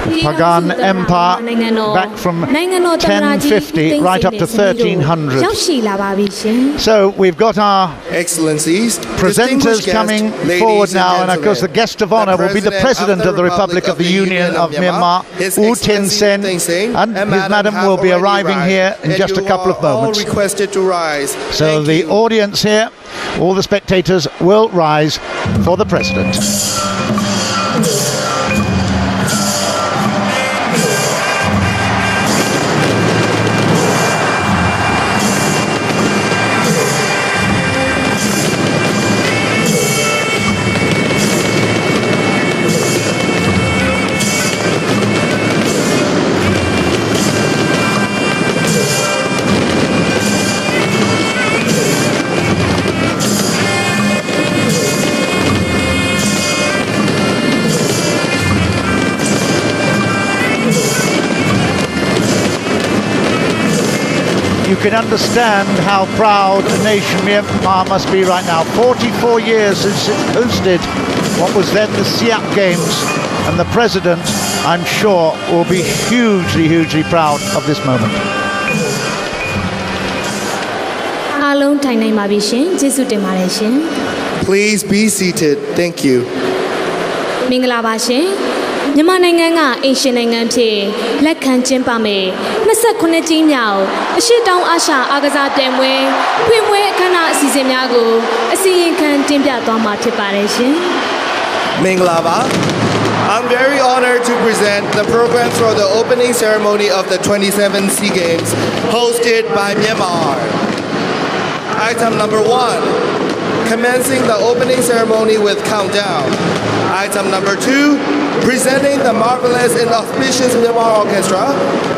Pagan Empire back from 1050 right up to 1300. So we've got our Excellencies, presenters coming forward now, and of course the guest of honor will be the President of the Republic of the Union of Myanmar, U Tin Sen, and his madam will be arriving here in just a couple of moments. So the audience here, all the spectators will rise for the President. You can understand how proud a nation Myanmar must be right now. 44 years since it hosted what was then the Siak Games, and the President, I'm sure, will be hugely, hugely proud of this moment. Please be seated. Thank you. မြန်မာနိုင်ငံကအင်ရှင်နိုင်ငံဖြစ်လက်ခံကျင်းပမယ်29ကြိမ်မြောက်အရှေ့တောင်အာရှအားကစားပြိုင်ပွဲဖွင့်ပွဲအခမ်းအနားအစီအစဉ်များကိုအစီရင်ခံတင်ပြသွားမှာဖြစ်ပါတယ်ရှင်။ Minglava. I'm very honored to present the program for the opening ceremony of the 27 SEA Games hosted by Myanmar. Item number 1. Commencing the opening ceremony with countdown. Item number 2, presenting the marvelous and auspicious Myanmar Orchestra,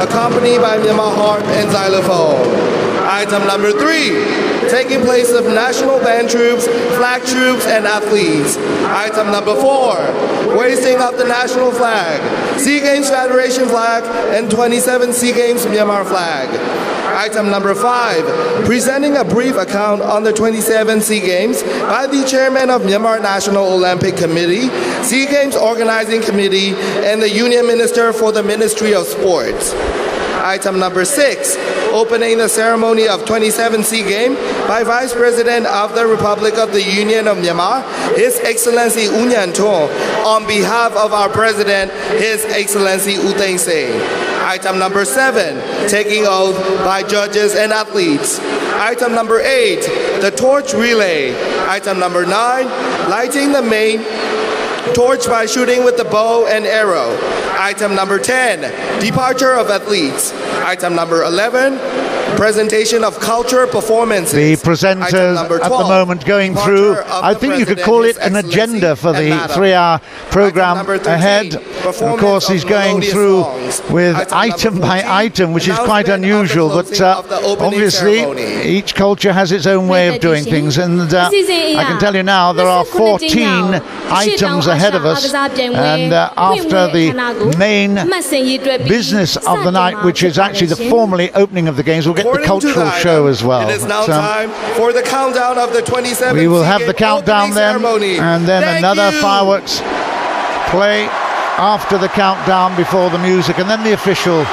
accompanied by Myanmar harp and xylophone. Item number 3, taking place of national band troops, flag troops, and athletes. Item number 4, hoisting of the national flag, SEA Games Federation flag, and 27 SEA Games Myanmar flag. Item number 5, presenting a brief account on the 27 SEA Games by the chairman of Myanmar National Olympic Committee, SEA Games Organizing Committee, and the Union Minister for the Ministry of Sports. Item number 6, opening the ceremony of 27 SEA Games by Vice President of the Republic of the Union of Myanmar, His Excellency U Nhan Thong, on behalf of our President, His Excellency U Thein Sein. Item number 7, taking oath by judges and athletes. Item number 8, the torch relay. Item number 9, lighting the main torch by shooting with the bow and arrow. Item number 10, departure of athletes. Item number 11, presentation of culture performances. The presenters at the moment going through, I think you could call it an agenda for the 3-hour program ahead. Of course, he's going through with item by item, which is quite unusual, but obviously each culture has its own way of doing things, and I can tell you now there are 14 items ahead of us, and after the main business of the night, which is actually the formally opening of the games, we'll get the cultural show as well. It is now time for the countdown of the 27th. We will have the countdown then, and then another fireworks play after the countdown before the music, and then the official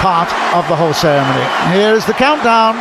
part of the whole ceremony. Here is the countdown.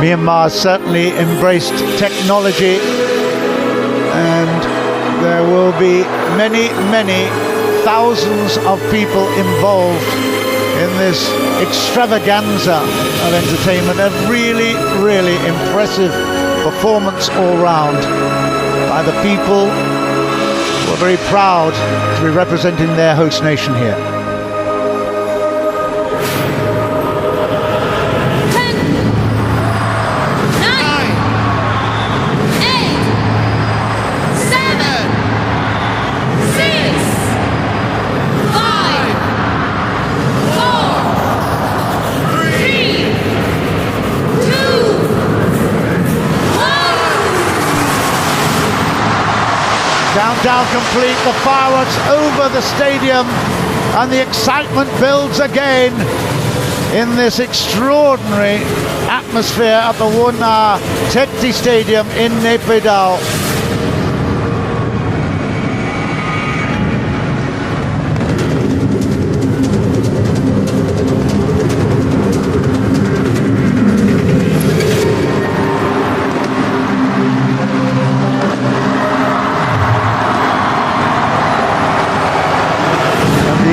Myanmar certainly embraced technology, and there will be many, many thousands of people involved in this extravaganza of entertainment. A really, really impressive performance all round by the people who are very proud to be representing their host nation here. now complete. The fireworks over the stadium, and the excitement builds again in this extraordinary atmosphere at the Wuna Tekti Stadium in Naypyidaw.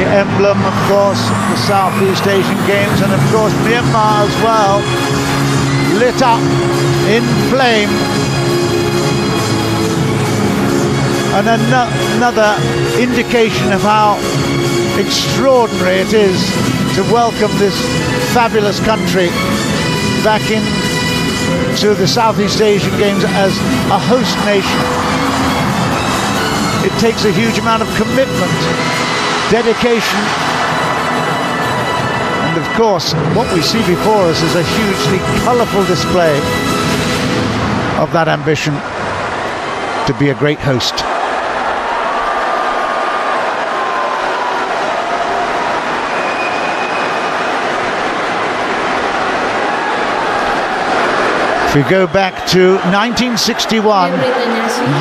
Emblem, of course, the Southeast Asian Games, and of course Myanmar as well, lit up in flame. And another indication of how extraordinary it is to welcome this fabulous country back into the Southeast Asian Games as a host nation. It takes a huge amount of commitment, dedication, and of course what we see before us is a hugely colourful display of that ambition to be a great host. If we go back to 1961,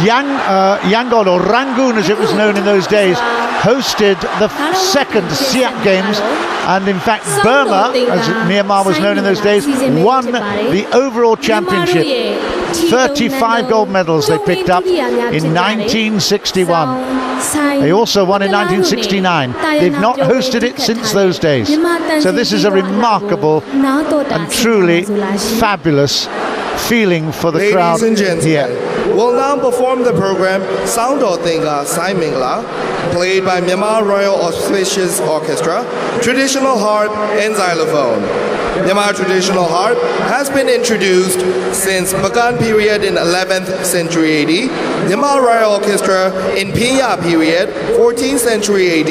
Yangon, or Rangoon as it was known in those days, hosted the second Siak Games, and in fact Burma, as Myanmar was known in those days, won the overall championship. 35 gold medals they picked up in 1961. They also won in 1969. They've not hosted it since those days. So this is a remarkable and truly fabulous feeling for the crowd here. We'll now perform the program Soundo Thinga Sai Mingla, played by Myanmar Royal Auspicious Orchestra, traditional harp and xylophone. Myanmar traditional harp has been introduced since Bagan period in 11th century AD, Myanmar Royal Orchestra in Phiya period, 14th century AD,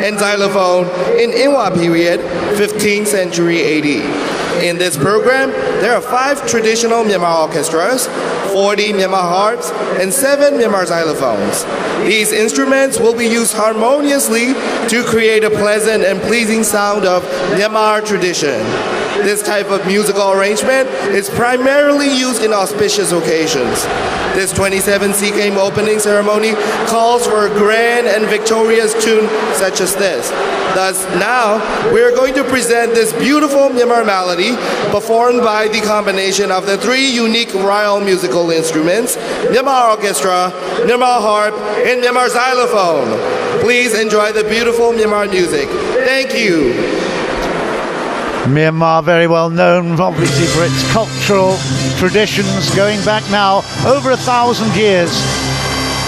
and xylophone in Inwa period, 15th century AD. In this program, there are 5 traditional Myanmar orchestras, 40 Myanmar harps, and 7 Myanmar xylophones. These instruments will be used harmoniously to create a pleasant and pleasing sound of Myanmar tradition. This type of musical arrangement is primarily used in auspicious occasions. This 27 SEA Games opening ceremony calls for a grand and victorious tune such as this. Thus, now we are going to present this beautiful Myanmar melody performed by the combination of the 3 unique royal musical instruments, Myanmar orchestra, Myanmar harp, and Myanmar xylophone. Please enjoy the beautiful Myanmar music. Thank you. Myanmar, very well known obviously for its cultural traditions going back now over 1,000 years.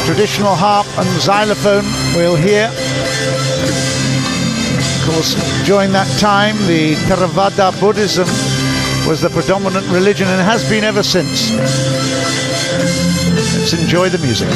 Traditional harp and xylophone we'll hear. Of course, during that time the Theravada Buddhism was the predominant religion and has been ever since. Let's enjoy the music.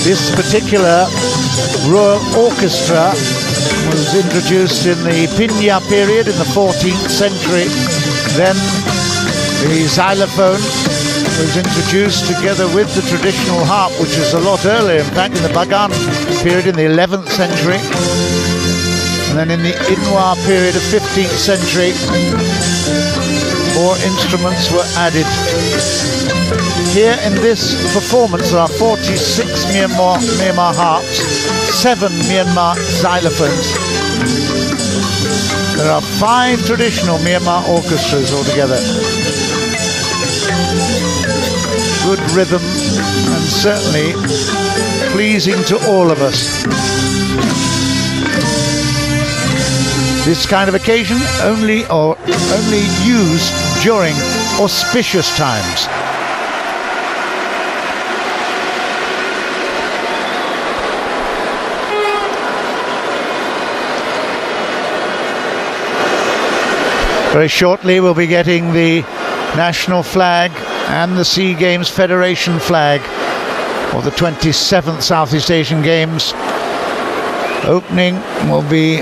This particular Royal Orchestra was introduced in the Pinya period in the 14th century. Then the xylophone was introduced together with the traditional harp, which is a lot earlier, in fact, in the Bagan period in the 11th century. And then in the Inwa period of 15th century, more instruments were added. Here in this performance there are 46 Myanmar harps, 7 Myanmar xylophones. There are 5 traditional Myanmar orchestras altogether. Good rhythm and certainly pleasing to all of us. This kind of occasion only used during auspicious times. Very shortly we'll be getting the national flag and the SEA Games Federation flag for the 27th Southeast Asian Games. Opening will be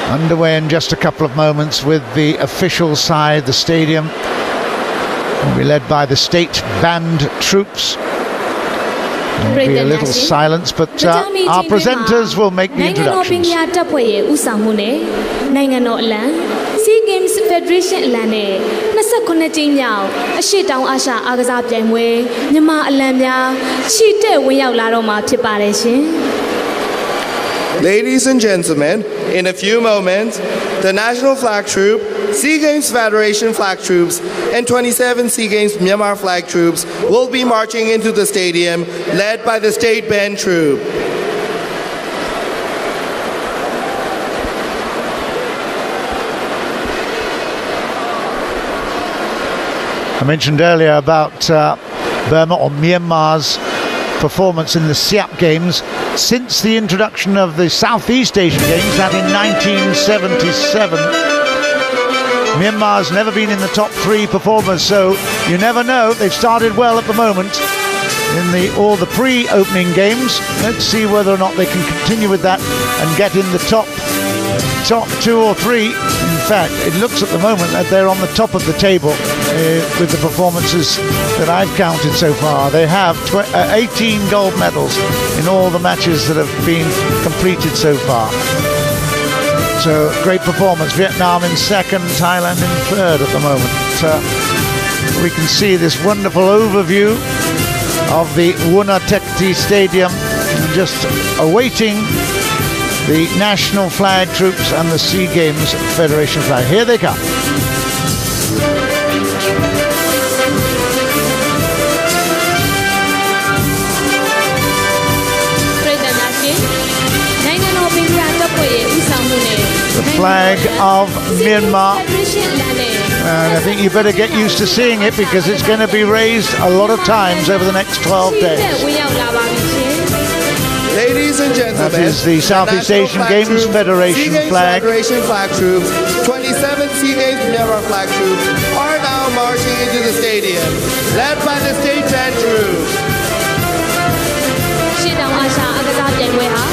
underway in just a couple of moments with the official side. The stadium will be led by the state band troops. There will be a little silence, but our presenters will make the introductions. SEA Games Federation အလံနဲ့29ကြိမ်မြောက်အရှေ့တောင်အာရှအားကစားပြိုင်ပွဲမြန်မာအလံများချီတက်ဝင်ရောက်လာတော့မှာဖြစ်ပါတယ်ရှင် Ladies and gentlemen, in a few moments, the National Flag Troop, SEA Games Federation Flag Troops, and 27 SEA Games Myanmar Flag Troops will be marching into the stadium, led by the State Band Troop. I mentioned earlier about Burma or Myanmar's performance in the Siap Games. Since the introduction of the Southeast Asian Games, that in 1977, Myanmar's never been in the top 3 performers, so you never know. They've started well at the moment in all the pre-opening games. Let's see whether or not they can continue with that and get in the top 2 or 3. In fact, it looks at the moment that they're on the top of the table with the performances that I've counted so far. They have 18 gold medals in all the matches that have been completed so far. So, great performance. Vietnam in second, Thailand in third at the moment. We can see this wonderful overview of the Wunatekti Stadium, just awaiting the national flag troops and the SEA Games Federation flag. Here they come. The flag of Myanmar, and I think you better get used to seeing it because it's going to be raised a lot of times over the next 12 days. Ladies and gentlemen, that is the Southeast Asian Games Federation flag. Federation flag troops, 27 SEA Games Myanmar flag troops are now marching into the stadium, led by the State Band Troop. ရှေ့တောင်အာရှအားကစားပြိုင်ပွဲဟာ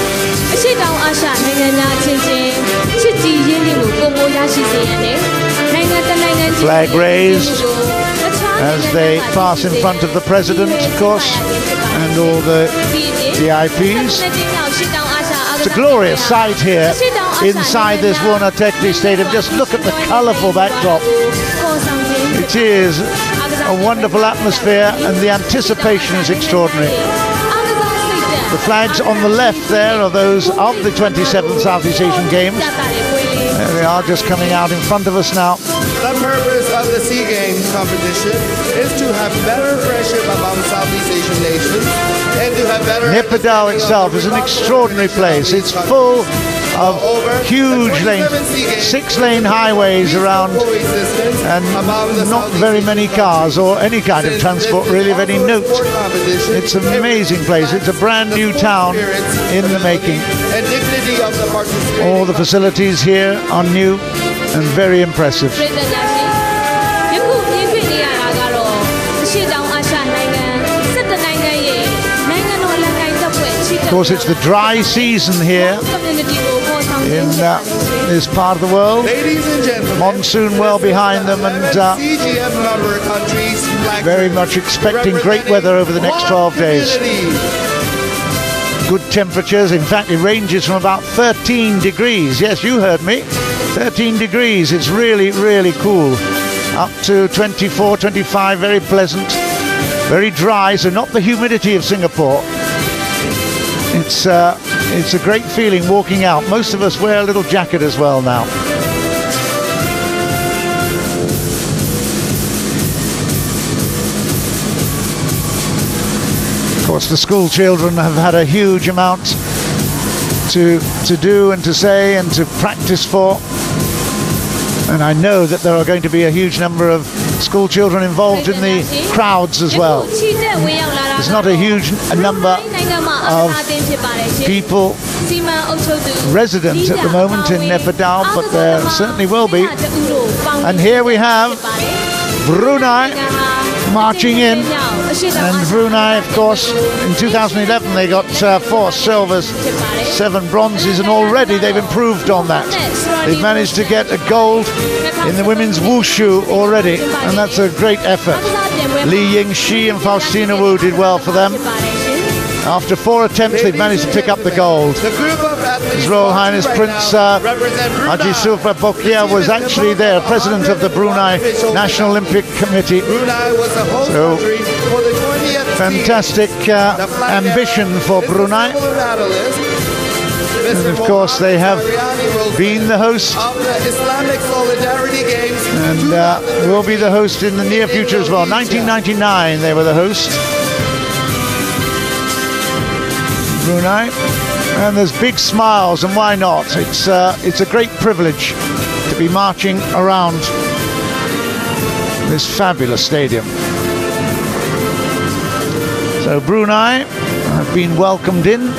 အရှေ့တောင်အာရှနိုင်ငံများအချင်းချင်းချစ်ကြည်ရင်းနှီးမှုပုံပေါ်ရရှိစေရန်နဲ့နိုင်ငံတနိုင်ငံချင်း flag raised as they pass in front of the president, of course, and all the VIPs. It's a glorious sight here inside this Wunatekti Stadium. Just look at the colourful backdrop. It is a wonderful atmosphere and the anticipation is extraordinary. The flags on the left there are those of the 27th Southeast Asian Games. There they are, just coming out in front of us now. The purpose of the SEA Games competition is to have better friendship among Southeast Asian nations and to have better... Naypyidaw itself is an extraordinary place. It's full of huge lanes, 6-lane highways around, and not very many cars or any kind of transport really of any note. It's an amazing place. It's a brand new town in the making. All the facilities here are new and very impressive. course, it's the dry season here in this part of the world. Ladies and gentlemen, Monsoon well behind them, and CGM member countries very much expecting great weather over the next 12 days. Good temperatures. In fact, it ranges from about 13 degrees. Yes, you heard me. 13 degrees. It's really, really cool. Up to 24, 25. Very pleasant. Very dry. So not the humidity of Singapore. It's a great feeling walking out. Most of us wear a little jacket as well now. Of course, the school children have had a huge amount to do and to say and to practice for. And I know that there are going to be a huge number of school children involved in the crowds as well. There's not a huge number of people resident at the moment in Naypyidaw, but there certainly will be. And here we have Brunei marching in. And Brunei, of course, in 2011 they got 4 silvers, 7 bronzes, and already they've improved on that. They've managed to get a gold in the women's wushu already, and that's a great effort. Li Yingxi and Faustina Wu did well for them. After 4 attempts, they've managed to pick up the gold. His Royal Highness Prince Haji Sultan Bokia was actually there, president of the Brunei National Olympic Committee. So, fantastic ambition for Brunei. And of course, they have been the host and will be the host in the near future as well. 1999, they were the host. Brunei, and there's big smiles, and why not? It's a great privilege to be marching around this fabulous stadium. So Brunei have been welcomed in.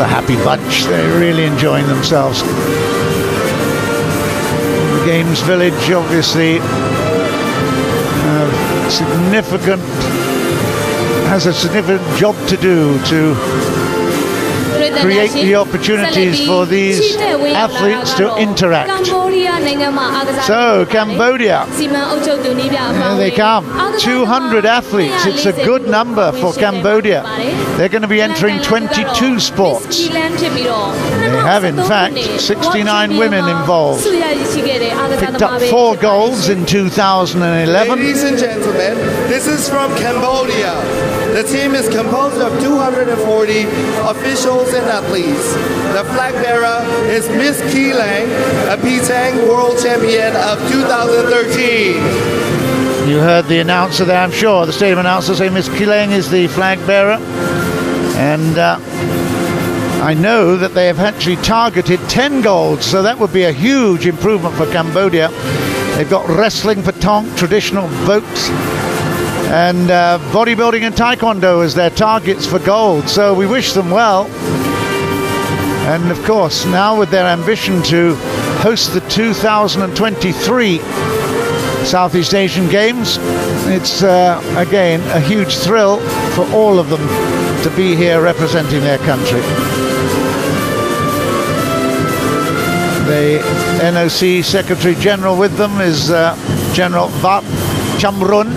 A happy bunch. They're really enjoying themselves. The Games Village obviously has a significant job to do to create the opportunities for these athletes to interact. So, Cambodia, here they come. 200 athletes. It's a good number for Cambodia. They're going to be entering 22 sports. They have, in fact, 69 women involved. Picked up 4 golds in 2011. Ladies and gentlemen, this is from Cambodia. The team is composed of 240 officials and athletes. The flag bearer is Miss Key Lang, a Pyeongchang World Champion of 2013. You heard the announcer there, I'm sure. The stadium announcer say Miss Key Lang is the flag bearer. And I know that they have actually targeted 10 golds, so that would be a huge improvement for Cambodia. They've got wrestling, patong, traditional boats, and bodybuilding and taekwondo as their targets for gold. So we wish them well. And of course, now with their ambition to host the 2023 Southeast Asian Games, it's again a huge thrill for all of them to be here representing their country. The NOC Secretary General with them is General Vat Chamrun,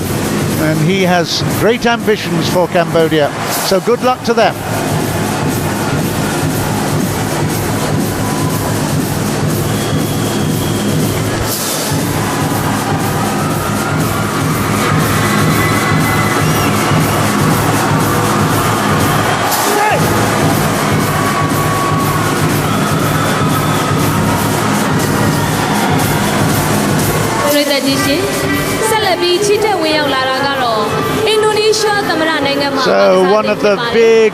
and he has great ambitions for Cambodia. So good luck to them. So one of the big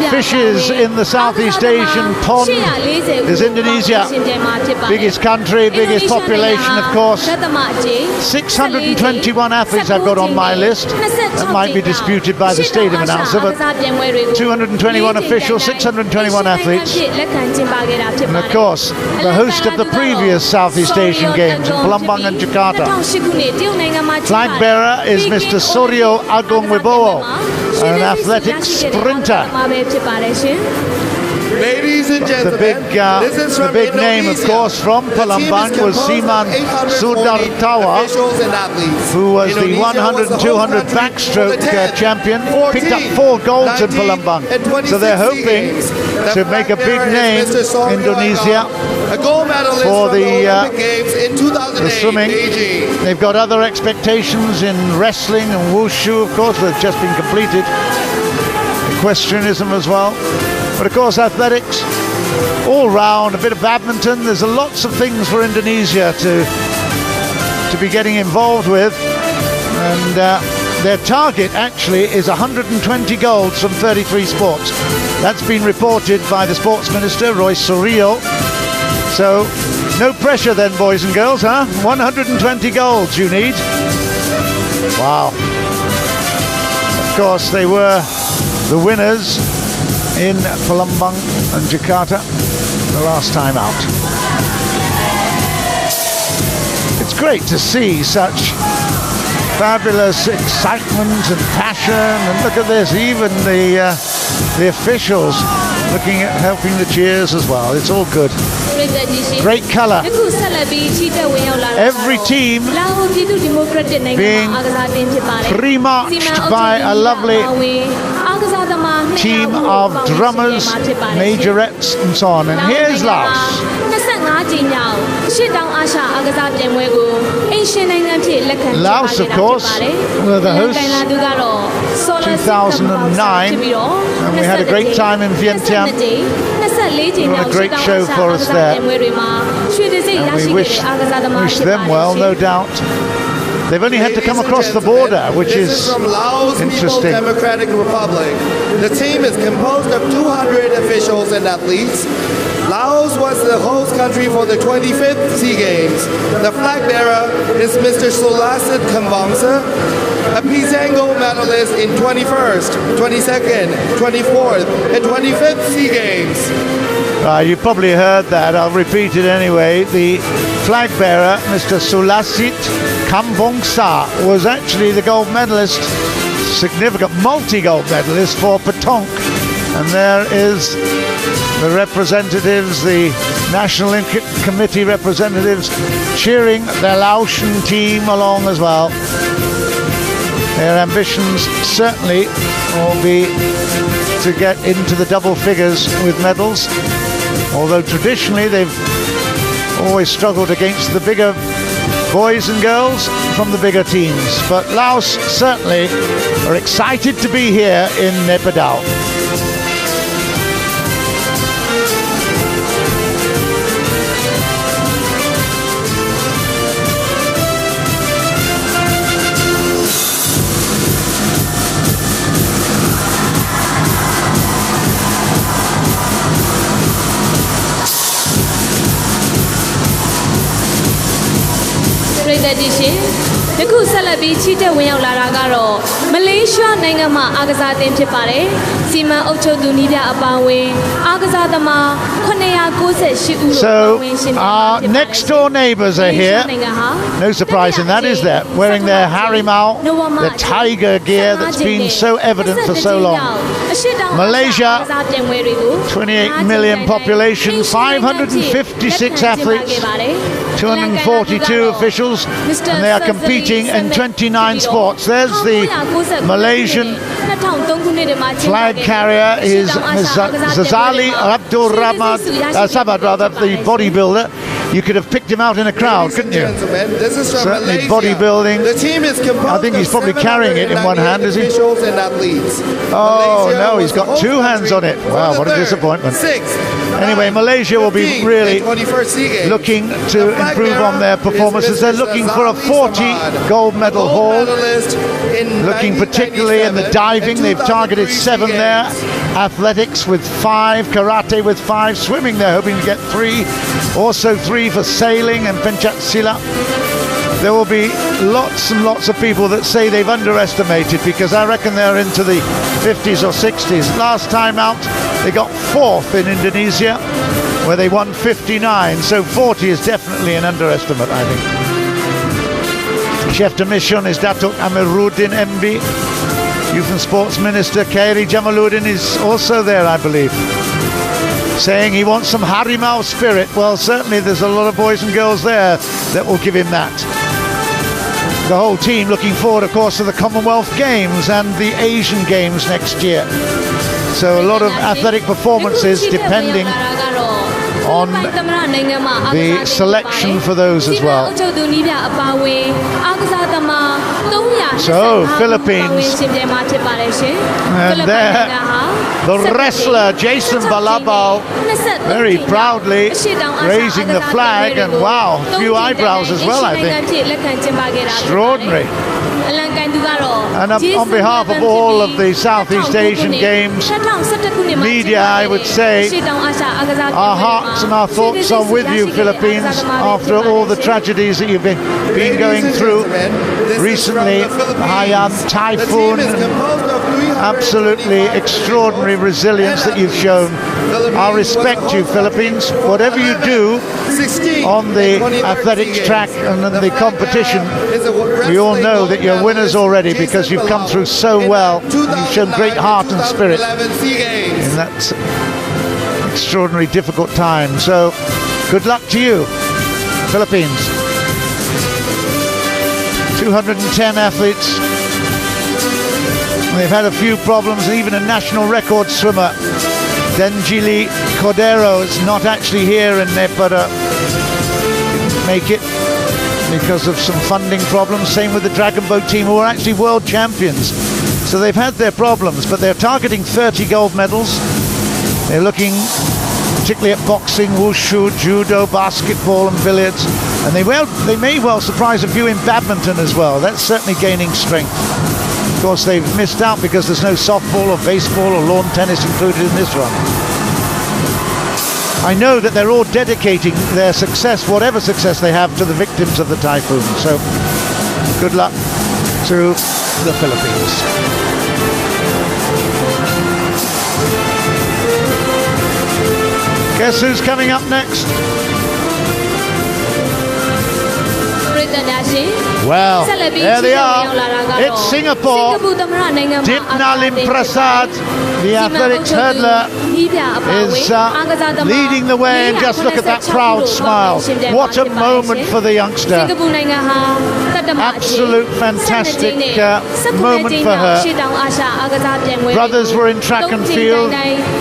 fishes in the Southeast Asian pond is Indonesia. Biggest country, biggest population, of course. 621 athletes I've got on my list. That might be disputed by the stadium announcer, but 221 officials, 621 athletes. And of course, the host of the previous Southeast Asian Games in Palembang and Jakarta. Flag bearer is Mr. Suryo Agung Wibowo, an athletics sprinter. Ladies and gentlemen, the big name, of course, from Palembang was Siman Sudartawa, who was the 100 and 200 backstroke champion, picked up 4 golds in Palembang. So they're hoping to make a big name in Indonesia for the swimming. They've got other expectations in wrestling and wushu, of course, that have just been completed. Equestrianism as well. But of course, athletics, all round, a bit of badminton. There's lots of things for Indonesia to be getting involved with. And their target actually is 120 golds from 33 sports. That's been reported by the sports minister, Roy Suryo. So no pressure then, boys and girls, huh? 120 golds you need. Wow. Of course, they were the winners in Palembang and Jakarta the last time out. It's great to see such fabulous excitement and passion, and look at this, even the officials looking at helping the cheers as well. It's all good. Great colour. Every team being pre-marched by a lovely team of drummers, majorettes and so on. And here's Laos. Laos, of course, were the hosts 2009, and we had a great time in Vientiane. What a great show for us there. And we wish them well, no doubt. They've only had to come across the border, which is from Laos interesting. People's Democratic Republic. The team is composed of 200 officials and athletes. Laos was the host country for the 25th SEA Games. The flag bearer is Mr. Sulasit Kamvangsa, a Pisango medalist in 21st, 22nd, 24th, and 25th SEA Games. You probably heard that. I'll repeat it anyway. The flag bearer, Mr. Sulasit Kamvangsa, was actually the gold medalist, significant multi-gold medalist for Patong. And there is the representatives, the National Committee representatives, cheering their Laotian team along as well. Their ambitions certainly will be to get into the double figures with medals, although traditionally they've always struggled against the bigger boys and girls from the bigger teams. But Laos certainly are excited to be here in Naypyidaw. Edition. ယခုဆက်လက်ပြီးချီးတက်ဝင်ရောက်လာတာကတော့မလေးရှားနိုင်ငံမှာအားကစားအသင်းဖြစ်ပါတယ်။စီမံအုပ်ချုပ်သူနည်းပြအပါအဝင်အားကစားသမား998ဦး So our next door neighbours are here. No surprise in that, is there? Wearing their Harimau, the tiger gear that's been so evident for so long. Malaysia, 28 million population, 556 athletes, 242 officials, and they are competing in 29 sports. There's the Malaysian flag carrier is Zazali Abdul Rahman Sabad, rather, the bodybuilder. You could have picked him out in a crowd, couldn't you? Certainly bodybuilding. I think he's probably carrying it in one hand, is he? Oh no, he's got two hands on it. Wow, what a disappointment. Anyway, Malaysia will be really looking to improve on their performances. They're looking for a 40 gold medal haul, looking particularly in the diving. They've targeted 7 there, athletics with 5, karate with 5, swimming they're hoping to get 3, also 3 for sailing and pencak silat. There will be lots and lots of people that say they've underestimated, because I reckon they're into the 50s or 60s. Last time out, they got 4th in Indonesia, where they won 59. So 40 is definitely an underestimate, I think. Chef de mission is Datuk Amiruddin MB. Youth and Sports Minister Khairi Jamaluddin is also there, I believe, saying he wants some Harimau spirit. Well, certainly there's a lot of boys and girls there that will give him that. The whole team looking forward, of course, to the Commonwealth Games and the Asian Games next year. So a lot of athletic performances depending on the selection for those as well. So, Philippines, and there, the wrestler Jason Balabal very proudly raising the flag, and wow, a few eyebrows as well, I think. Extraordinary. And on behalf of all of the Southeast Asian Games media, I would say our hearts and our thoughts are with you, Philippines, after all the tragedies that you've been going through recently. Haiyan, typhoon, absolutely extraordinary resilience that you've shown. I respect you, Philippines. Whatever you do on the athletics track and in the competition, we all know that you're winners already, because you've come through so well. You've shown great heart and spirit in that extraordinary difficult time. So good luck to you, Philippines. 210 athletes. They've had a few problems, even a national record swimmer, Denjili Cordero, is not actually here in Nepara. Didn't make it because of some funding problems. Same with the Dragon Boat team, who are actually world champions. So they've had their problems, but they're targeting 30 gold medals. They're looking particularly at boxing, wushu, judo, basketball and billiards. And they may well surprise a few in badminton as well. That's certainly gaining strength. Of course, they've missed out because there's no softball or baseball or lawn tennis included in this run. I know that they're all dedicating their success, whatever success they have, to the victims of the typhoon. So good luck to the Philippines. Guess who's coming up next? Well, there they are. It's Singapore. Dipna Limprasad, the athletics hurdler, is leading the way, and just look at that proud smile. What a moment for the youngster. Absolute fantastic moment for her. Brothers were in track and field.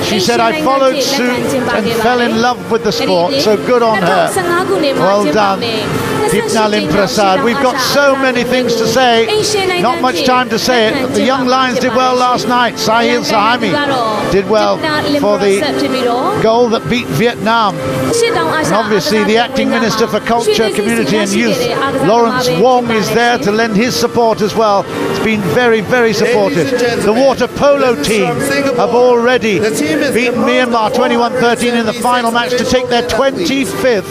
She said, I followed suit and fell in love with the sport, so good on her. Well done, Dipna Limprasad. We've got so many things to say, not much time to say it, but the young lions did well last night. Sahil Sahami did well for the goal that beat Vietnam. And obviously the acting minister for culture, community and youth, Lawrence Wong, is there to lend his support as well. It's been very, very supportive. The water polo team have already beaten Myanmar 21-13 in the final match to take their 25th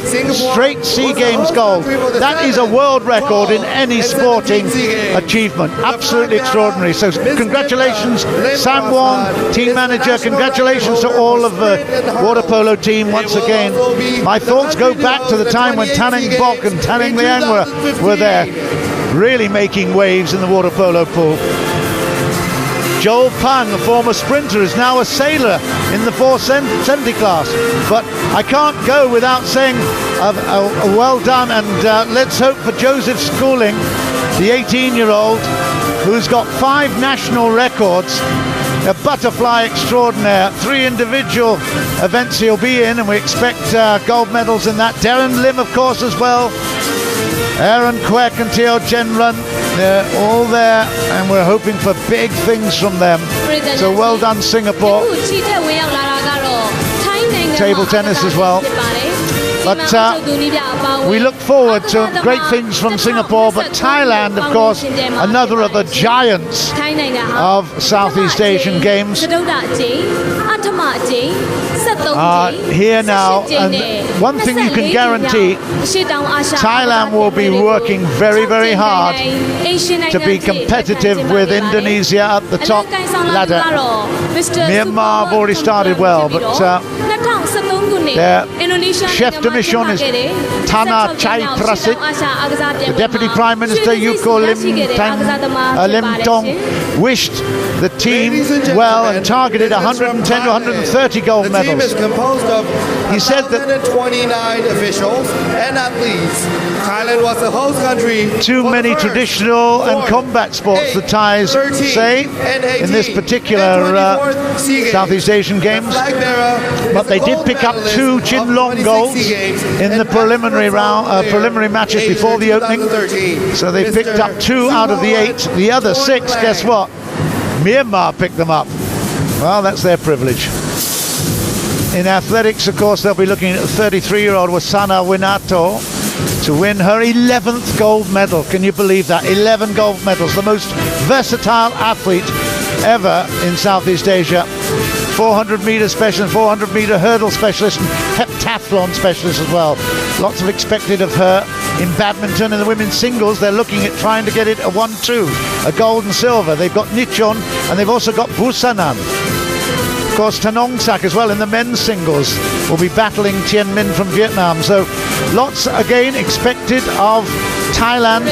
straight SEA Games gold. That is a world record in any sporting achievement. Absolutely extraordinary. So congratulations, Sam Wong, team manager. Congratulations to all of the water polo team once again. My thoughts go back to the time when Taneng Bok and Taneng Liang were there, really making waves in the water polo pool. Joel Pang, a former sprinter, is now a sailor in the 470 class. But I can't go without saying a well done, and let's hope for Joseph Schooling, the 18-year-old, who's got 5 national records, a butterfly extraordinaire. 3 individual events he'll be in, and we expect gold medals in that. Darren Lim, of course, as well. Aaron Kwek and Teo Genrun, they're all there, and we're hoping for big things from them. So well done, Singapore. table tennis as well. But we look forward to great things from Singapore, but Thailand, of course, another of the giants of Southeast Asian Games, are here now. And one thing you can guarantee, Thailand will be working very, very hard to be competitive with Indonesia at the top ladder. Myanmar have already started well, but their chef de mission is Thana Chai Prasit. The Deputy Prime Minister Yuko Lim Tong wished the team well and targeted 110 to 130 gold medals. The team is composed of he said that 129 officials and athletes. Thailand was the host country. Too many traditional and combat sports, the Thais say, in this particular Southeast Asian Games. But they did pick up 2 Chin-Long golds in the preliminary matches before the opening. So they picked up 2 out of the 8. The other 6, guess what? Myanmar picked them up. Well, that's their privilege. In athletics, of course, they'll be looking at 33-year-old Wasana Winato to win her 11th gold medal. Can you believe that? 11 gold medals. The most versatile athlete ever in Southeast Asia. 400-meter specialist, 400-meter hurdle specialist, and heptathlon specialist as well. Lots of expected of her in badminton. In the women's singles, they're looking at trying to get it a 1-2, a gold and silver. They've got Nichon, and they've also got Busanan. Of course, Tanongsak as well in the men's singles will be battling Tien Minh from Vietnam. So lots again expected of Thailand,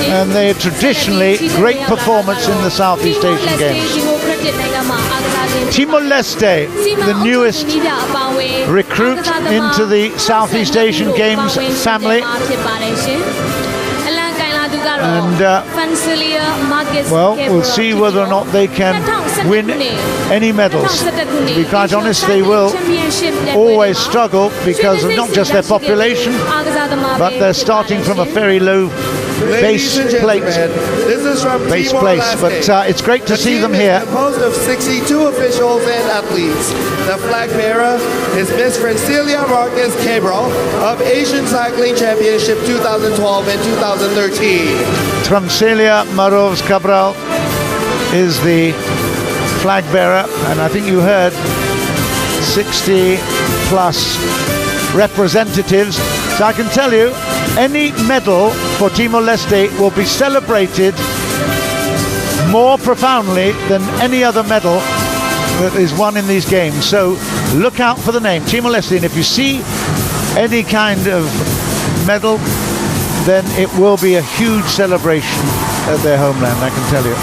and they're traditionally great performance in the Southeast Asian Games. Timor-Leste, the newest recruit into the Southeast Asian Games family. And well, we'll see whether or not they can win any medals. To be quite honest, they will always struggle because of not just their population, but they're starting from a very low base place. But it's great to see them here. Composed of 62 officials and athletes. The flag bearer is Miss Francilia Marquez Cabral of Asian Cycling Championship 2012 and 2013. Francilia Marquez Cabral is the flag bearer, and I think you heard 60 plus representatives. So I can tell you, any medal for Timor-Leste will be celebrated more profoundly than any other medal that is won in these games. So look out for the name, Timor-Leste, and if you see any kind of medal, then it will be a huge celebration at their homeland, I can tell you.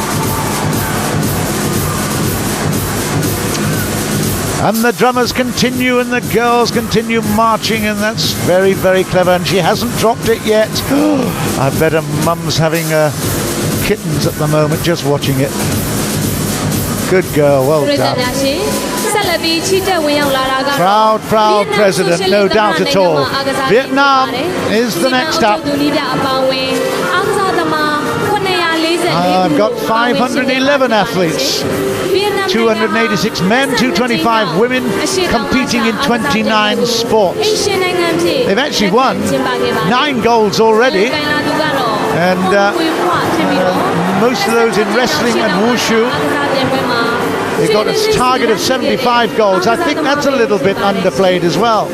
And the drummers continue and the girls continue marching, and that's very, very clever. And she hasn't dropped it yet. I bet her mum's having kittens at the moment, just watching it. Good girl, well done. Proud president, no doubt at all. Vietnam is the next up. I've got 511 athletes. 286 men, 225 women, competing in 29 sports. They've actually won 9 golds already, and most of those in wrestling and wushu. They've got a target of 75 golds. I think that's a little bit underplayed as well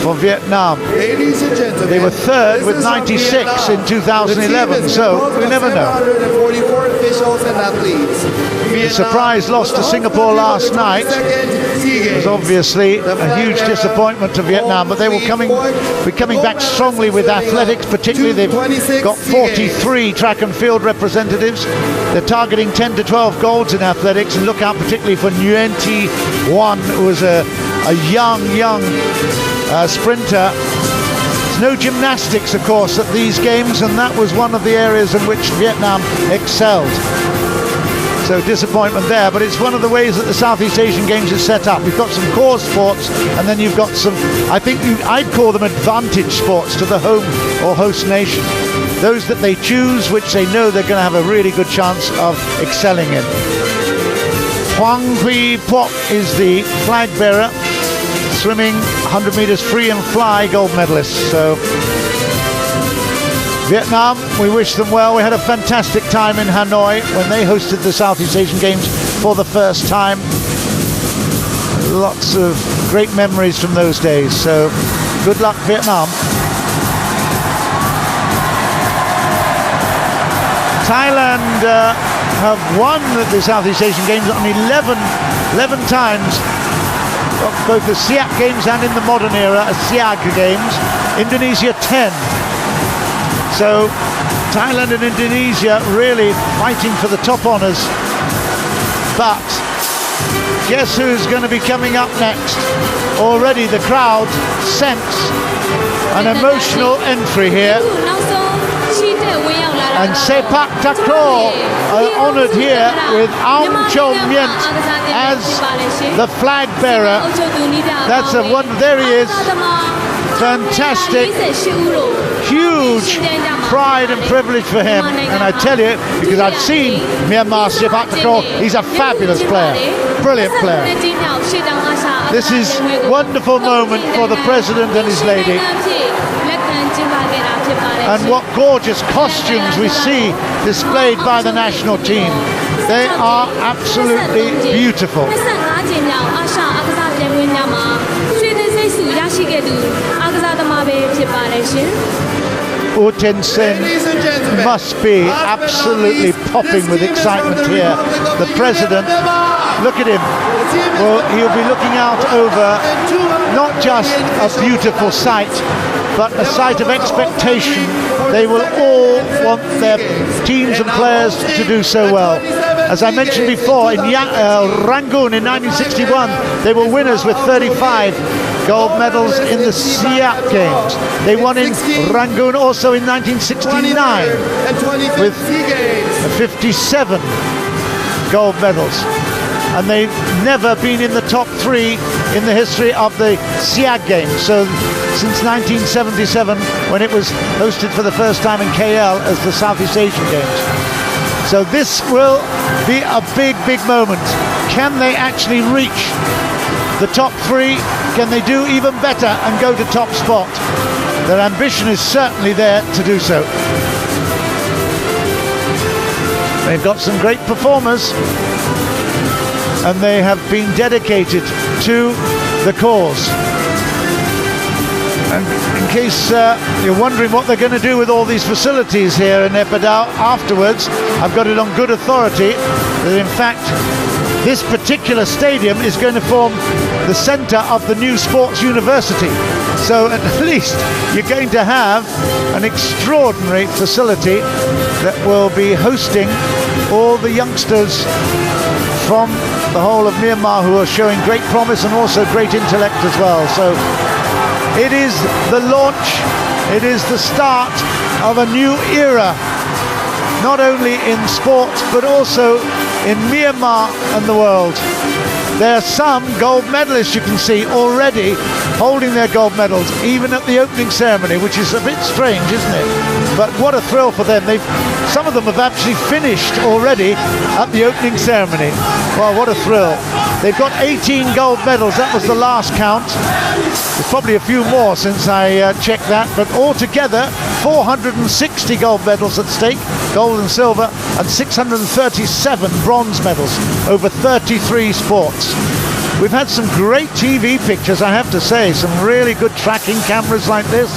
for Vietnam. Ladies and gentlemen, they were third with 96 in 2011, so we never know. 144 officials and athletes. The surprise loss to Singapore last night was obviously a huge disappointment to Vietnam, but they will be coming back strongly with athletics. Particularly, they've got 43 track and field representatives. They're targeting 10 to 12 golds in athletics, and look out particularly for Nguyen Thi Wan, who was a young sprinter. There's no gymnastics, of course, at these games, and that was one of the areas in which Vietnam excelled. So disappointment there, but it's one of the ways that the Southeast Asian Games is set up. You've got some core sports, and then you've got some, I think I'd call them advantage sports to the home or host nation. Those that they choose, which they know they're going to have a really good chance of excelling in. Huang Huy Phuoc is the flag bearer swimming, 100 meters free and fly gold medalists. So Vietnam, we wish them well. We had a fantastic time in Hanoi when they hosted the Southeast Asian Games for the first time. Lots of great memories from those days. So good luck, Vietnam. Thailand have won the Southeast Asian Games on 11 times, both the Siak Games and in the modern era, Siag Games. Indonesia 10. So Thailand and Indonesia really fighting for the top honours. But guess who's going to be coming up next? Already the crowd sense an emotional entry here. And Sepak Takraw are honoured here with Aung Chon Myint as the flag bearer. That's a one. There he is. Fantastic. Huge pride and privilege for him. And I tell you, because I've seen Myanmar Sepak Takraw, he's a fabulous player. Brilliant player. This is a wonderful moment for the President and his lady. And what gorgeous costumes we see displayed by the national team. They are absolutely beautiful. U Tin Sin must be absolutely popping with excitement here. The President, look at him. Well, he'll be looking out over not just a beautiful sight, but a sight of expectation. They will all want their teams and players to do so well. As I mentioned before, in Rangoon in 1961, they were winners with 35 gold medals in the Siak Games. They won in Rangoon also in 1969 with 57 gold medals. And they've never been in the top 3 in the history of the Siak Games. So since 1977, when it was hosted for the first time in KL as the Southeast Asian Games. So this will be a big, big moment. Can they actually reach the top 3? Can they do even better and go to top spot? Their ambition is certainly there to do so. They've got some great performers, and they have been dedicated to the cause. And in case you're wondering what they're going to do with all these facilities here in Naypyidaw afterwards, I've got it on good authority that in fact this particular stadium is going to form the centre of the new sports university. So at least you're going to have an extraordinary facility that will be hosting all the youngsters from the whole of Myanmar who are showing great promise and also great intellect as well. So it is the launch, it is the start of a new era, not only in sport but also in Myanmar and the world. There are some gold medalists you can see already holding their gold medals, even at the opening ceremony, which is a bit strange, isn't it? But what a thrill for them. Some of them have actually finished already at the opening ceremony. Well, what a thrill. They've got 18 gold medals. That was the last count. There's probably a few more since I checked that, but altogether 460 gold medals at stake, gold and silver, and 637 bronze medals over 33 sports. We've had some great TV pictures, I have to say, some really good tracking cameras like this,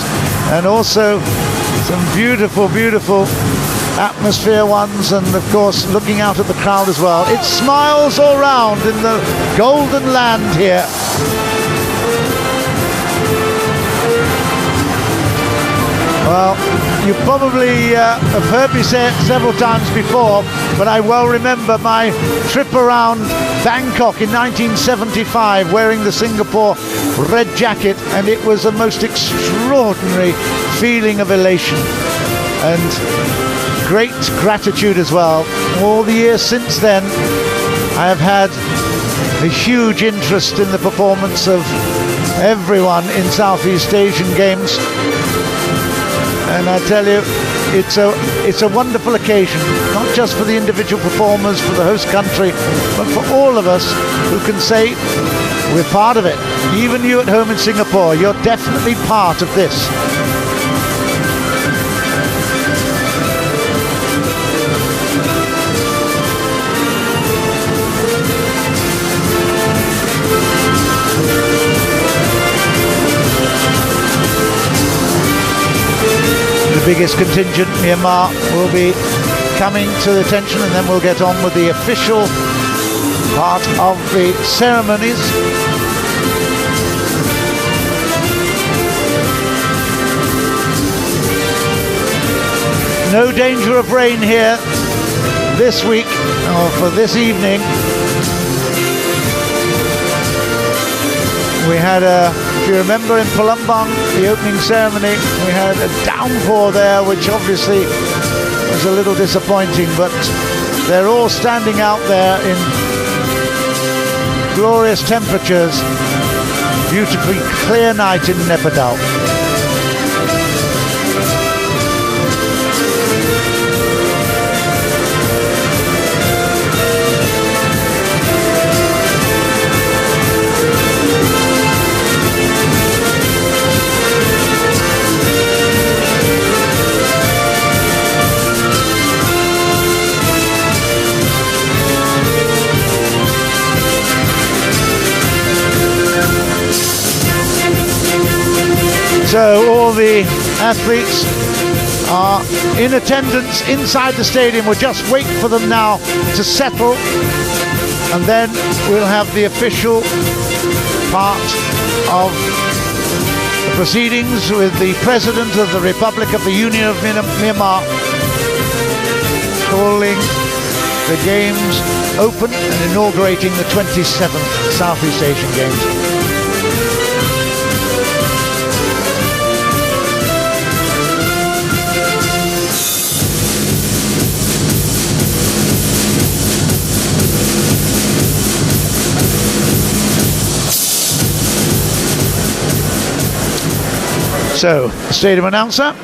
and also some beautiful, beautiful atmosphere ones, and of course looking out at the crowd as well. It smiles all round in the golden land here. Well, you probably have heard me say it several times before, but I well remember my trip around Bangkok in 1975 wearing the Singapore red jacket, and it was a most extraordinary feeling of elation and great gratitude as well. All the years since then, I have had a huge interest in the performance of everyone in Southeast Asian Games. And I tell you, it's a wonderful occasion, not just for the individual performers, for the host country, but for all of us who can say We're part of it. Even you at home in Singapore, you're definitely part of this. The biggest contingent, Myanmar, will be coming to attention, and then we'll get on with the official part of the ceremonies. No danger of rain here this week, or for this evening. We had if you remember in Palembang, the opening ceremony, we had a downpour there, which obviously was a little disappointing, but they're all standing out there in glorious temperatures. Beautifully clear night in Naypyidaw. So all the athletes are in attendance inside the stadium. We'll just wait for them now to settle, and then we'll have the official part of the proceedings with the President of the Republic of the Union of Myanmar calling the Games open and inaugurating the 27th Southeast Asian Games. So, stadium announcer.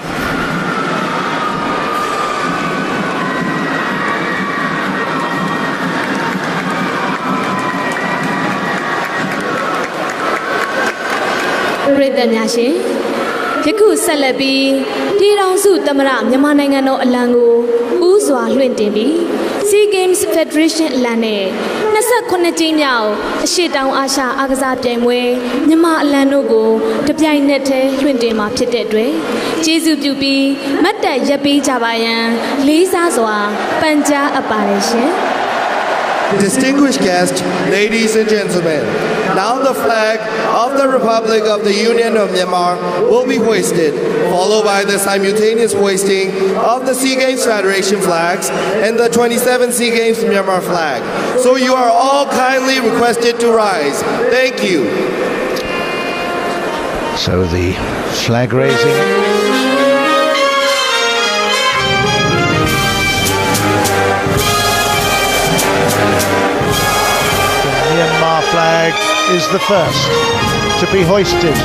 Yaku Salabi, Tiransu Tamara, Yamanangano Alango, Uzwa Luentebi, Sea Games Federation Lane, Nasa Konatinao, Shitdown Asha, Agaza Demwe, Yama Lanogo, the Pianete, Luentema Pitedre, Jesu Dubi, Mata Yapi Javayan, Lisa Zwa, Panja Apparition. Distinguished guests, ladies and gentlemen, now the flag of the Republic of the Union of Myanmar will be hoisted, followed by the simultaneous hoisting of the Sea Games Federation flags and the 27th Sea Games Myanmar flag. So you are all kindly requested to rise. Thank you. So the flag raising. Myanmar flag is the first to be hoisted.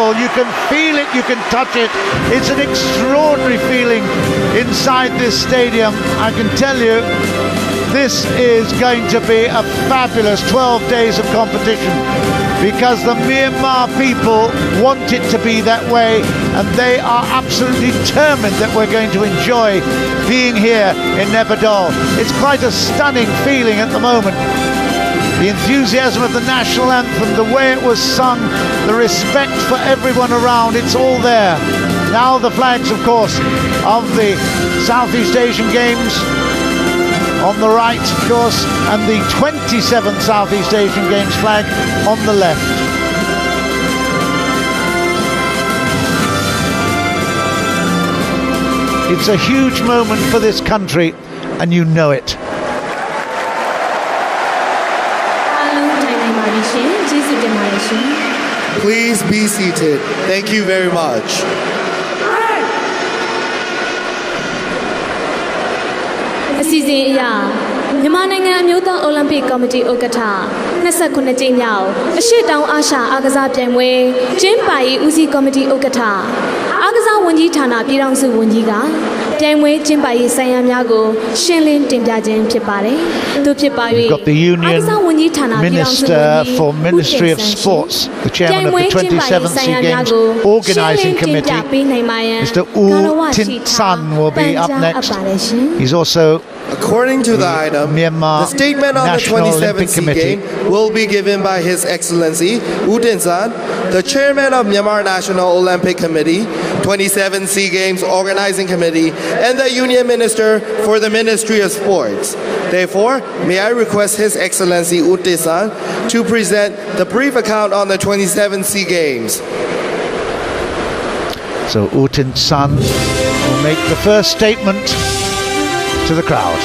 You can feel it, you can touch it. It's an extraordinary feeling inside this stadium, I can tell you. this is going to be a fabulous 12 days of competition, because the Myanmar people want it to be that way, and they are absolutely determined that we're going to enjoy being here in Naypyidaw. It's quite a stunning feeling at the moment. The enthusiasm of the national anthem, the way it was sung, the respect for everyone around, it's all there. Now the flags, of course, of the Southeast Asian Games on the right, of course, and the 27th Southeast Asian Games flag on the left. It's a huge moment for this country, and you know it. Please be seated. Thank you very much. Myanmar အမျိုးသားအိုလံပစ်ကော်မတီဥက္ကဋ္ဌ29ကြိမ်မြောက်အရှေ့တောင်အာရှအားကစားပြိုင်ပွဲကျင်းပရေးဦးစီးကော်မတီဥက္ကဋ္ဌအားကစားဝန်ကြီးဌာနပြည်ထောင်စုဝန်ကြီးကပြိုင်ပွဲကျင်းပရေးဆိုင်ရာများကိုရှင်းလင်းတင်ပြခြင်းဖြစ်ပါတယ်။သူဖြစ်ပါ၍ Union Minister for Ministry of Sports, the chairman of the 27th Sea Games Organising Committee, Mr. U Tin San will be up next. He's also according to the item, the statement on the 27th Sea Games will be given by His Excellency U Tin San, the chairman of Myanmar National Olympic Committee, 27th Sea Games Organizing Committee, and the Union Minister for the Ministry of Sports. Therefore, may I request His Excellency U Tin San to present the brief account on the 27th Sea Games. So U Tin San will make the first statement to the crowd.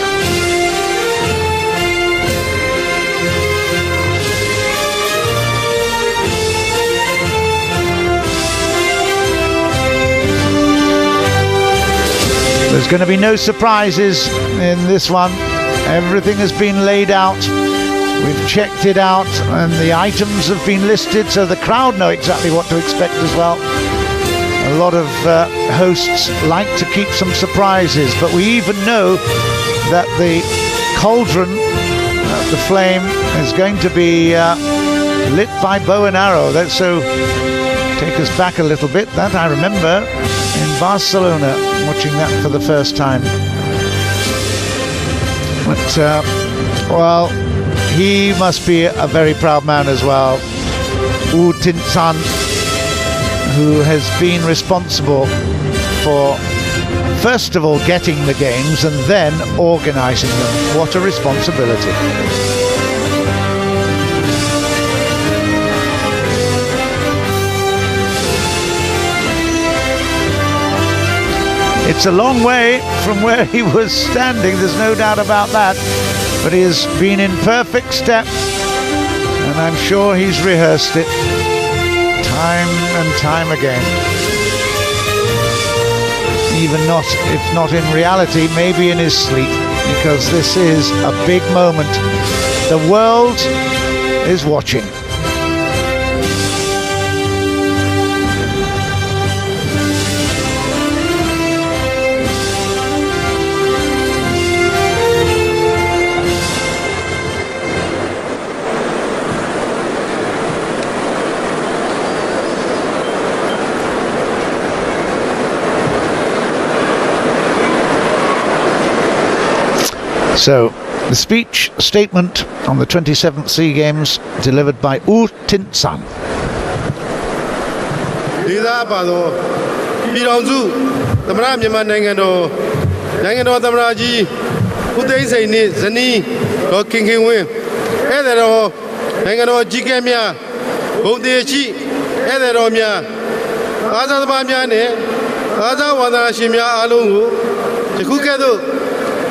There's going to be no surprises in this one. Everything has been laid out. We've checked it out, and the items have been listed, so the crowd know exactly what to expect as well. A lot of hosts like to keep some surprises, but we even know that the cauldron, the flame, is going to be lit by bow and arrow. So take us back a little bit. That I remember in Barcelona, watching that for the first time. But, well, he must be a very proud man as well. U Tin San, who has been responsible for, first of all, getting the games and then organising them. What a responsibility. It's a long way from where he was standing, there's no doubt about that, but he has been in perfect step, and I'm sure he's rehearsed it time and time again. Even if not in reality, maybe in his sleep, because this is a big moment. The world is watching. So, the speech statement on the 27th Sea Games delivered by U Tin San.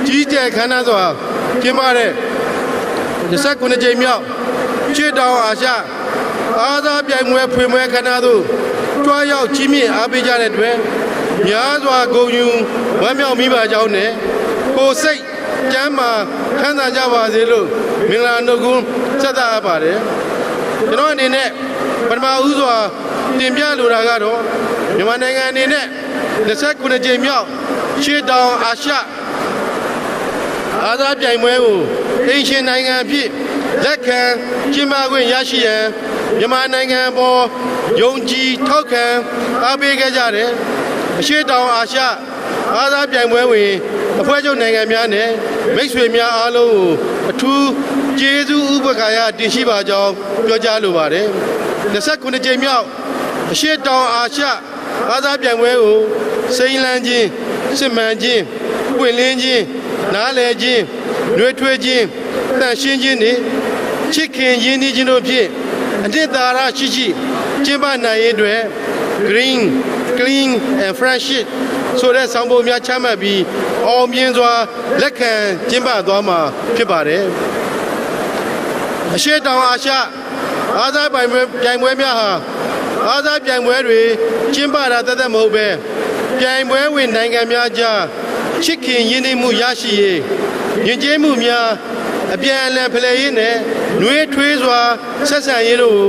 Jijay Khana Zwa, Kimare, the second Jamia, Chidao Asha, Ada Biamwe Pumwe Canado, try out Jimmy Abijan Yazwa go you, Wamia Miba Jaune, go say, Jama, Kana Java Zelu, Milanogun, Sada Abade. You know, in it, but my Uzwa, Timbia Luragado, you want in it, the second Jamia, Chidao Asha. အားသာပြိုင်ပွဲကိုအိမ်ရှင်နိုင်ငံအဖြစ်လက်ခံကျင်းပခွင့်ရရှိရန်မြန်မာနိုင်ငံပေါ်ယုံကြည်ထောက်ခံအားပေးခဲ့ကြတယ်အရှေ့တောင်အာရှအားသာပြိုင်ပွဲဝင်အဖွဲ့ချုပ်နိုင်ငံများနဲ့မိတ်ဆွေများအားလုံးကိုအထူးကျေးဇူးဥပက္ခာတင်ရှိပါကြောင်းပြောကြားလိုပါတယ်29ကြိမ်မြောက်အရှေ့တောင်အာရှအားသာပြိုင်ပွဲကိုစိန်လန်းခြင်းစစ်မှန်ခြင်းပွင့်လင်းခြင်းနားလည်ခြင်းနှွေးထွေးခြင်းတန်ရှင်းခြင်းနဲ့ချစ်ခင်ရင်းနှီးခြင်းတို့ဖြင့်အနှစ်သာရရှိရှိကျင်းပနိုင်ရေးအတွက် Green, Clean and Friendship ဆိုတဲ့ဆောင်ပုဒ်များချမှတ်ပြီးအောင်မြင်စွာလက်ခံကျင်းပသွားမှာဖြစ်ပါတယ်အရှေ့တောင်အာရှအားသာပြိုင်ပွဲများဟာအားသာပြိုင်ပွဲတွေကျင်းပတာတသက်မဟုတ်ပဲပြိုင်ပွဲဝင်နိုင်ငံများကြားချစ်ခင်ရင်းနှီးမှုရရှိရေးယဉ်ကျေးမှုများအပြန်အလှန်ဖလှယ်ရေးနဲ့နှွေးထွေးစွာဆက်ဆံရေးတို့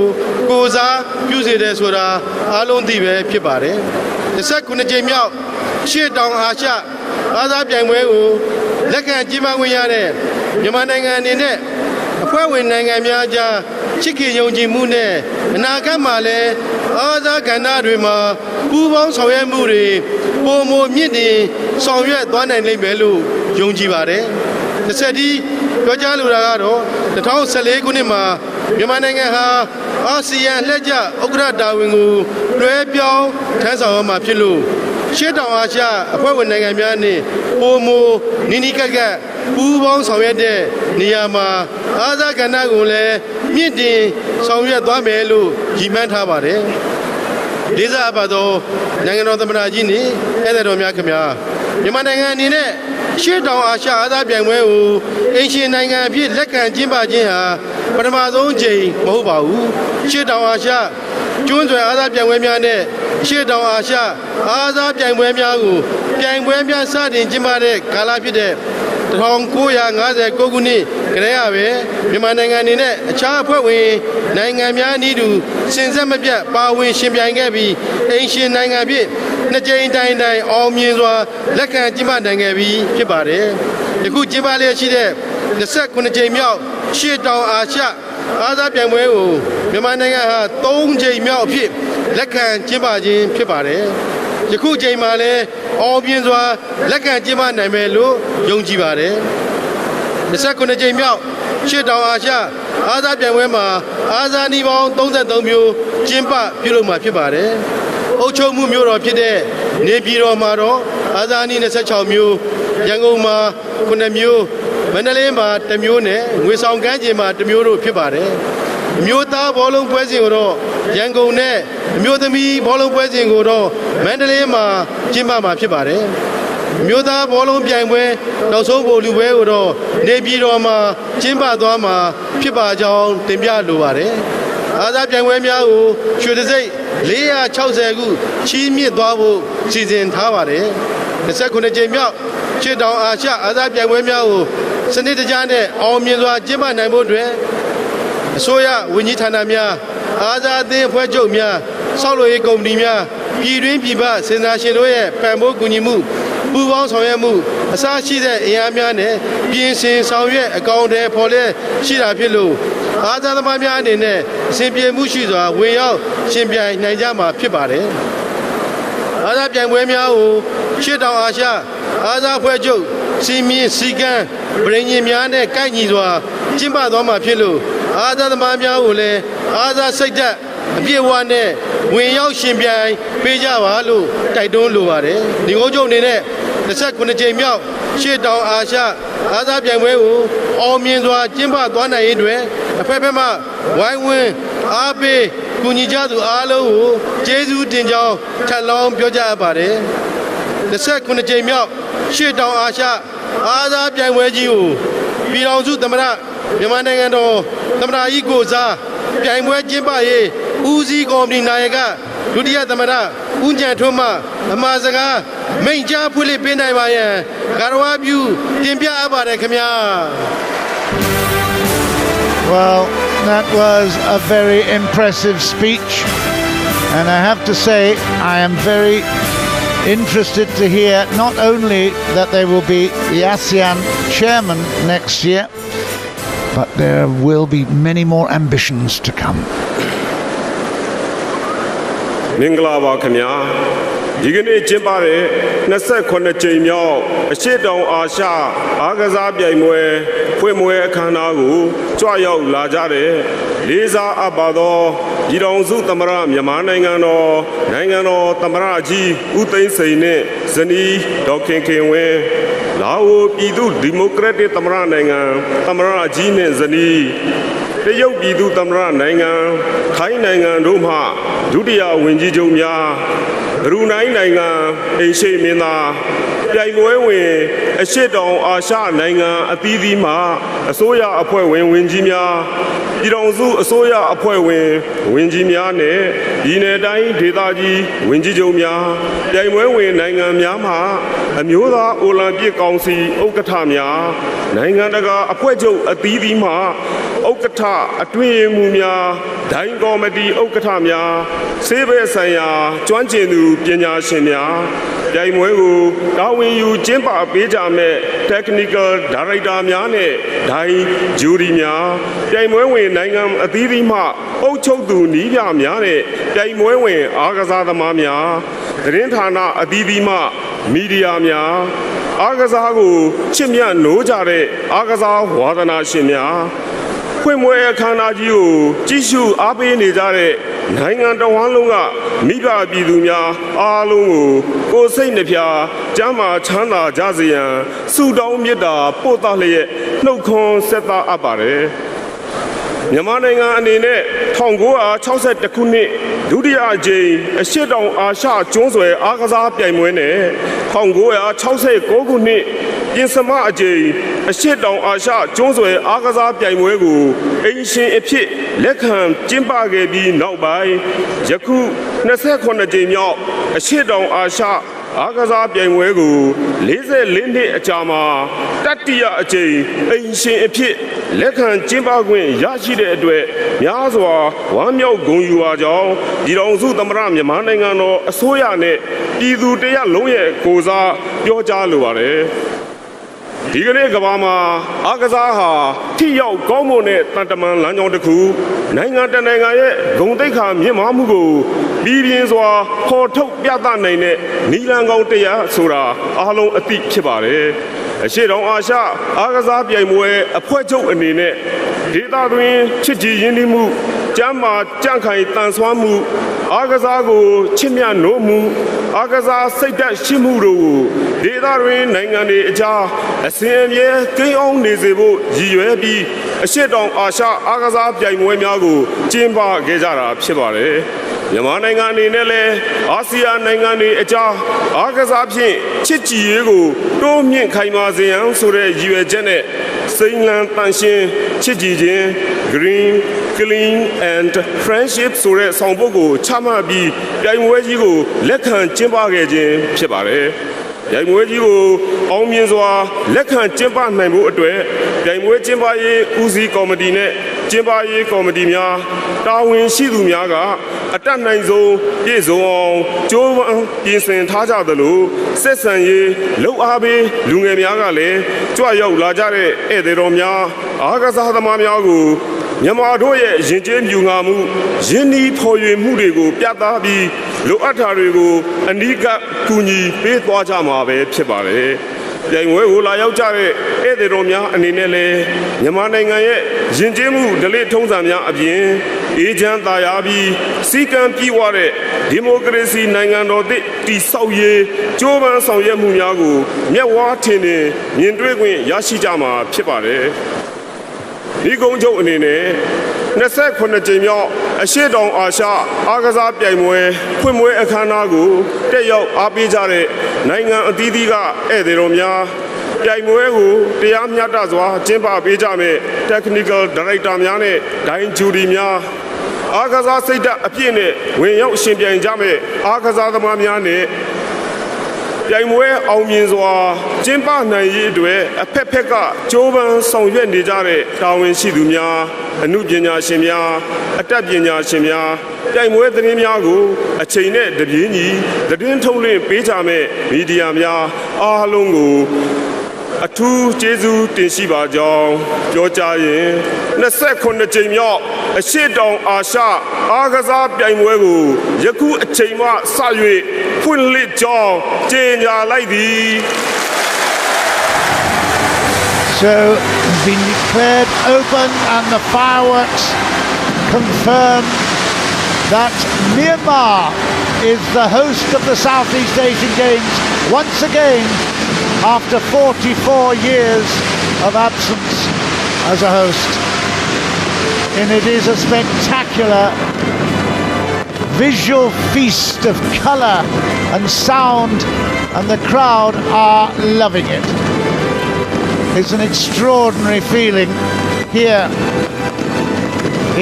ကိုယ်စားပြုစေတယ်ဆိုတာအားလုံးသိပဲဖြစ်ပါတယ်29ကြိမ်မြောက်ရှေ့တောင်အာရှအားသာပြိုင်ပွဲကိုလက်ခံကျင်းပခွင့်ရတဲ့မြန်မာနိုင်ငံအနေနဲ့အဖွဲ့ဝင်နိုင်ငံများကြားချစ်ခင်ယုံကြည်မှုနဲ့အနာဂတ်မှာလည်းအားသာကဏ္ဍတွေမှာပူးပေါင်းဆောင်ရွက်မှုတွေပုံမမြင့်တင်ဆောင်ရွက်သွားနိုင်လိမ့်မယ်လို့ယုံကြည်ပါတယ်တစ်ဆက်တည်းပြောကြားလိုတာကတော့2014ခုနှစ်မှာမြန်မာနိုင်ငံဟာအာဆီယံလက်ကျဥက္ကဋ္ဌတာဝန်ကိုလွှဲပြောင်းထမ်းဆောင်ရမှာဖြစ်လို့ရှေ့တောင်အာရှအဖွဲ့ဝင်နိုင်ငံများနဲ့ပုံမနီနီကက်ကက်ပူးပေါင်းဆောင်ရွက်တဲ့နေရာမှာအားသာကဏ္ဍကိုလည်းမြင့်တင်ဆောင်ရွက်သွားမယ်လို့ရည်မှန်းထားပါတယ်လေးစားပါတော့နိုင်ငံတော်သမ္မတကြီးနဲ့ဧည့်သည်တော်များခင်ဗျာမြန်မာနိုင်ငံအနေနဲ့ရှေ့တောင်အာရှအားသာပြိုင်ပွဲကိုအိမ်ရှင်နိုင်ငံအဖြစ်လက်ခံကျင်းပခြင်းဟာပထမဆုံးအကြိမ်မဟုတ်ပါဘူးရှေ့တောင်အာရှကျွန်းဆွယ်အားသာပြိုင်ပွဲများနဲ့ရှေ့တောင်အာရှအားသာပြိုင်ပွဲများကိုပြိုင်ပွဲများစတင်ကျင်းပတဲ့ကာလဖြစ်တဲ့1959ခုနှစ်ကတည်းကပဲမြန်မာနိုင်ငံအနေနဲ့အခြားအဖွဲ့ဝင်နိုင်ငံများနည်းတူစဉ်ဆက်မပြတ်ပါဝင်ရှင်ပြိုင်ခဲ့ပြီးအိမ်ရှင်နိုင်ငံဖြစ်နှစ်ကြိမ်တိုင်အောင်မြင်စွာလက်ခံကျင်းပနိုင်ခဲ့ပြီးဖြစ်ပါတယ်။ယခုကျင်းပလျက်ရှိတဲ့29ကြိမ်မြောက်ရှေ့တောင်အာရှအားသာပြိုင်ပွဲကိုမြန်မာနိုင်ငံဟာ3ကြိမ်မြောက်အဖြစ်လက်ခံကျင်းပခြင်းဖြစ်ပါတယ်။ယခုချိန်မှာလည်းအောင်မြင်စွာလက်ခံကျင်းပနိုင်မယ်လို့ယုံကြည်ပါတယ်29ကြိမ်မြောက်ရှေ့တောင်အာရှအားသာပြိုင်ပွဲမှာအားသာနည်းပေါင်း33မျိုးကျင်းပပြုလုပ်မှာဖြစ်ပါတယ်အုပ်ချုပ်မှုမျိုးတော်ဖြစ်တဲ့နေပြည်တော်မှာတော့အားသာနည်း26မျိုးရန်ကုန်မှာ9မျိုးမန္တလေးမှာ1မျိုးနဲ့ငွေဆောင်ကမ်းခြေမှာ1မျိုးတို့ဖြစ်ပါတယ်အမျိုးသားဘောလုံးပွဲစဉ်ကိုတော့ရန်ကုန်နဲ့အမျိုးသမီးဘောလုံးပွဲစဉ်ကိုတော့မန္တလေးမှာကျင်းပမှာဖြစ်ပါတယ်အမျိုးသားဘောလုံးပြိုင်ပွဲနောက်ဆုံးဗိုလ်လုပွဲကိုတော့နေပြည်တော်မှာကျင်းပသွားမှာဖြစ်ပါကြောင်းတင်ပြလိုပါတယ်အားသာပြိုင်ပွဲများကိုရွှေတံဆိပ်460ခုချီးမြှင့်သွားဖို့စီစဉ်ထားပါတယ်29ကြိမ်မြောက်ရှေ့တောင်အာရှအားသာပြိုင်ပွဲများကိုစနစ်တကျနဲ့အောင်မြင်စွာကျင်းပနိုင်ဖို့အတွက်အစိုးရဝန်ကြီးဌာနများအားသာအသင်းအဖွဲ့ချုပ်များဆောက်လုပ်ရေးကုမ္ပဏီများပြည်တွင်းပြည်ပစင်တာရှင်တို့ရဲ့ပံ့ပိုးကူညီမှုပူးပေါင်းဆောင်ရွက်မှုအစရှိတဲ့အင်အားများနဲ့ပြင်ဆင်ဆောင်ရွက်အကောင့်တွေပေါ်လဲရှိတာဖြစ်လို့အားသာသမားများအနေနဲ့အစဉ်ပြေမှုရှိစွာဝင်ရောက်ရှင်ပြိုင်နိုင်ကြမှာဖြစ်ပါတယ်အားသာပြိုင်ပွဲများကိုရှေ့တောင်အာရှအားသာအဖွဲ့ချုပ်စီမင်းစီကံဗြိဉ္ဉ်များနဲ့ကိုက်ညီစွာကျင်းပသွားမှာဖြစ်လို့အားသာသမားများကိုလည်းအားသာစိတ်ဓာတ်အပြည့်အဝနဲ့ဝင်ရောက်ရှင်ပြိုင်ပေးကြပါလို့တိုက်တွန်းလိုပါတယ်ဒီကုန်းချုပ်အနေနဲ့29ကြိမ်မြောက်ရှေ့တောင်အာရှအားသာပြိုင်ပွဲကိုအောင်မြင်စွာကျင်းပသွားနိုင်ရေးအတွက်အဖက်ဖက်မှဝိုင်းဝန်းအားပေးကူညီကြသူအားလုံးကိုကျေးဇူးတင်ကြောင်းထပ်လောင်းပြောကြားပါတယ်29ကြိမ်မြောက်ရှေ့တောင်အာရှအားသာပြိုင်ပွဲကြီးကိုပြည်ထောင်စုသမ္မတမြန်မာနိုင်ငံတော်သမ္မတကြီးကိုစားပြိုင်ပွဲကျင်းပရေးဦးစီးကော်မတီနာယကဒုတိယသမ္မတဦးကျန်ထွန်းမှအမှားစကားမိန့်ကြားဖွင့်လှစ်ပေးနိုင်ပါရန်ဂါရဝပြုတင်ပြအပ်ပါတယ်ခင်ဗျာ Well, that was a very impressive speech, and I have to say I am very interested to hear not only that they will be the ASEAN chairman next year, but there will be many more ambitions to come. Minglava Kanya. ဒီကနေ့ကျင်းပတဲ့29ကြိမ်မြောက်အရှေ့တောင်အာရှအားကစားပြိုင်ပွဲဖွင့်ပွဲအခမ်းအနားကိုကြွရောက်လာကြတဲ့လေးစားအပ်ပါသောပြည်ထောင်စုသမ္မတမြန်မာနိုင်ငံတော်သမ္မတကြီးဦးသိန်းစိန်နဲ့ဇနီးဒေါက်ခင်ခင်ဝင်းလာအိုပြည်သူ့ဒီမိုကရက်တစ်သမ္မတနိုင်ငံသမ္မတကြီးနဲ့ဇနီးတရုတ်ပြည်သူ့သမ္မတနိုင်ငံထိုင်းနိုင်ငံတို့မှဒုတိယဝန်ကြီးချုပ်များဘရူနိုင်းနိုင်ငံအိမ်ရှိမင်းသားပြိုင်ပွဲဝင်အရှေ့တောင်အာရှနိုင်ငံအသီးသီးမှအစိုးရအဖွဲ့ဝင်ဝန်ကြီးများပြည်ထောင်စုအစိုးရအဖွဲ့ဝင်ဝန်ကြီးများနဲ့ပြည်내တိုင်းဒေသကြီးဝန်ကြီးချုပ်များပြိုင်ပွဲဝင်နိုင်ငံများမှအမျိုးသားအိုလံပစ်ကောင်စီဥက္ကဋ္ဌများနိုင်ငံတကာအဖွဲ့ချုပ်အသီးသီးမှဥက္ကဋ္ဌအတွင်းရေးမှူးများဒိုင်းကော်မတီဥက္ကဋ္ဌများဆေးဘက်ဆိုင်ရာကျွမ်းကျင်သူပညာရှင်များပြိုင်ပွဲကိုတာဝန်ယူကျင်းပပေးကြမဲ့ technical director များနဲ့ဒိုင်းဂျူရီများပြိုင်ပွဲဝင်နိုင်ငံအသီးသီးမှအုပ်ချုပ်သူနည်းပြများနဲ့ပြိုင်ပွဲဝင်အားကစားသမားများသတင်းဌာနအသီးသီးမှမီဒီယာများအားကစားကိုချစ်မြတ်နိုးကြတဲ့အားကစားဝါသနာရှင်များဖွင့်ပွဲအခမ်းအနားကြီးကိုကြည့်ရှုအားပေးနေကြတဲ့နိုင်ငံတော်ဝန်လုံးကမိဘပြည်သူများအားလုံးကိုစိတ်နှပြကျမ်းမာချမ်းသာကြစေရန်ဆုတောင်းမေတ္တာပို့သလျက်နှုတ်ခွန်းဆက်သအပ်ပါတယ်မြန်မာနိုင်ငံအနေနဲ့1962ခုနှစ်ဒုတိယအကြိမ်အရှေ့တောင်အာရှကျွန်းဆွယ်အားကစားပြိုင်ပွဲနဲ့1969ခုနှစ်ပြင်စမအကြိမ်အရှေ့တောင်အာရှကျွန်းဆွယ်အားကစားပြိုင်ပွဲကိုအိမ်ရှင်အဖြစ်လက်ခံကျင်းပခဲ့ပြီးနောက်ပိုင်းယခု29ကြိမ်မြောက်အရှေ့တောင်အာရှအားကစားပြိုင်ပွဲကို44နှစ်အကြာမှာတတိယအကြိမ်အိမ်ရှင်အဖြစ်လက်ခံကျင်းပခွင့်ရရှိတဲ့အတွက်များစွာဝမ်းမြောက်ဂုဏ်ယူပါကြောင်းပြည်ထောင်စုသမ္မတမြန်မာနိုင်ငံတော်အစိုးရနဲ့ပြည်သူတရက်လုံးရဲ့ကိုယ်စားပြောကြားလိုပါတယ်ဒီကနေ့ကမ္ဘာမှာအားကစားဟာထိရောက်ကောင်းမွန်တဲ့တန်တမန်လမ်းကြောင်းတစ်ခုနိုင်ငံတနိုင်ငံရဲ့ဂုဏ်သိက္ခာမြင့်မားမှုကိုပြည်ပြင်းစွာခေါ်ထုတ်ပြသနိုင်တဲ့နီလန်ကောင်းတရားဆိုတာအားလုံးအသိဖြစ်ပါတယ်အရှေ့တောင်အာရှအားကစားပြိုင်ပွဲအဖွဲ့ချုပ်အနေနဲ့ဒေသတွင်းချစ်ကြည်ရင်းနှီးမှုကျမ်းမာကြံ့ခိုင်တန်ဆွမ်းမှုအားကစားကိုချစ်မြတ်နိုးမှုအားကစားစိတ်ဓာတ်ရှိမှုတို့ကိုဒေသတွင်းနိုင်ငံတွေအကြားအစဉ်အမြဲကိန်းအောင်နေစေဖို့ရည်ရွယ်ပြီးအရှေ့တောင်အာရှအားကစားပြိုင်ပွဲများကိုကျင်းပခဲ့ကြတာဖြစ်ပါတယ်မြန်မာနိုင်ငံအနေနဲ့လည်းအာဆီယံနိုင်ငံတွေအကြားအားကစားဖြင့်ချစ်ကြည်ရေးကိုတိုးမြင့်ခိုင်မာစေရန်ဆိုတဲ့ရည်ရွယ်ချက်နဲ့စိန်လန်းတန်ရှင်းချစ်ကြည်ခြင်း Green Clean and Friendship ဆိုတဲ့ဆောင်ပုဒ်ကိုချမှတ်ပြီးပြိုင်ပွဲကြီးကိုလက်ခံကျင်းပခဲ့ခြင်းဖြစ်ပါတယ်ပြိုင်ပွဲကြီးကိုအောင်မြင်စွာလက်ခံကျင်းပနိုင်ဖို့အတွက်ပြိုင်ပွဲကျင်းပရေးဦးစီးကော်မတီနဲ့ကျင်းပရေးကော်မတီများတာဝန်ရှိသူများကအတတ်နိုင်ဆုံးပြည့်စုံအောင်ကြိုးပမ်းပြင်ဆင်ထားကြသလိုဆက်ဆံရေးလှုပ်အားပေးလူငယ်များကလည်းကြွရောက်လာကြတဲ့ဧည့်သည်တော်များအားကစားသမားများကိုမြန်မာတို့ရဲ့ရင်ကျေးမြူငါမှုရင်းနှီးဖော်ရွေမှုတွေကိုပြသပြီးလိုအပ်တာတွေကိုအနီးကပ်ကူညီပေးသွားကြမှာပဲဖြစ်ပါတယ်ပြိုင်ပွဲကိုလာရောက်ကြတဲ့ဧည့်သည်တော်များအနေနဲ့လည်းမြန်မာနိုင်ငံရဲ့ယဉ်ကျေးမှုဓလေ့ထုံးစံများအပြင်အေဂျင့်သာယာပြီးစီကံပြည့်ဝတဲ့ဒီမိုကရေစီနိုင်ငံတော်တည်ဆောက်ရေးကြိုးပမ်းဆောင်ရွက်မှုများကိုမျက်ဝါးထင်ထင်မြင်တွေ့ခွင့်ရရှိကြမှာဖြစ်ပါတယ်ဒီကုန်းချုပ်အနေနဲ့29ကြိမ်မြောက်အရှေ့တောင်အာရှအားကစားပြိုင်ပွဲဖွင့်ပွဲအခမ်းအနားကိုတက်ရောက်အားပေးကြတဲ့နိုင်ငံအသီးသီးကဧည့်သည်တော်များပြိုင်ပွဲကိုတရားမျှတစွာကျင်းပပေးကြမယ့် technical director များနဲ့ဒိုင်းဂျူရီများအားကစားစိတ်ဓာတ်အပြည့်နဲ့ဝင်ရောက်ရှင်ပြိုင်ကြမယ့်အားကစားသမားများနဲ့ပြိုင်ပွဲအောင်မြင်စွာကျင်းပနိုင်ရေးအတွက်အဖက်ဖက်ကကြိုးပမ်းဆောင်ရွက်နေကြတဲ့တာဝန်ရှိသူများ အမှုပညာရှင်များအတတ်ပညာရှင်များပြိုင်ပွဲသတင်းများကိုအချိန်နဲ့တပြေးညီသတင်းထုတ်လွှင့်ပေးကြမဲ့မီဒီယာများအားလုံးကိုအထူးကျေးဇူးတင်ရှိပါကြောင်းပြောကြားရင်29ကြိမ်မြောက်အရှိတောင်အာရှအားကစားပြိုင်ပွဲကိုယခုအချိန်မှစ၍ဖွင့်လှစ်ကြောင်းကြေညာလိုက်သည် So it's been declared open and the fireworks confirm that Myanmar is the host of the Southeast Asian Games once again after 44 years of absence as a host. And it is a spectacular visual feast of colour and sound, and the crowd are loving it. It's an extraordinary feeling here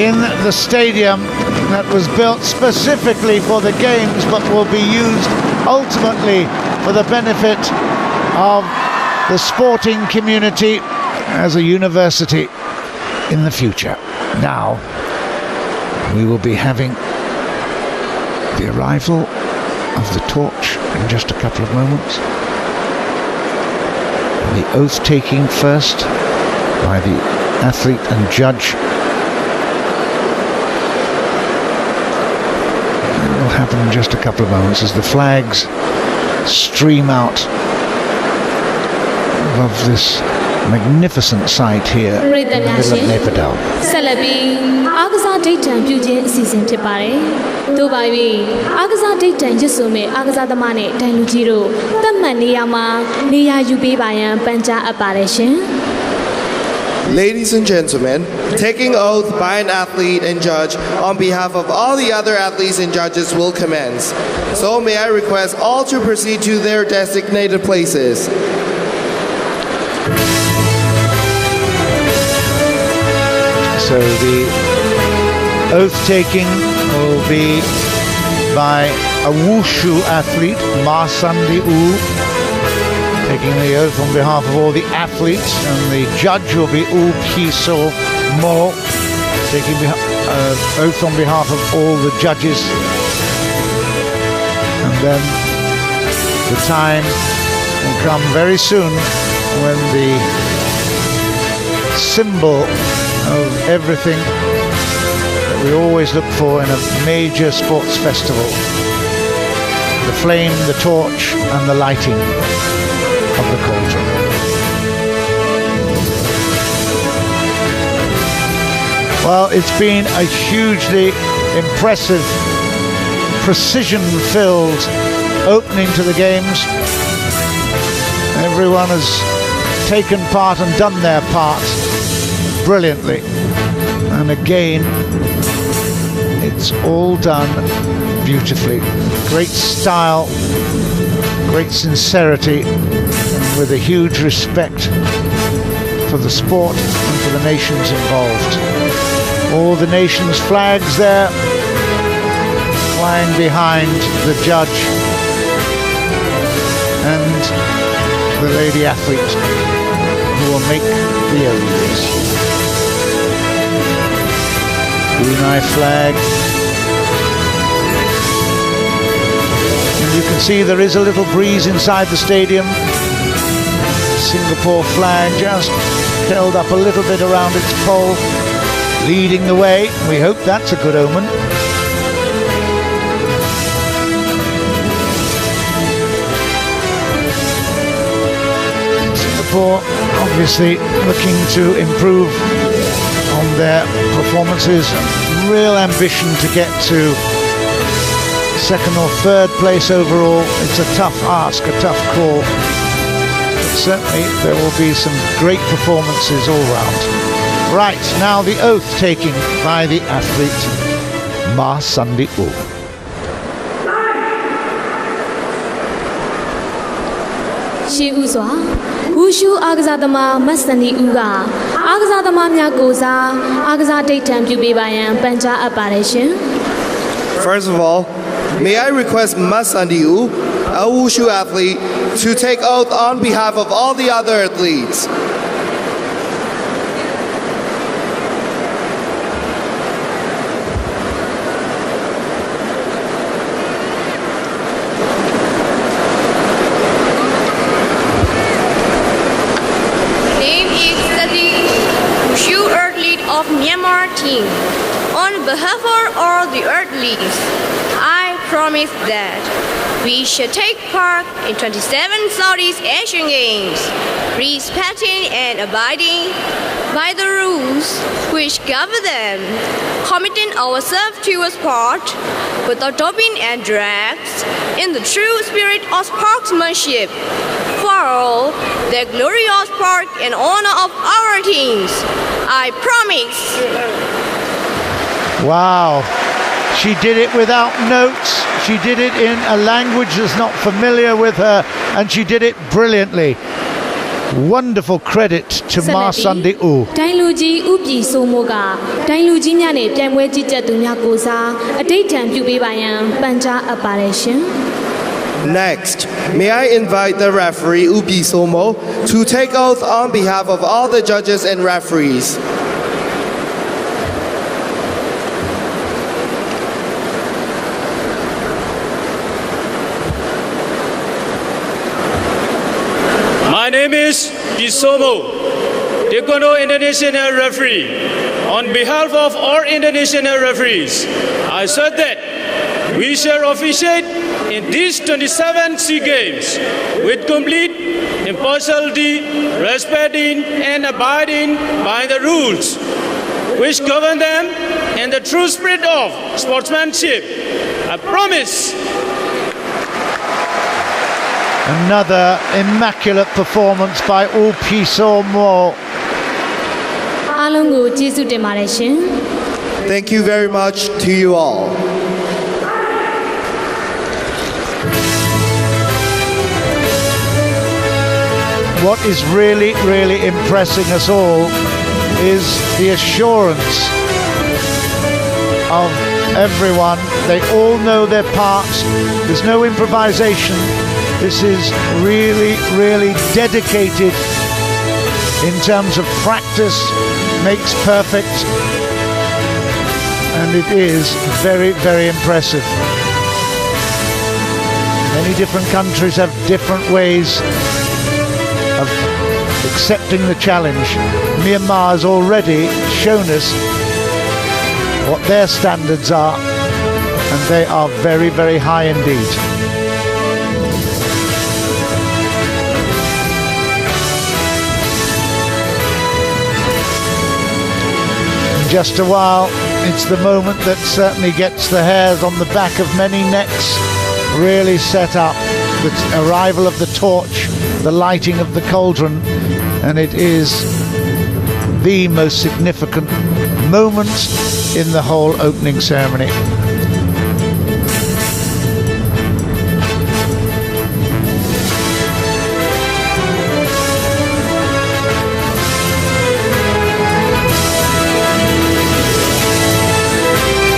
in the stadium that was built specifically for the games but will be used ultimately for the benefit of the sporting community as a university in the future. Now we will be having the arrival of the torch in just a couple of moments. The oath taking first by the athlete and judge. It will happen in just a couple of moments as the flags stream out above this magnificent sight here in the middle of Naypyidaw. ဆက်လက်ပြီးအားကစားဒိတ်တံပြုခြင်းအစီအစဉ်ဖြစ်ပါတယ်။တို့ပါ၍အားကစားဒိတ်တံရွတ်ဆိုမဲ့အားကစားသမားနဲ့ဒိုင်လူကြီးတို့သတ်မှတ်နေရာမှာနေရာယူပေးပါရန်ပန်ကြားအပ်ပါတယ်ရှင်။ Ladies and gentlemen, taking oath by an athlete and judge on behalf of all the other athletes and judges will commence. So may I request all to proceed to their designated places. So the oath taking will be by a wushu athlete, Ma Sandi U, taking the oath on behalf of all the athletes, and the judge will be U Kiso Mo, taking oath on behalf of all the judges. And then the time will come very soon when the symbol of everything that we always look for in a major sports festival, the flame, the torch and the lighting of the cauldron. Well, it's been a hugely impressive, precision-filled opening to the games. Everyone has taken part and done their part brilliantly, and again it's all done beautifully. Great style, great sincerity, and with a huge respect for the sport and for the nations involved. All the nations' flags there flying behind the judge and the lady athlete who will make the oaths. Brunei flag. And you can see there is a little breeze inside the stadium. Singapore flag just held up a little bit around its pole, leading the way. We hope that's a good omen. Singapore obviously looking to improve on their performances, real ambition to get to second or third place overall. It's a tough ask, a tough call, but certainly there will be some great performances all round. Right, now the oath taking by the athlete Ma Sandi U. She Uzwa, Wushu Agazadama Masani Uga, Agazadama Myagoza, Agaza Daytime Jubibayan, Panja Apparition. First of all, may I request Masandi U, a wushu athlete, to take oath on behalf of all the other athletes. team. On behalf of all the Earthlies, I promise that we shall take part in 27 Southeast Asian Games, respecting and abiding by the rules which govern them, committing ourselves to a sport without doping and drugs, in the true spirit of sportsmanship, for the glorious sport and honor of our teams. I promise. Wow. She did it without notes. She did it in a language that's not familiar with her, and she did it brilliantly. Wonderful credit to Ma Sunday U. ဒိုင်လူကြီးဥပြည်စိုးမိုးကဒိုင်လူကြီးများနဲ့ပြိုင်ပွဲကြီးကြပ်သူများကိုစားအတိတ်ထံပြုပေးပါရန်ပန်ကြားအပ်ပါတယ်ရှင် Next, may I invite the referee Upi Somo to take oath on behalf of all the judges and referees. My name is Bisomo, Taekwondo International Referee. On behalf of all international referees, I said that we shall officiate in these 27 SEA Games with complete impartiality, respecting and abiding by the rules which govern them in the true spirit of sportsmanship. I promise. Another immaculate performance by U Pisomo. အားလုံးကိုကျေးဇူးတင်ပါတယ်ရှင် Thank you very much to you all. What is really, really impressing us all is the assurance of everyone. They all know their parts. There's no improvisation. This is really, really dedicated in terms of practice, makes perfect, and it is very, very impressive. Many different countries have different ways of accepting the challenge. Myanmar has already shown us what their standards are, and they are very, very high indeed. In just a while, it's the moment that certainly gets the hairs on the back of many necks really set up. The arrival of the torch, the lighting of the cauldron, and it is the most significant moment in the whole opening ceremony.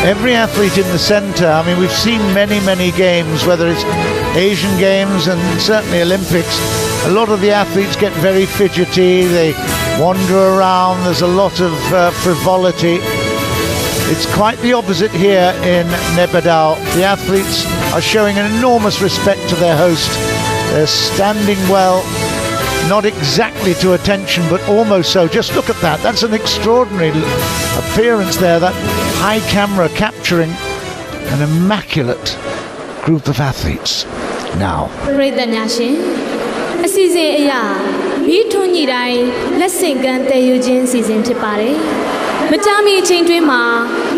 Every athlete in the centre, I mean, we've seen many, many games, whether it's Asian Games and certainly Olympics. A lot of the athletes get very fidgety, they wander around, there's a lot of frivolity. It's quite the opposite here in Naypyidaw. The athletes are showing an enormous respect to their host. They're standing well, not exactly to attention, but almost so. Just look at that. That's an extraordinary appearance there, that high camera capturing an immaculate group of athletes. Now. ပရိသတ်များရှင်အစီအစဉ်အရာမီးထွန်းညီတိုင်းလက်ဆင့်ကမ်းတည်ယူခြင်းအစီအစဉ်ဖြစ်ပါတယ်မကြာမီအချိန်တွင်းမှာ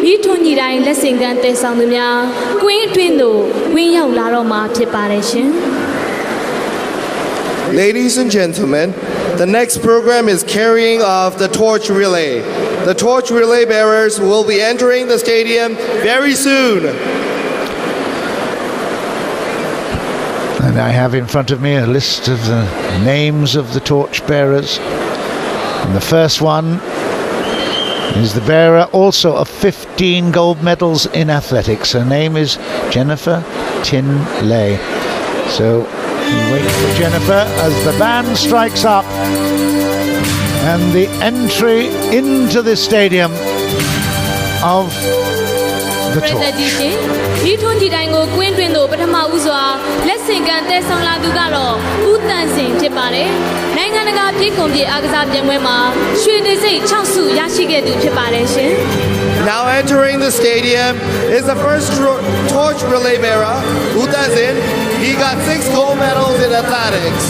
မီးထွန်းညီတိုင်းလက်ဆင့်ကမ်းတည်ဆောင်သူများကွင်းအတွင်းသို့ဝင်ရောက်လာတော့မှာဖြစ်ပါတယ်ရှင် Ladies and gentlemen, the next program is carrying of the torch relay. The torch relay bearers will be entering the stadium very soon. And I have in front of me a list of the names of the torch bearers. And the first one is the bearer also of 15 gold medals in athletics. Her name is Jennifer Tin Lei. So we wait for Jennifer as the band strikes up and the entry into the stadium of the torch. ဒီထွန်းဒီတိုင်းကိုကွင်းတွင်သို့ပထမဦးစွာလက်ဆင့်ကမ်းတည်ဆောင်လာသူကတော့ဦးတန်စင်ဖြစ်ပါတယ်။နိုင်ငံတကာပြည်ကွန်ပြည်အားကစားပြိုင်ပွဲမှာရွှေနေစိတ်6ဆုရရှိခဲ့သူဖြစ်ပါတယ်ရှင်။ Now entering the stadium is the first torch relay bearer, Woo Tae-sin. He got 6 gold medals in athletics.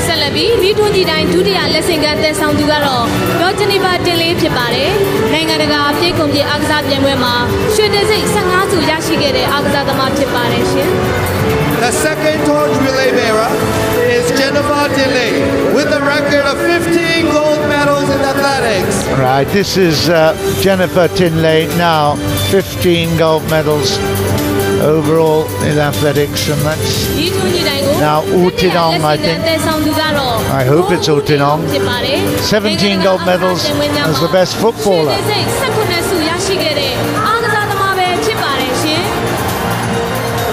ဆက်လက်ပြီးဒီထွန်းကြီးတိုင်းဒုတိယလက်ဆင့်ကမ်းသက်ဆောင်သူကတော့ဒေါ်ဂျနီဖာတင်လေးဖြစ်ပါတယ်။နိုင်ငံတကာပြေးကုန်ပြေးအားကစားပြိုင်ပွဲမှာရွှေတံဆိပ်15ဆုရရှိခဲ့တဲ့အားကစားသမားဖြစ်ပါတယ်ရှင်။ The second torch relay bearer is Jennifer Dinley with a record of 15 gold medals in athletics. Right, this is Jennifer Tinley now, 15 gold medals overall in athletics, and that's now U Tin-ong, I think. I hope it's U Tin-ong. 17 gold medals as the best footballer.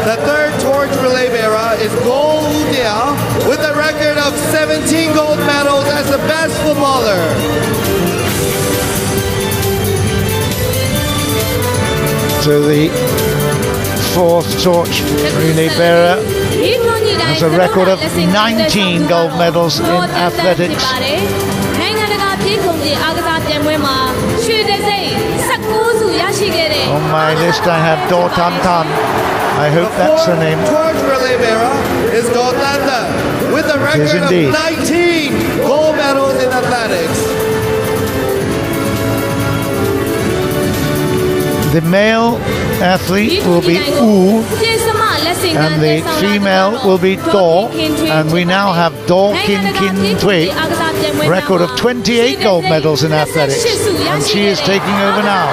The third torch relay bearer is Go Woo-dia with a record of 17 gold medals as the best footballer. So the fourth torch relay bearer has a record of 19 gold medals in athletics. On my list I have Do Tan Tan. I hope that's her name. The torch relay bearer is Do Tan Tan with a record of 19 gold medals in athletics. The male athlete will be U, and the female will be Do, and we now have Do Kin Kin Thuy, record of 28 gold medals in athletics, and she is taking over now.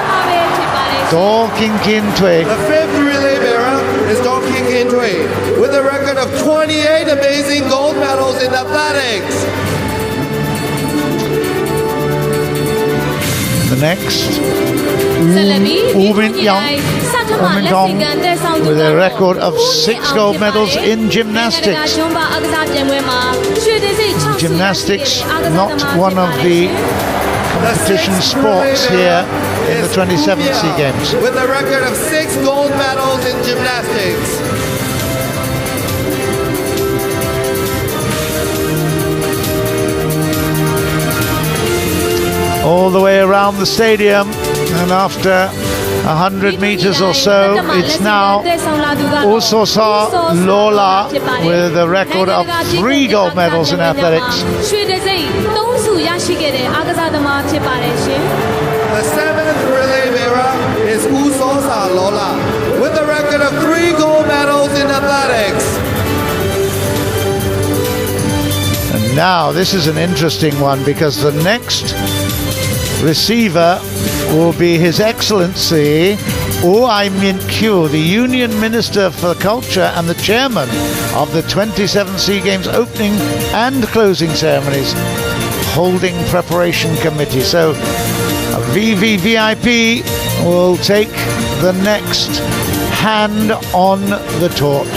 Do Kin Kin Thuy. The fifth relay bearer is Do Kin Kin Thuy with a record of 28 amazing gold medals in athletics. The next, Woo Min-yong with a record of 6 gold medals in gymnastics. Gymnastics, not one of the competition sports here in the 27th SEA Games. With a record of 6 gold medals in gymnastics. All the way around the stadium, and after 100 meters or so, it's now Usosa Lola with a record of 3 gold medals in athletics. The seventh relay bearer is Usosa Lola with a record of 3 gold medals in athletics. And now this is an interesting one, because the next receiver will be His Excellency Oh Ai-min-kyu, the Union Minister for Culture and the Chairman of the 27 SEA Games opening and closing ceremonies, holding preparation committee. So VVVIP will take the next hand on the torch.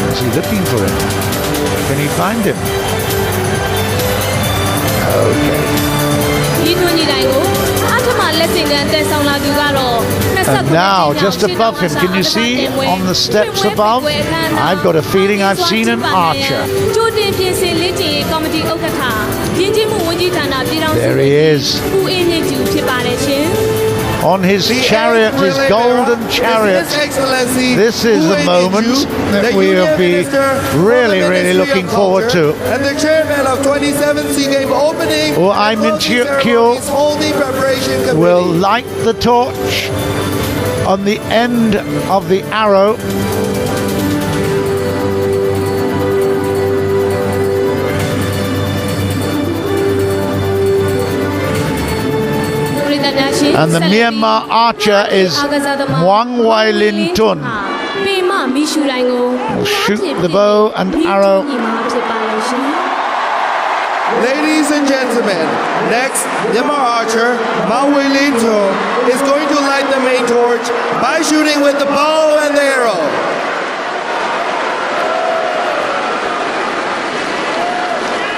Is he looking for him? Can he find him? Okay. And now, just above him, can you see on the steps above? I've got a feeling I've seen an archer. There he is. On his chariot, his golden chariot. This is the moment that we will be really, really looking forward to. And the chairman of 27th SEA Games opening Oh Ai-min-kyu will light the torch on the end of the arrow. And the Myanmar archer is Muang Wailin Tun. Will shoot the bow and arrow. Ladies and gentlemen, next, Myanmar archer Muang Wailin Tun is going to light the main torch by shooting with the bow and the arrow.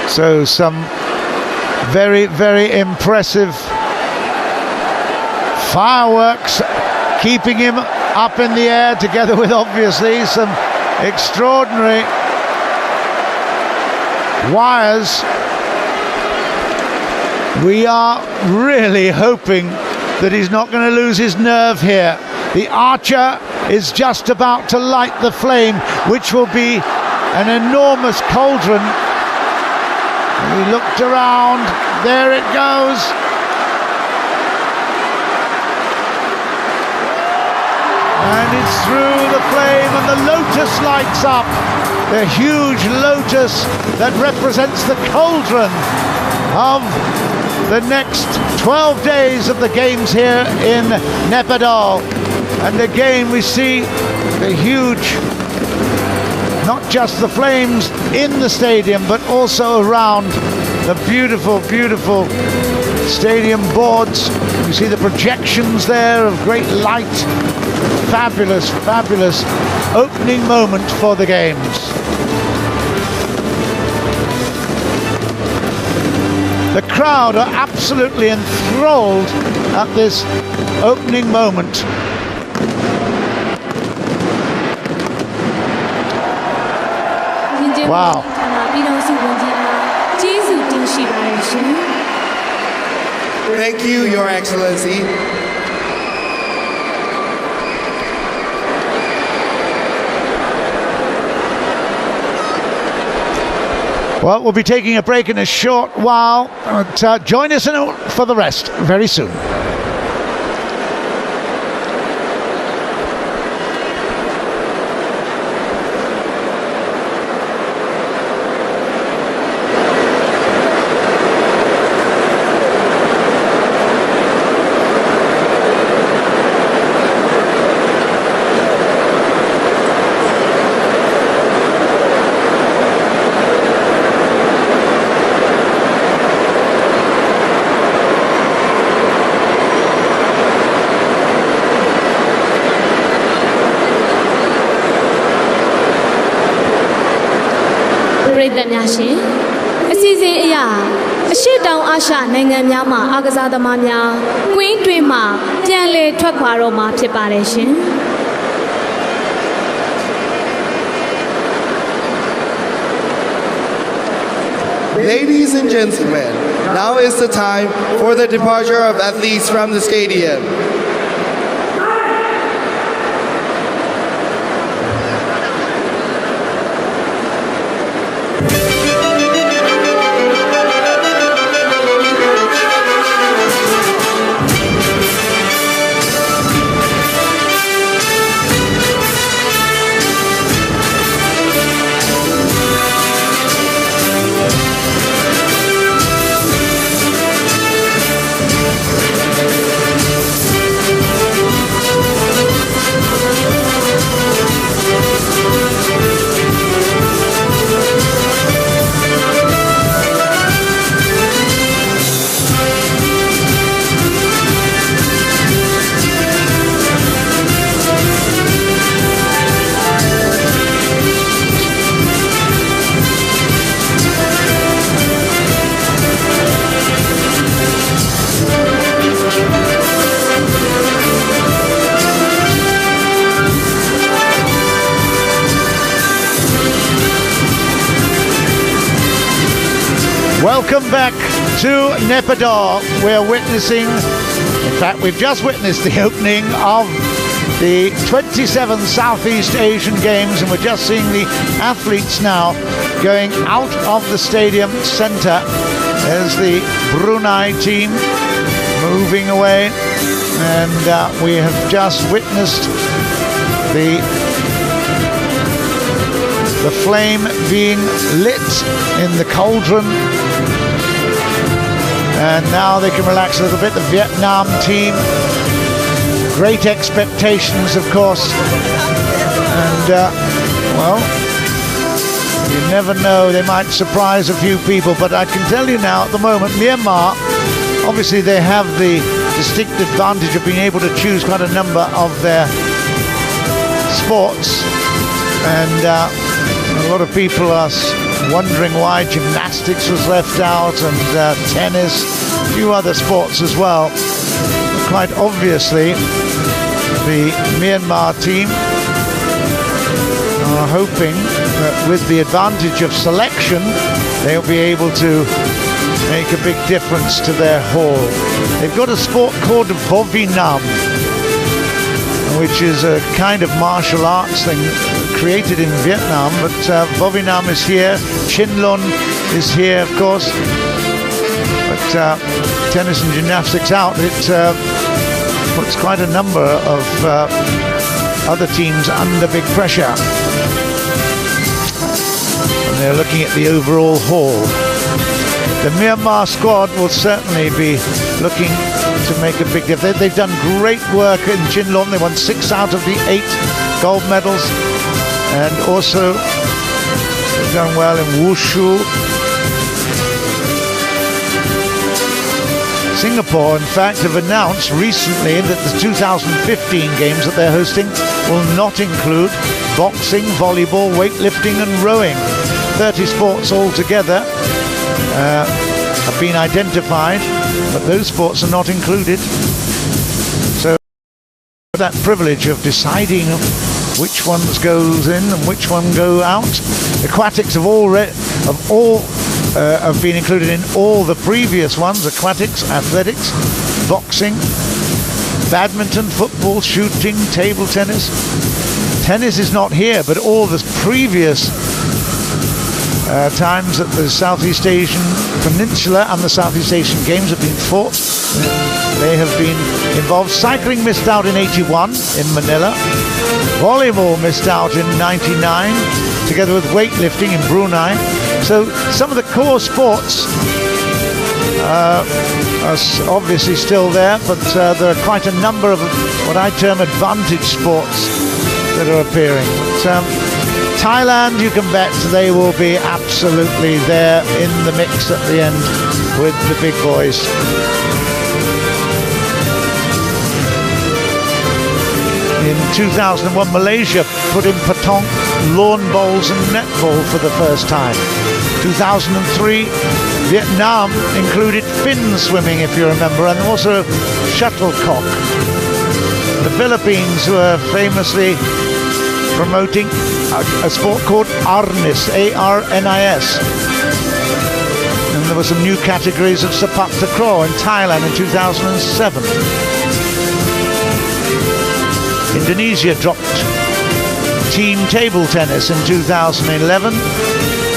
So some very, very impressive fireworks keeping him up in the air, together with obviously some extraordinary wires. We are really hoping that he's not going to lose his nerve here. The archer is just about to light the flame, which will be an enormous cauldron. He looked around, there it goes. And it's through the flame, and the lotus lights up. The huge lotus that represents the cauldron of the next 12 days of the games here in Naypyidaw. And again we see the huge, not just the flames in the stadium, but also around the beautiful, beautiful stadium boards. You see the projections there of great light. Fabulous, fabulous opening moment for the games. The crowd are absolutely enthralled at this opening moment. Wow. Thank you, Your Excellency. Well, we'll be taking a break in a short while, but join us for the rest very soon. Nation. အစီအစဉ်အရအရှေ့တောင်အာရှနိုင်ငံများမှာအားကစားသမားများကွင်းတွင်းမှာပြန်လည်ထွက်ခွာတော့မှာဖြစ်ပါတယ်ရှင် Ladies and gentlemen, now is the time for the departure of athletes from the stadium. Welcome back to Naypyidaw. We're witnessing, in fact, we've just witnessed the opening of the 27th Southeast Asian Games, and we're just seeing the athletes now going out of the stadium centre. There's the Brunei team moving away, and we have just witnessed the flame being lit in the cauldron. And now they can relax a little bit. The Vietnam team, great expectations, of course. And, well, you never know, they might surprise a few people. But I can tell you now, at the moment, Myanmar, obviously they have the distinct advantage of being able to choose quite a number of their sports. And a lot of people are wondering why gymnastics was left out, and tennis, a few other sports as well. But quite obviously, the Myanmar team are hoping that with the advantage of selection they'll be able to make a big difference to their hall. They've got a sport called Vo Vi Nam, which is a kind of martial arts thing created in Vietnam, but Vo Vi Nam is here, Chin Lun is here, of course, but tennis and gymnastics out, it puts quite a number of other teams under big pressure. And they're looking at the overall haul. The Myanmar squad will certainly be looking to make a big difference. They've done great work in Chin Lun. They won 6 out of the 8 gold medals. And also they've done well in Wushu. Singapore, in fact, have announced recently that the 2015 games that they're hosting will not include boxing, volleyball, weightlifting and rowing. 30 sports altogether have been identified, but those sports are not included. So that privilege of deciding which ones goes in and which one go out. Aquatics have been included in all the previous ones: aquatics, athletics, boxing, badminton, football, shooting, table tennis. Tennis is not here, but all the previous times that the Southeast Asian Peninsula and the Southeast Asian Games have been fought, they have been involved. Cycling missed out in 81 in Manila. Volleyball missed out in 99, together with weightlifting in Brunei. So some of the core sports are obviously still there, but there are quite a number of what I term advantage sports that are appearing. But, Thailand, you can bet they will be absolutely there in the mix at the end with the big boys. In 2001, Malaysia put in patong, lawn bowls and netball for the first time. 2003, Vietnam included fin swimming, if you remember, and also shuttlecock. The Philippines were famously promoting a sport called Arnis, A-R-N-I-S. And there were some new categories of sepak takraw in Thailand in 2007. Indonesia dropped team table tennis in 2011.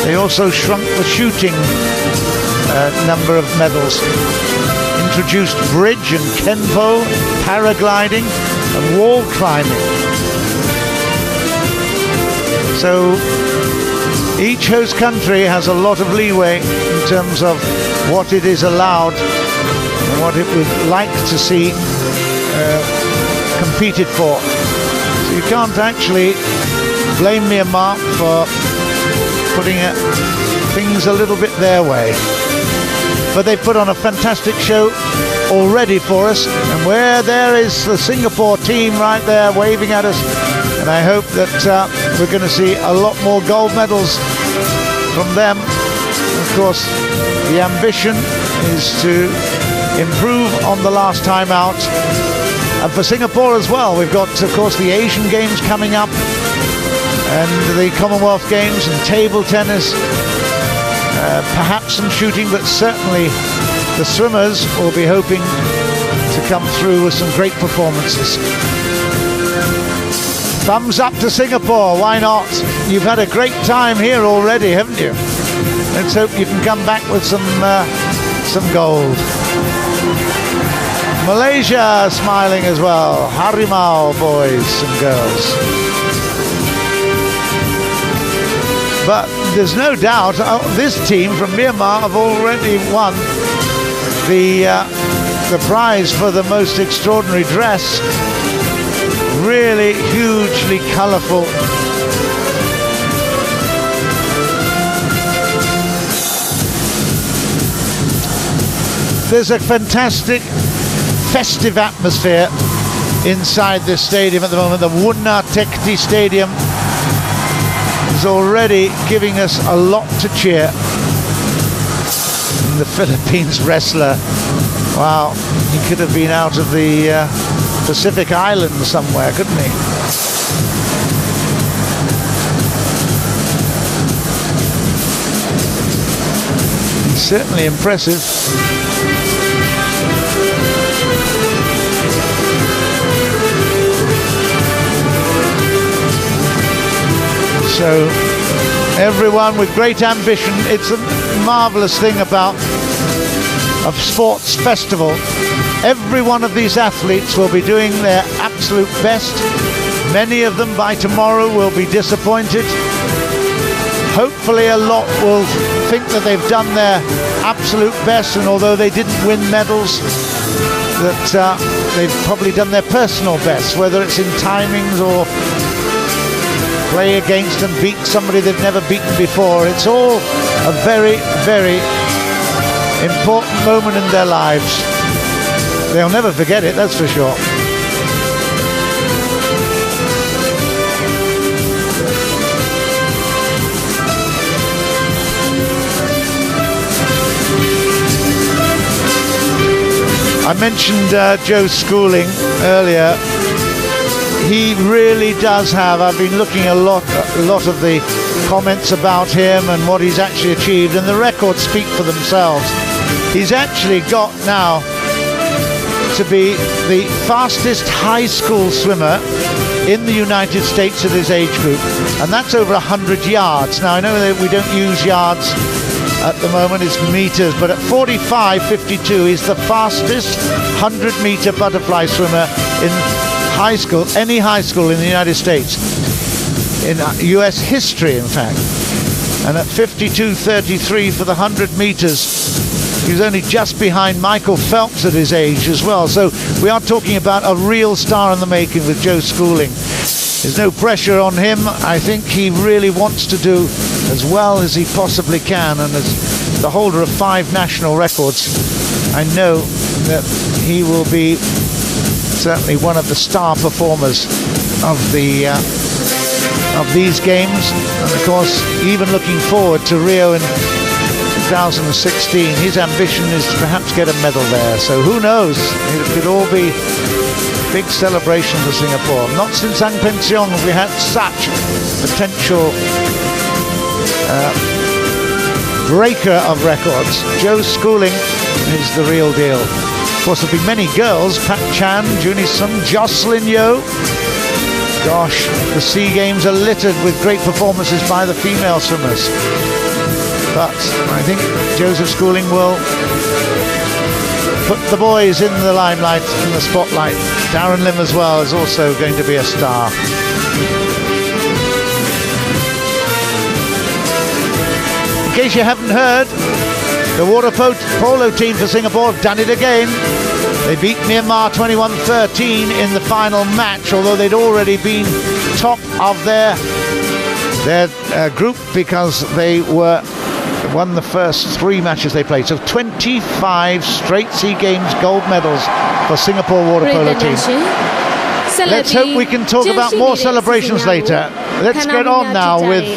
They also shrunk the shooting number of medals. Introduced bridge and kenpo, paragliding and wall climbing. So each host country has a lot of leeway in terms of what it is allowed and what it would like to see competed for. So you can't actually blame Myanmar for putting things a little bit their way. But they put on a fantastic show already for us, and where there is the Singapore team right there waving at us, and I hope that we're going to see a lot more gold medals from them. Of course, the ambition is to improve on the last time out. And for Singapore as well, we've got, of course, the Asian Games coming up and the Commonwealth Games and table tennis, perhaps some shooting, but certainly the swimmers will be hoping to come through with some great performances. Thumbs up to Singapore, why not? You've had a great time here already, haven't you? Let's hope you can come back with some gold. Malaysia smiling as well. Harimau boys and girls. But there's no doubt this team from Myanmar have already won the prize for the most extraordinary dress. Really hugely colourful. There's a fantastic festive atmosphere inside this stadium at the moment. The Wunna Tekti Stadium is already giving us a lot to cheer. And the Philippines wrestler, wow, he could have been out of the Pacific Islands somewhere, couldn't he? Certainly impressive. So everyone with great ambition. It's a marvelous thing about a sports festival. Every one of these athletes will be doing their absolute best. Many of them by tomorrow will be disappointed. Hopefully a lot will think that they've done their absolute best, and although they didn't win medals, that they've probably done their personal best, whether it's in timings or play against and beat somebody they've never beaten before. It's all a very, very important moment in their lives. They'll never forget it, that's for sure. I mentioned Joe Schooling earlier. He really does have, I've been looking a lot of the comments about him and what he's actually achieved, and the records speak for themselves. He's actually got now to be the fastest high school swimmer in the United States at his age group, and that's over 100 yards. Now I know that we don't use yards at the moment, it's meters, but at 45.52 he's the fastest 100-meter butterfly swimmer in high school, any high school in the United States, in US history in fact. And at 52.33 for the 100 meters, he's only just behind Michael Phelps at his age as well. So we are talking about a real star in the making with Joe Schooling. There's no pressure on him. I think he really wants to do as well as he possibly can, and as the holder of 5 national records, I know that he will be certainly one of the star performers of these games. And of course, even looking forward to Rio in 2016, his ambition is to perhaps get a medal there. So who knows? It could all be big celebration for Singapore. Not since Ang Peng Siong have we had such potential breaker of records. Joe Schooling is the real deal. Of course, there'll be many girls. Pat Chan, Junie Sung, Jocelyn Yeo. Gosh, the SEA Games are littered with great performances by the female swimmers. But I think Joseph Schooling will put the boys in the limelight, in the spotlight. Darren Lim as well is also going to be a star. In case you haven't heard, the water polo team for Singapore have done it again. They beat Myanmar 21-13 in the final match, although they'd already been top of their group because they won the first 3 matches they played. So 25 straight SEA Games gold medals for Singapore water polo team. Let's hope we can talk about more celebrations later. Let's get on now with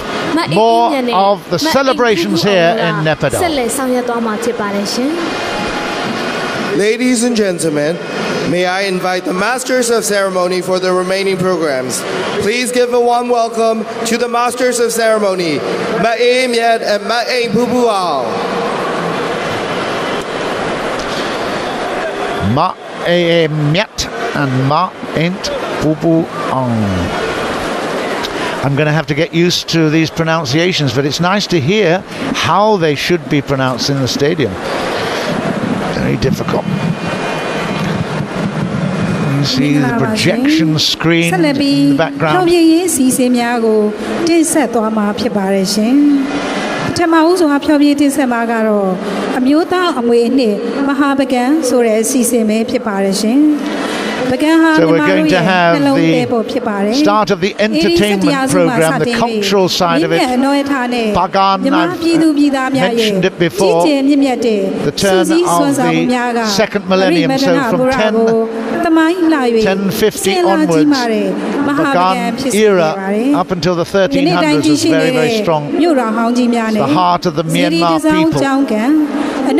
more of the celebrations here in Naypyidaw. Ladies and gentlemen, may I invite the Masters of Ceremony for the remaining programs. Please give a warm welcome to the Masters of Ceremony, Ma Aim Yet and Ma Aim Pu Pu Ao. Ma Aim Yet and Ma Aint Pu Pu Ao. I'm going to have to get used to these pronunciations, but it's nice to hear how they should be pronounced in the stadium. Very difficult. You see the projection screen in the background. So we're going to have the start of the entertainment program, the cultural side of it. Pagan, I've mentioned it before, the turn of the second millennium, so from 1050 onwards, the Pagan era up until the 1300s was very, very strong. It's the heart of the Myanmar people. King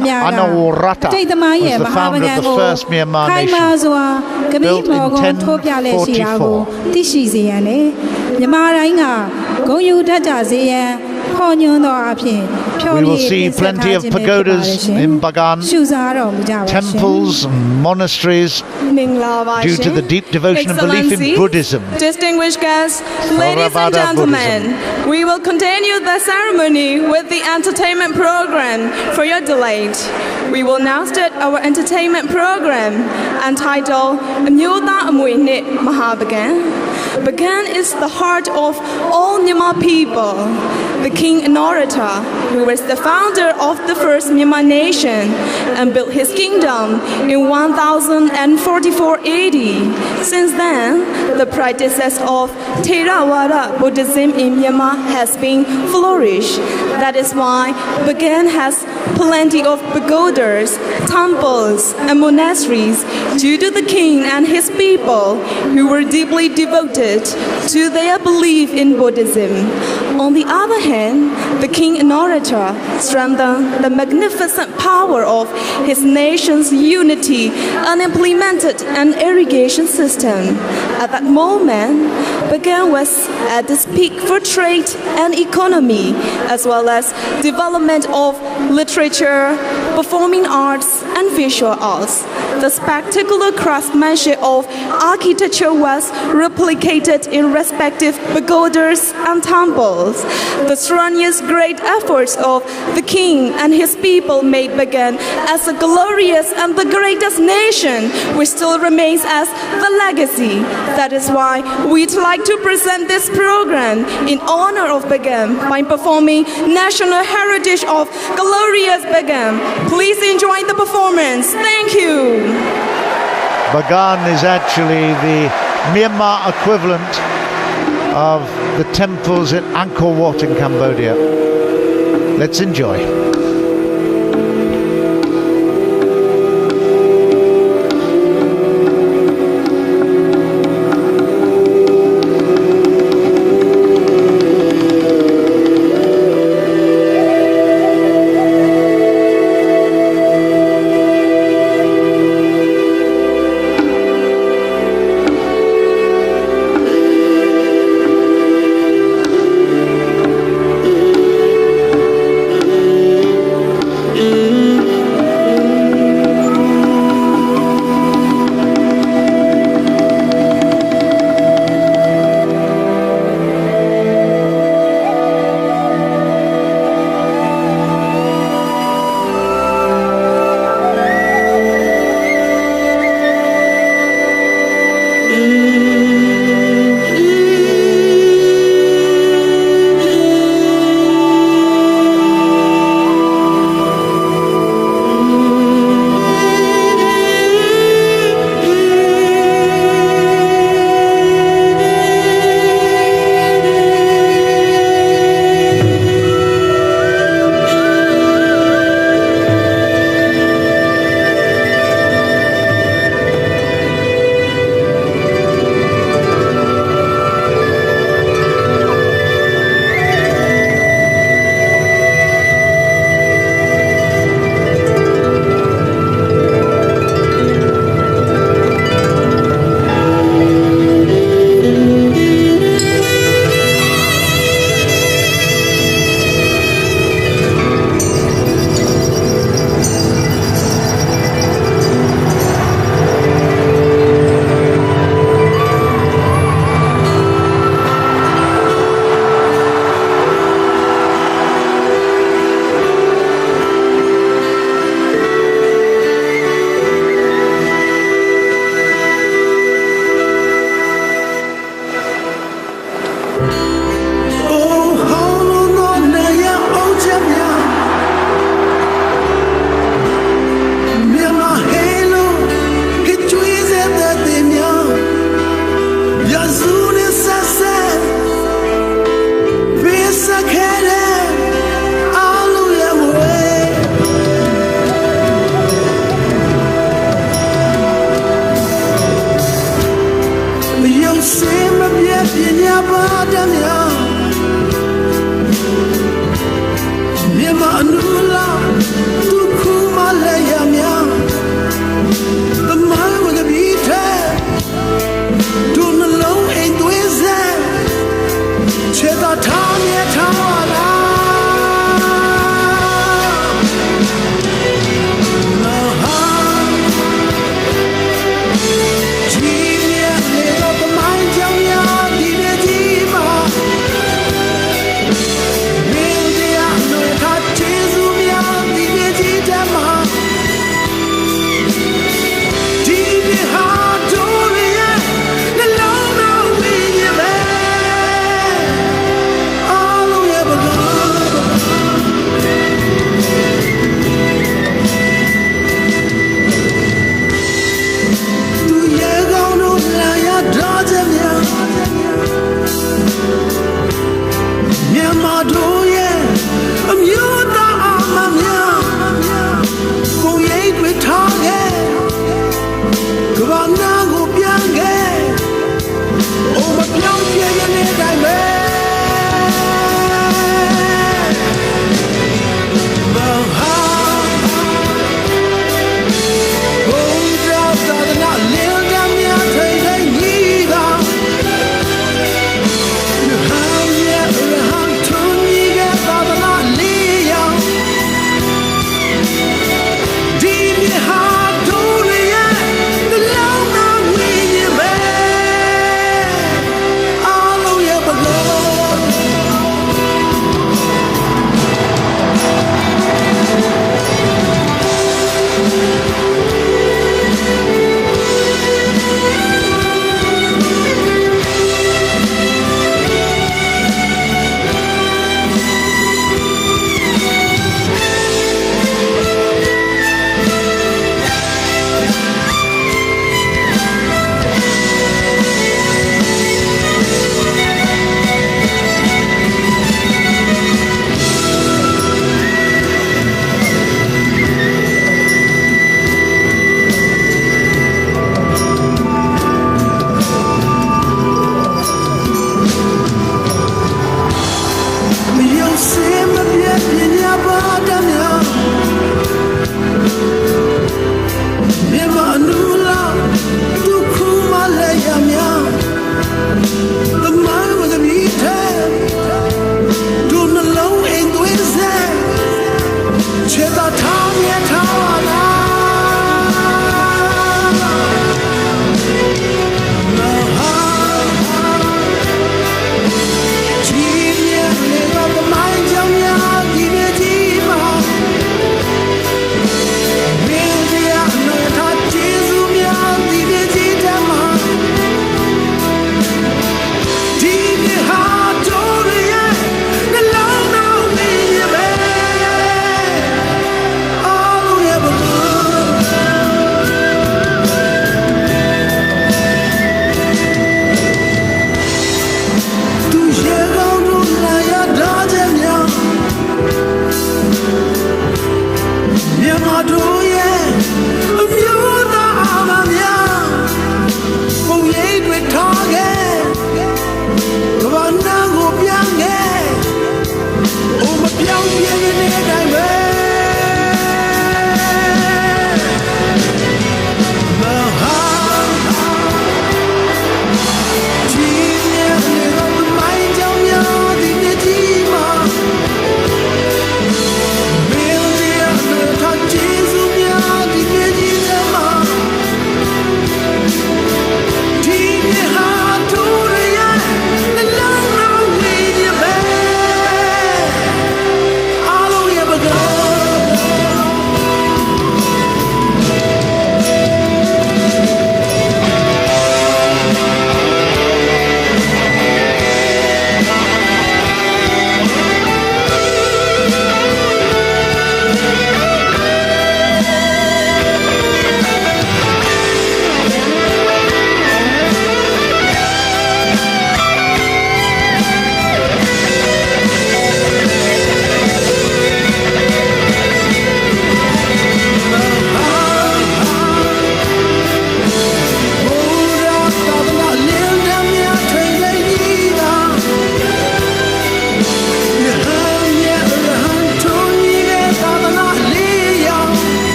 Anawrahta was the founder of the first Myanmar nation, built in 1044. We will see plenty of pagodas in Bagan, temples and monasteries due to the deep devotion and belief in Buddhism. Distinguished guests, ladies and gentlemen, we will continue the ceremony with the entertainment program for your delight. We will now start our entertainment program entitled Amyoda Amui Nit Mahabagan. Bagan is the heart of all Myanmar people. The king Anorata, who was the founder of the first Myanmar nation and built his kingdom in 1044 AD. Since then, the practices of Theravada Buddhism in Myanmar has been flourished. That is why Bagan has plenty of pagodas, temples, and monasteries due to the king and his people who were deeply devoted to their belief in Buddhism. On the other hand, the king Anorata strengthened the magnificent power of his nation's unity and implemented an irrigation system. At that moment, Bagan was at its peak for trade and economy, as well as development of literature, performing arts, and visual arts. The spectacular craftsmanship of architecture was replicated in respective pagodas and temples. The strenuous great efforts of the king and his people made Bagan as a glorious and the greatest nation, which still remains as the legacy. That is why we'd like to present this program in honor of Bagan by performing National Heritage of Glorious Bagan. Please enjoy the performance. Thank you. Bagan is actually the Myanmar equivalent of the temples at Angkor Wat in Cambodia. Let's enjoy.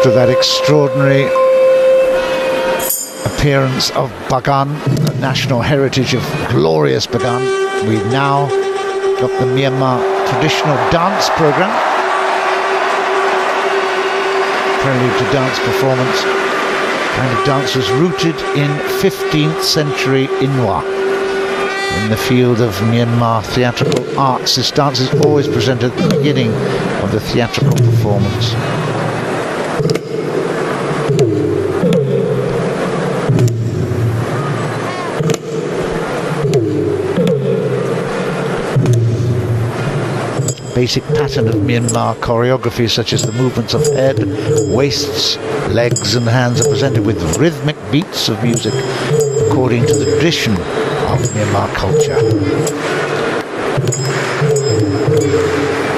after that extraordinary appearance of Bagan, the national heritage of glorious Bagan. We've now got the Myanmar traditional dance program, prelude to dance performance. Kind of dance was rooted in 15th century Inwa. In the field of Myanmar theatrical arts, this dance is always presented at the beginning of of the theatrical performance. Basic pattern of Myanmar choreography, such as the movements of head, waists, legs and hands, are presented with rhythmic beats of music according to the tradition of Myanmar culture.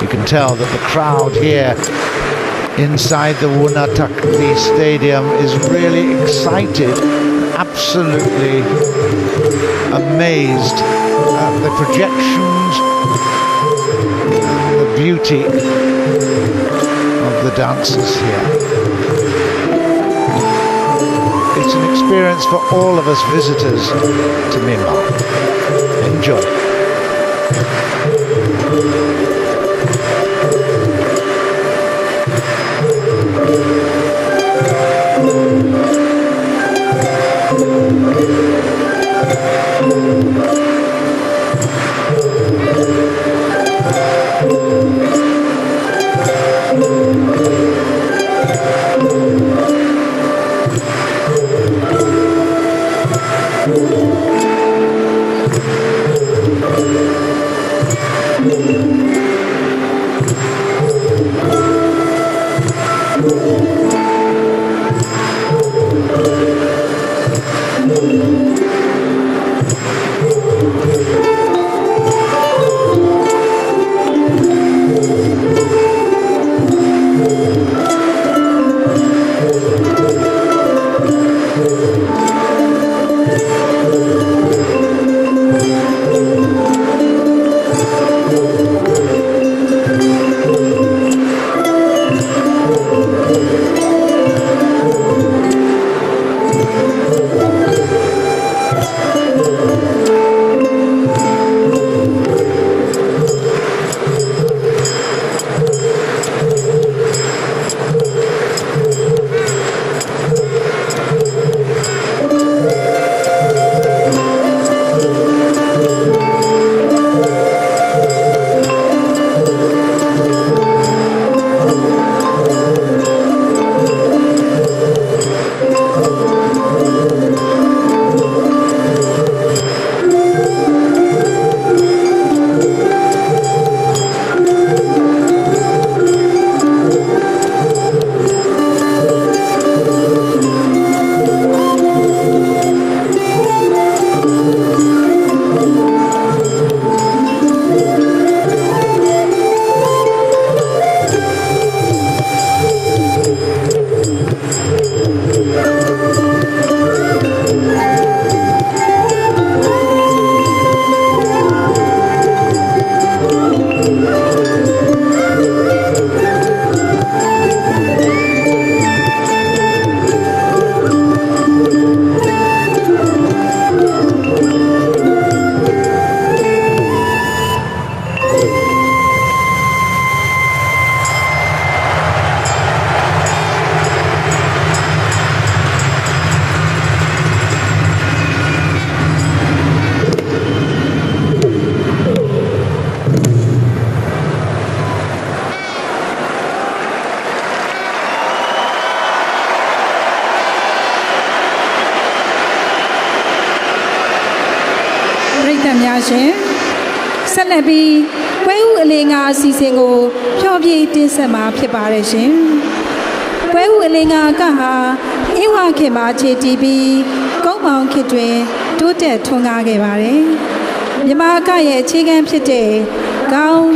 You can tell that the crowd here inside the Wunatakvi Stadium is really excited, absolutely amazed at the projections, the beauty of the dancers here. It's an experience for all of us visitors to Myanmar. Enjoy.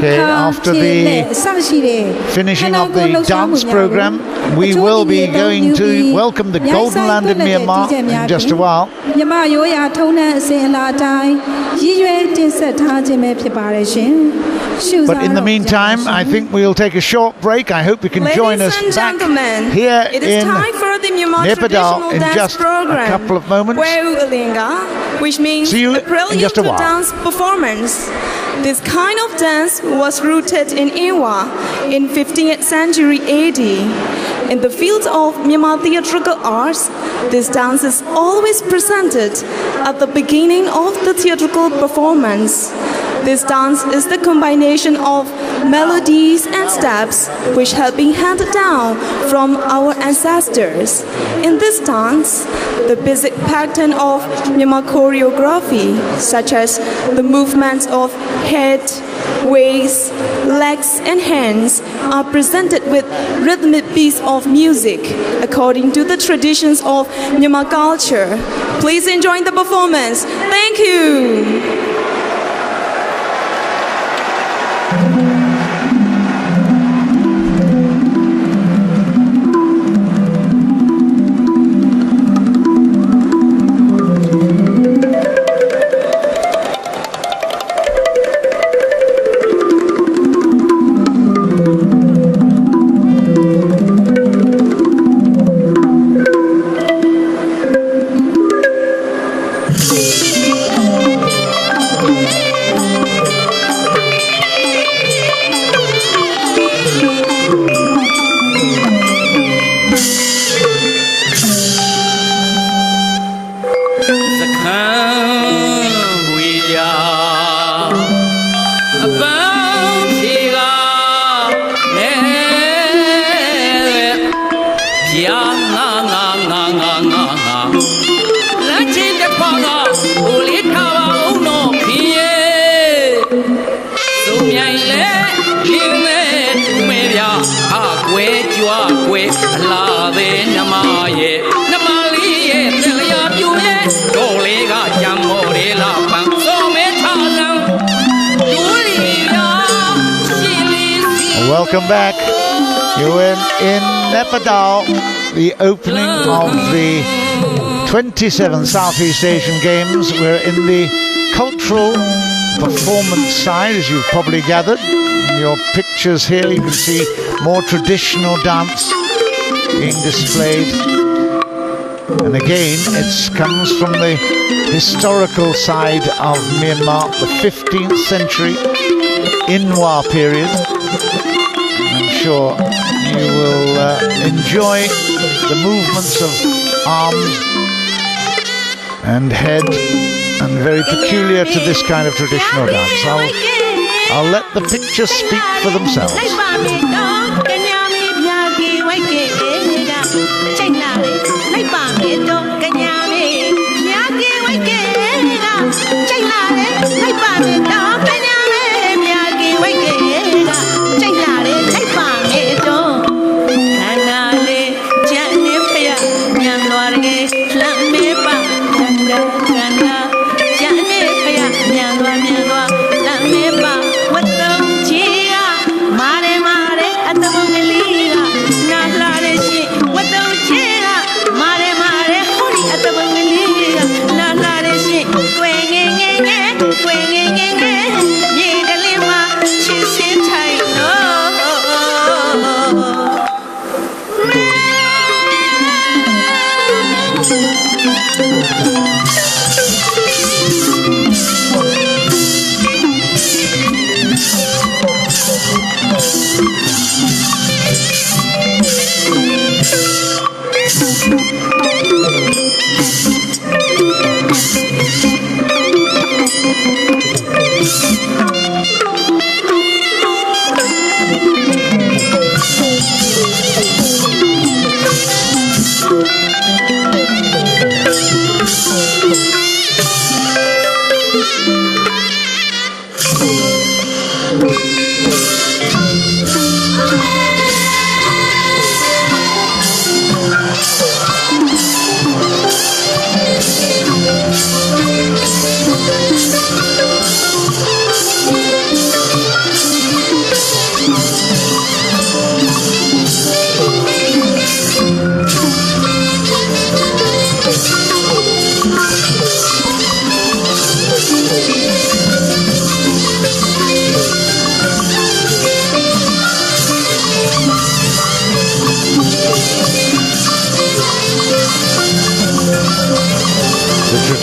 Okay, after the finishing of the dance program, we will be going to welcome the Golden Land in Myanmar in just a while. But in the meantime, I think we'll take a short break. I hope you can join us back here in Naypyidaw in just a couple of moments. Which means See you a prelude in just a to while. dance performance. This kind of dance was rooted in Ewa in 15th century AD. In the field of Myanmar theatrical arts, this dance is always presented at the beginning of the theatrical performance. This dance is the combination of melodies and steps which have been handed down from our ancestors. In this dance, the basic pattern of Myanmar choreography, such as the movements of head, waist, legs and hands, are presented with rhythmic beats of music according to the traditions of Myanmar culture. Please enjoy the performance. Thank you. Welcome back. You're in Naypyidaw, the opening of the 27th Southeast Asian Games. We're in the cultural performance side, as you've probably gathered. In your pictures here, you can see more traditional dance being displayed. And again, it comes from the historical side of Myanmar, the 15th century Inwa period. I'm sure you will enjoy the movements of arms and head, and very peculiar to this kind of traditional dance. I'll let the pictures speak for themselves.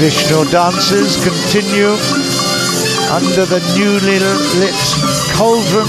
Traditional dances continue under the newly lit cauldron.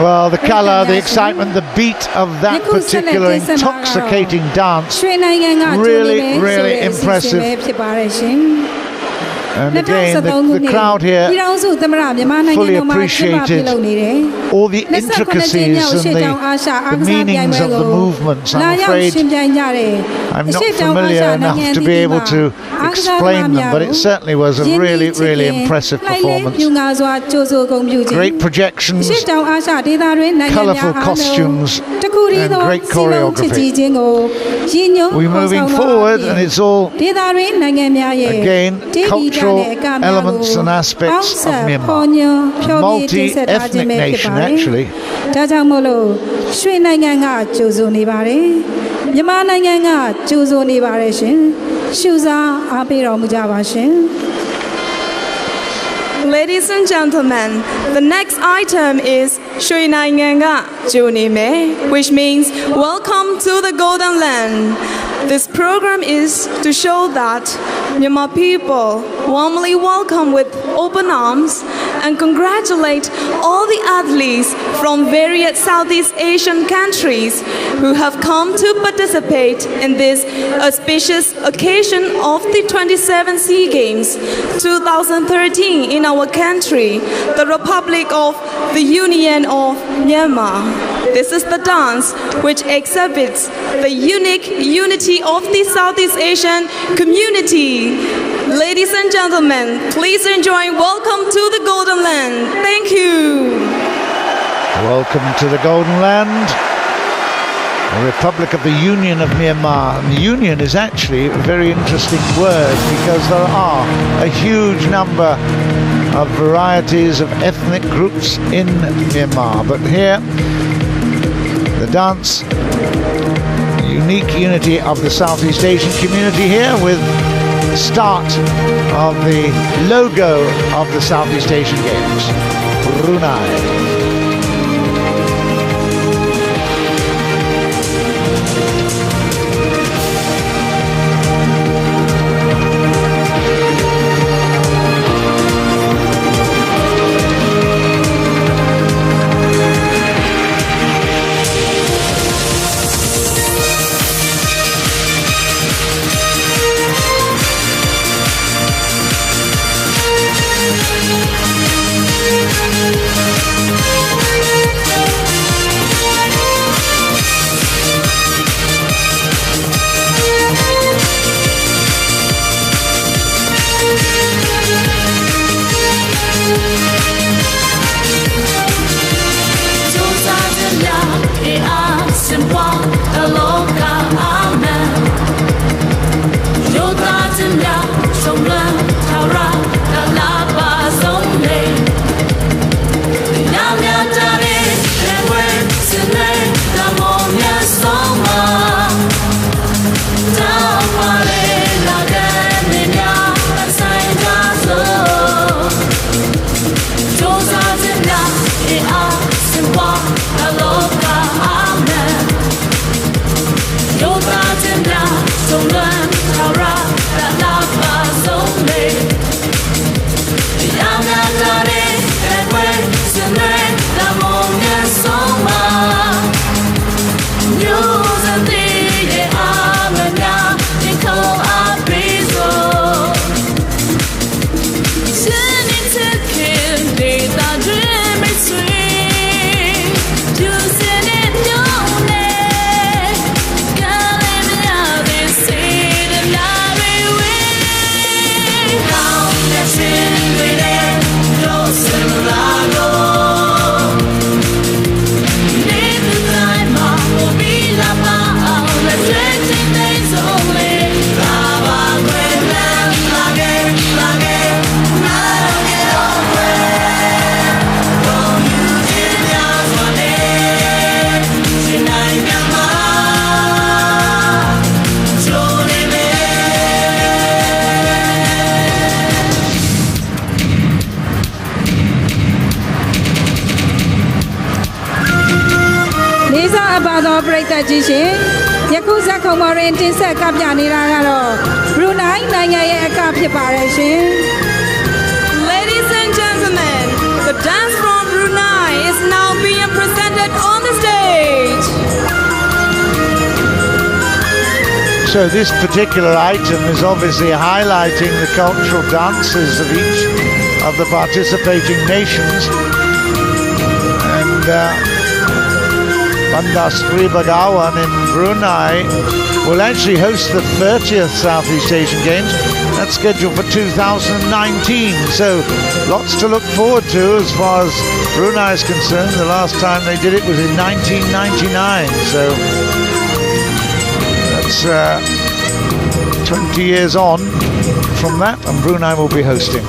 Well, the colour, the excitement, the beat of that particular intoxicating dance, really, really impressive. And again, the crowd here fully appreciated all the intricacies and the meanings of the movements. I'm afraid I'm not familiar enough to be able to explain them, but it certainly was a really, really impressive performance. Great projections, colourful costumes, and great choreography. We're moving forward, and it's all, again, cultural elements and aspects of Myanmar. Multi-ethnic nation, actually. ဒါကြောင့်မို့လို့ရွှေနိုင်ငံကကြိုဆိုနေပါတယ်မြန်မာနိုင်ငံကကြိုဆိုနေပါတယ်ရှင်ရှုစားအားပေးတော်မူကြပါရှင် Ladies and gentlemen, the next item is Shui Nainganga Junime, which means welcome to the Golden Land. This program is to show that Myanmar people warmly welcome with open arms and congratulate all the athletes from various Southeast Asian countries who have come to participate in this auspicious occasion of the 27th SEA Games 2013 in our country, the Republic of the Union of Myanmar. This is the dance which exhibits the unique unity of the Southeast Asian community. Ladies and gentlemen, please enjoy Welcome to the Golden Land. Thank you. Welcome to the Golden Land, the Republic of the Union of Myanmar. And the union is actually a very interesting word because there are a huge number of varieties of ethnic groups in Myanmar. But here, the dance, unique unity of the Southeast Asian community here with the start of the logo of the Southeast Asian Games, Brunei. သောပရိသတ်ကြီးရှင်ယခုဇက်ခုံမော်ရင်တင်ဆက်ကပြနေတာကတော့ဘရူနိုင်းနိုင်ငံရဲ့အကဖြစ်ပါတယ်ရှင် Ladies and gentlemen, the dance from Brunei is now being presented on the stage. So this particular item is obviously highlighting the cultural dances of each of the participating nations. And Bandar Sri Begawan in Brunei will actually host the 30th Southeast Asian Games. That's scheduled for 2019. So lots to look forward to as far as Brunei is concerned. The last time they did it was in 1999. So that's 20 years on from that, and Brunei will be hosting.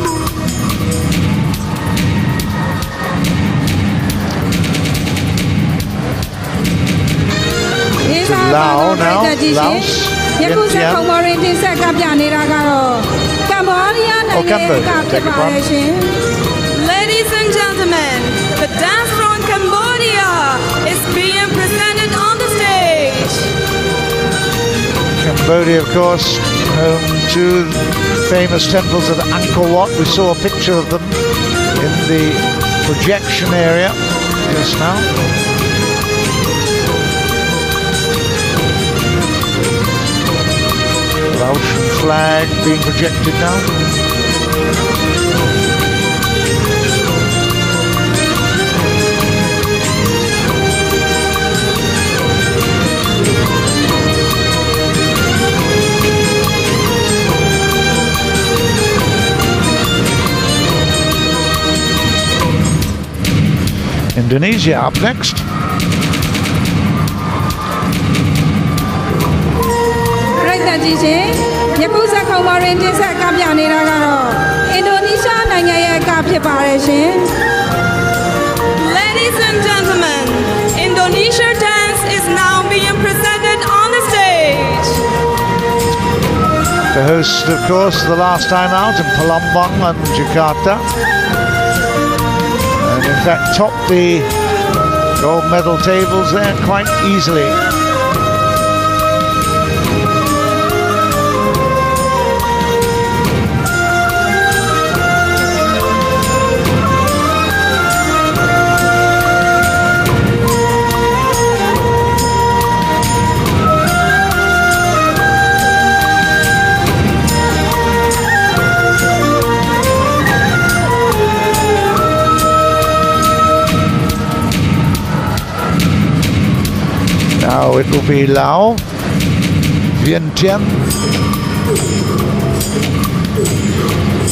To Laos now, Laos, Ladies and gentlemen, the dance from Cambodia is being presented on the stage. Cambodia, of course, home to famous temples of Angkor Wat. We saw a picture of them in the projection area just now. Laotian flag being projected now. Indonesia up next. Ladies and gentlemen, Indonesia dance is now being presented on the stage. The host, of course, the last time out in Palembang and Jakarta. And in fact, topped the gold medal tables there quite easily. Now it will be Laos, Vientiane,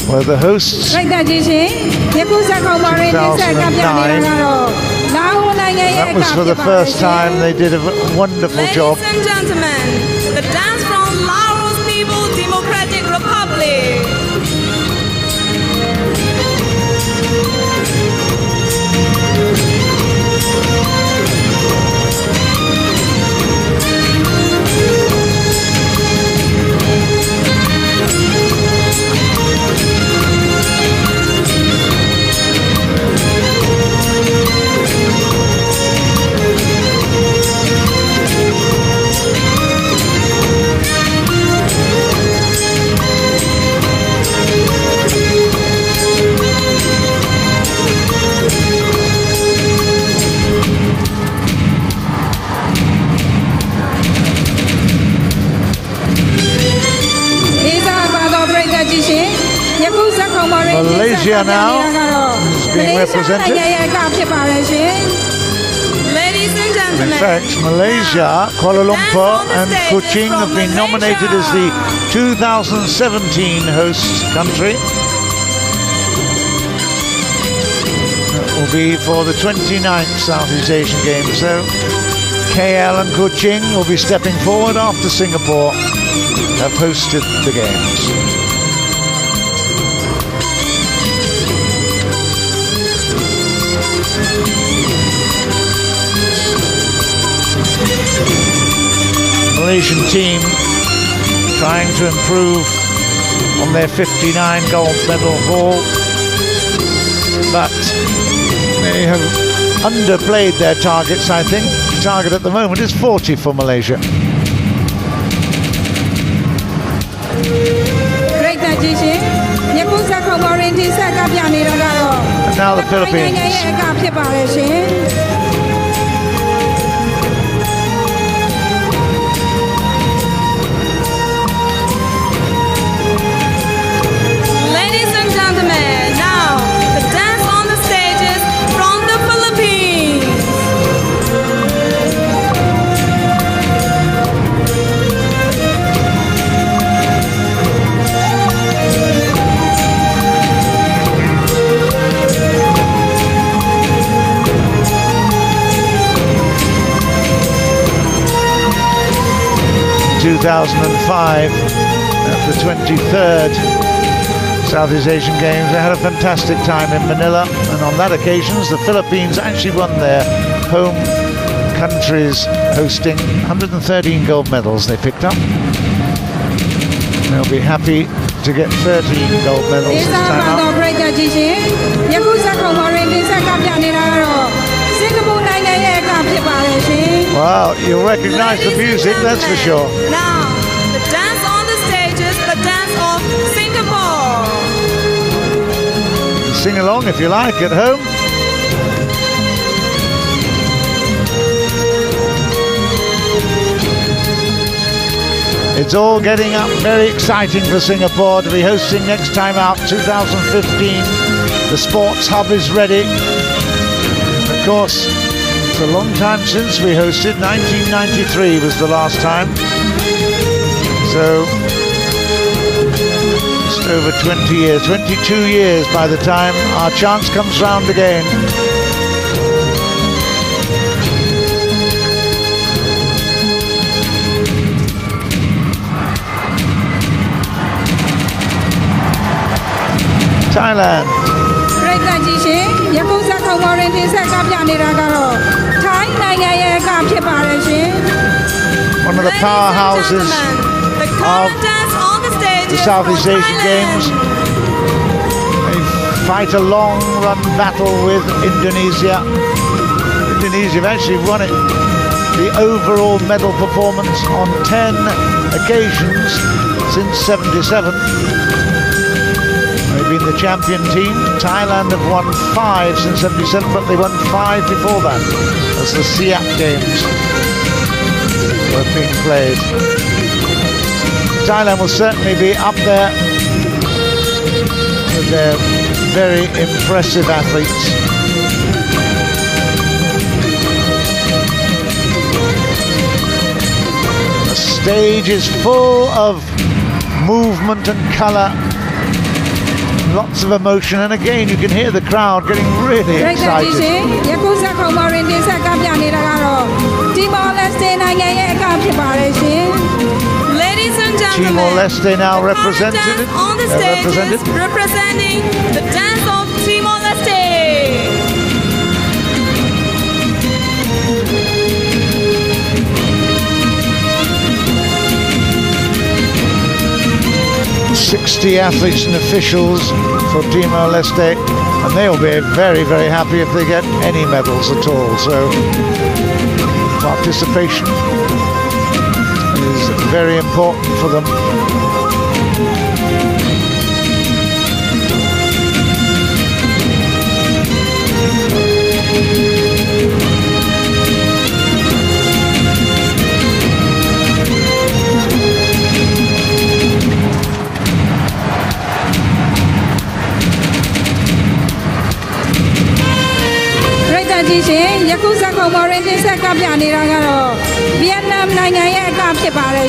where the hosts 2009. That was for the first time. They did a wonderful job. Ladies and gentlemen, the dance from Laos People Democratic Republic. Malaysia now is being represented. Ladies and gentlemen, In fact, Malaysia, Kuala Lumpur and Kuching have been nominated as the 2017 host country. That will be for the 29th Southeast Asian Games. So KL and Kuching will be stepping forward after Singapore have hosted the Games. Malaysian team trying to improve on their 59 gold medal haul, but they have underplayed their targets, I think. target at the moment is 40 for Malaysia. And now the Philippines. Ladies and gentlemen, now the dance on the stages from the Philippines. In 2005, at the 23rd Southeast Asian Games, they had a fantastic time in Manila, and on that occasion the Philippines actually won their home country's hosting. 113 gold medals they picked up. They'll be happy to get 13 gold medals this time out. Well, you'll recognize the music, that's for sure. Now, the dance on the stage is the dance of Singapore. Sing along if you like at home. It's all getting up very exciting for Singapore to be hosting next time out, 2015. The sports hub is ready. Of course, it's a long time since we hosted. 1993 was the last time. So, just over 20 years, 22 years by the time our chance comes round again. Thailand. One of the powerhouses of the Southeast Asian Games. They fight a long run battle with Indonesia. Indonesia have actually won it, the overall medal performance on 10 occasions since '77. They've been the champion team. Thailand have won 5 since '77, but they won 5 before that, as the Siak Games were being played. Thailand will certainly be up there with their very impressive athletes. The stage is full of movement and colour. Lots of emotion, and again you can hear the crowd getting really excited. Ladies and gentlemen, Timor-Leste now represented. On the stage is representing the dance of Timor-Leste. "60 athletes and officials for Timor-Leste, and they'll be very, very happy if they get any medals at all. So participation is very important for them.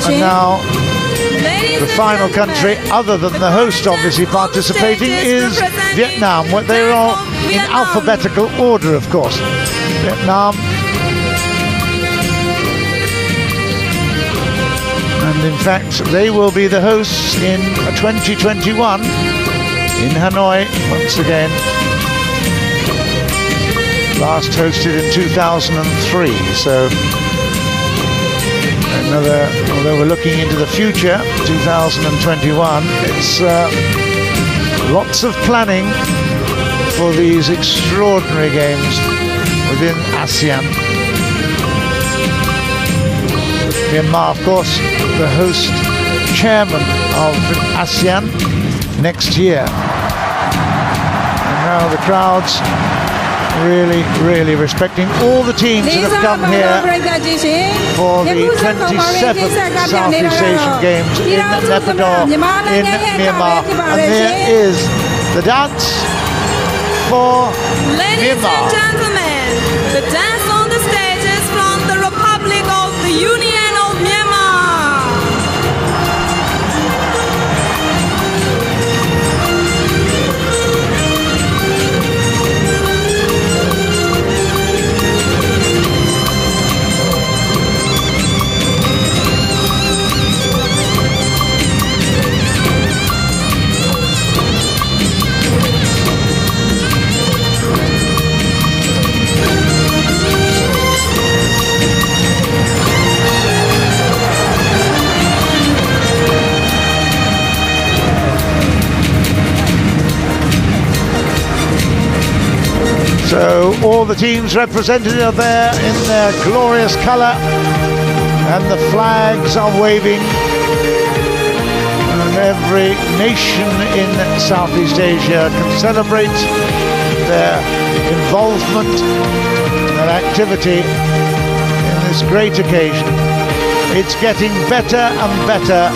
And now, the final country, other than the host obviously participating, is Vietnam. They're all in alphabetical order, of course. Vietnam. And in fact, they will be the hosts in 2021 in Hanoi once again. Last hosted in 2003, so although we're looking into the future, 2021, it's lots of planning for these extraordinary games within ASEAN. Myanmar, of course, the host chairman of ASEAN next year. And now the crowds really respecting all the teams that have come here for the 27th Southeast Asian Games in Naypyidaw in Myanmar. And there is the dance for Ladies Myanmar. and gentlemen, the dance on the stage is from the Republic of the Union of Myanmar. So all the teams represented are there in their glorious colour, and the flags are waving, and every nation in Southeast Asia can celebrate their involvement, their activity in this great occasion. It's getting better and better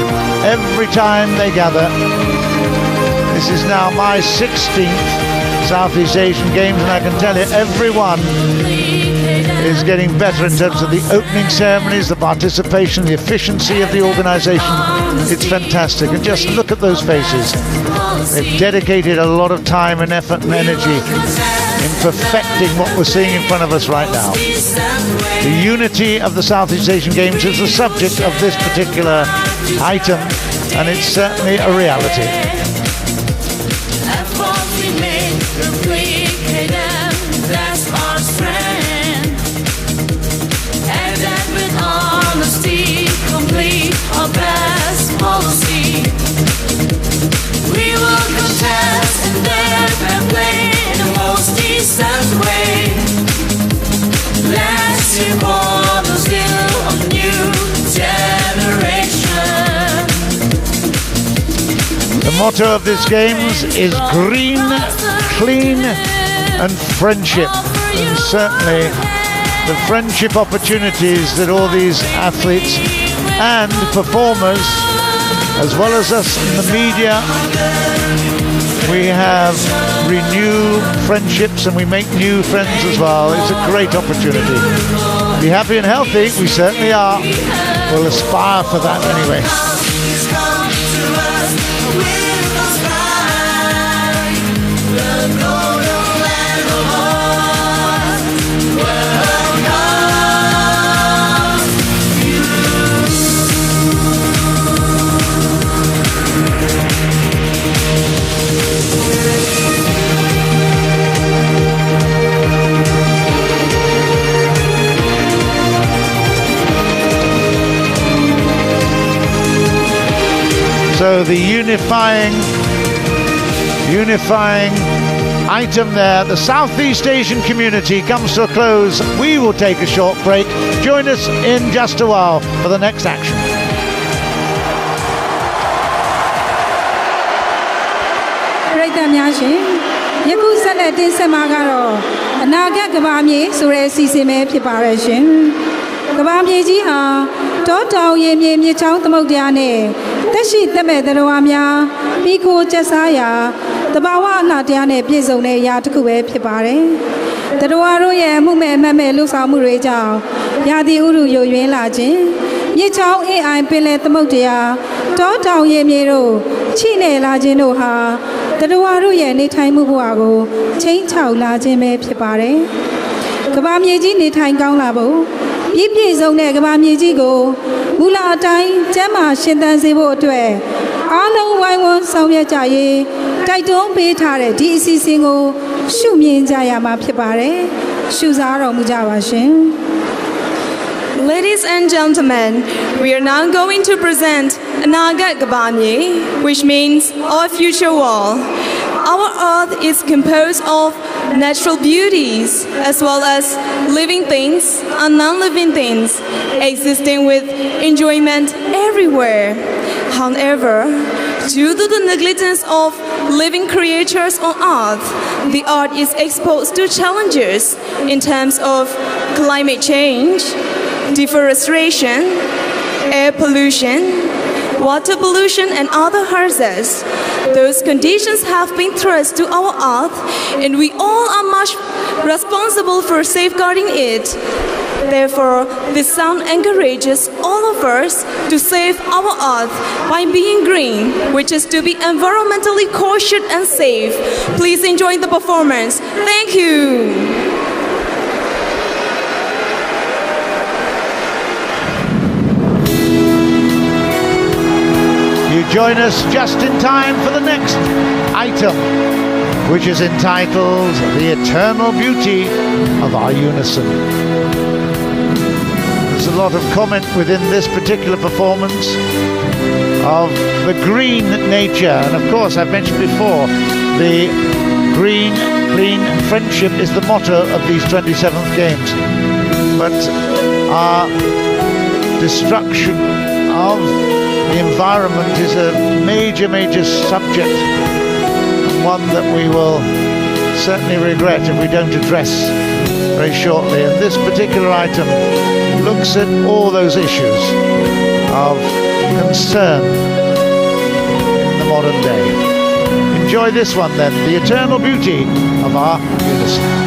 every time they gather. This is now my 16th Southeast Asian Games, and I can tell you everyone is getting better in terms of the opening ceremonies, the participation, the efficiency of the organisation. It's fantastic, and just look at those faces. They've dedicated a lot of time and effort and energy in perfecting what we're seeing in front of us right now. The unity of the Southeast Asian Games is the subject of this particular item, and it's certainly a reality. That's our strength, and that with honesty, complete our best policy. We will contest and never play in the most decent way. Let's hear more the skill of the new generation. The motto of this Games is green, clean and friendship, and certainly the friendship opportunities that all these athletes and performers, as well as us in the media, we have renewed friendships and we make new friends as well. It's a great opportunity. Be happy and healthy, we certainly are. We'll aspire for that anyway. So the unifying item there, the Southeast Asian community, comes to a close. We will take a short break. Join us in just a while for the next action. Ladies and gentlemen, we are now going to present Anagat Gabamye, which means our future wall. our earth is composed of natural beauties as well as living things and non-living things, existing with enjoyment everywhere. However, due to the negligence of living creatures on earth, the earth is exposed to challenges in terms of climate change, deforestation, air pollution, water pollution, and other hazards. Those conditions have been thrust to our earth, and we all are much responsible for safeguarding it. Therefore, this sound encourages all of us to save our earth by being green, which is to be environmentally cautious and safe. Please enjoy the performance. Thank you. You join us just in time for the next item, which is entitled The Eternal Beauty of Our Unison. There's a lot of comment within this particular performance of the green nature, and of course I've mentioned before, the green, clean friendship is the motto of these 27th games. But our destruction of the environment is a major subject, and one that we will certainly regret if we don't address very shortly. And this particular item looks at all those issues of concern in the modern day. Enjoy this one then, The Eternal Beauty of Our Unison.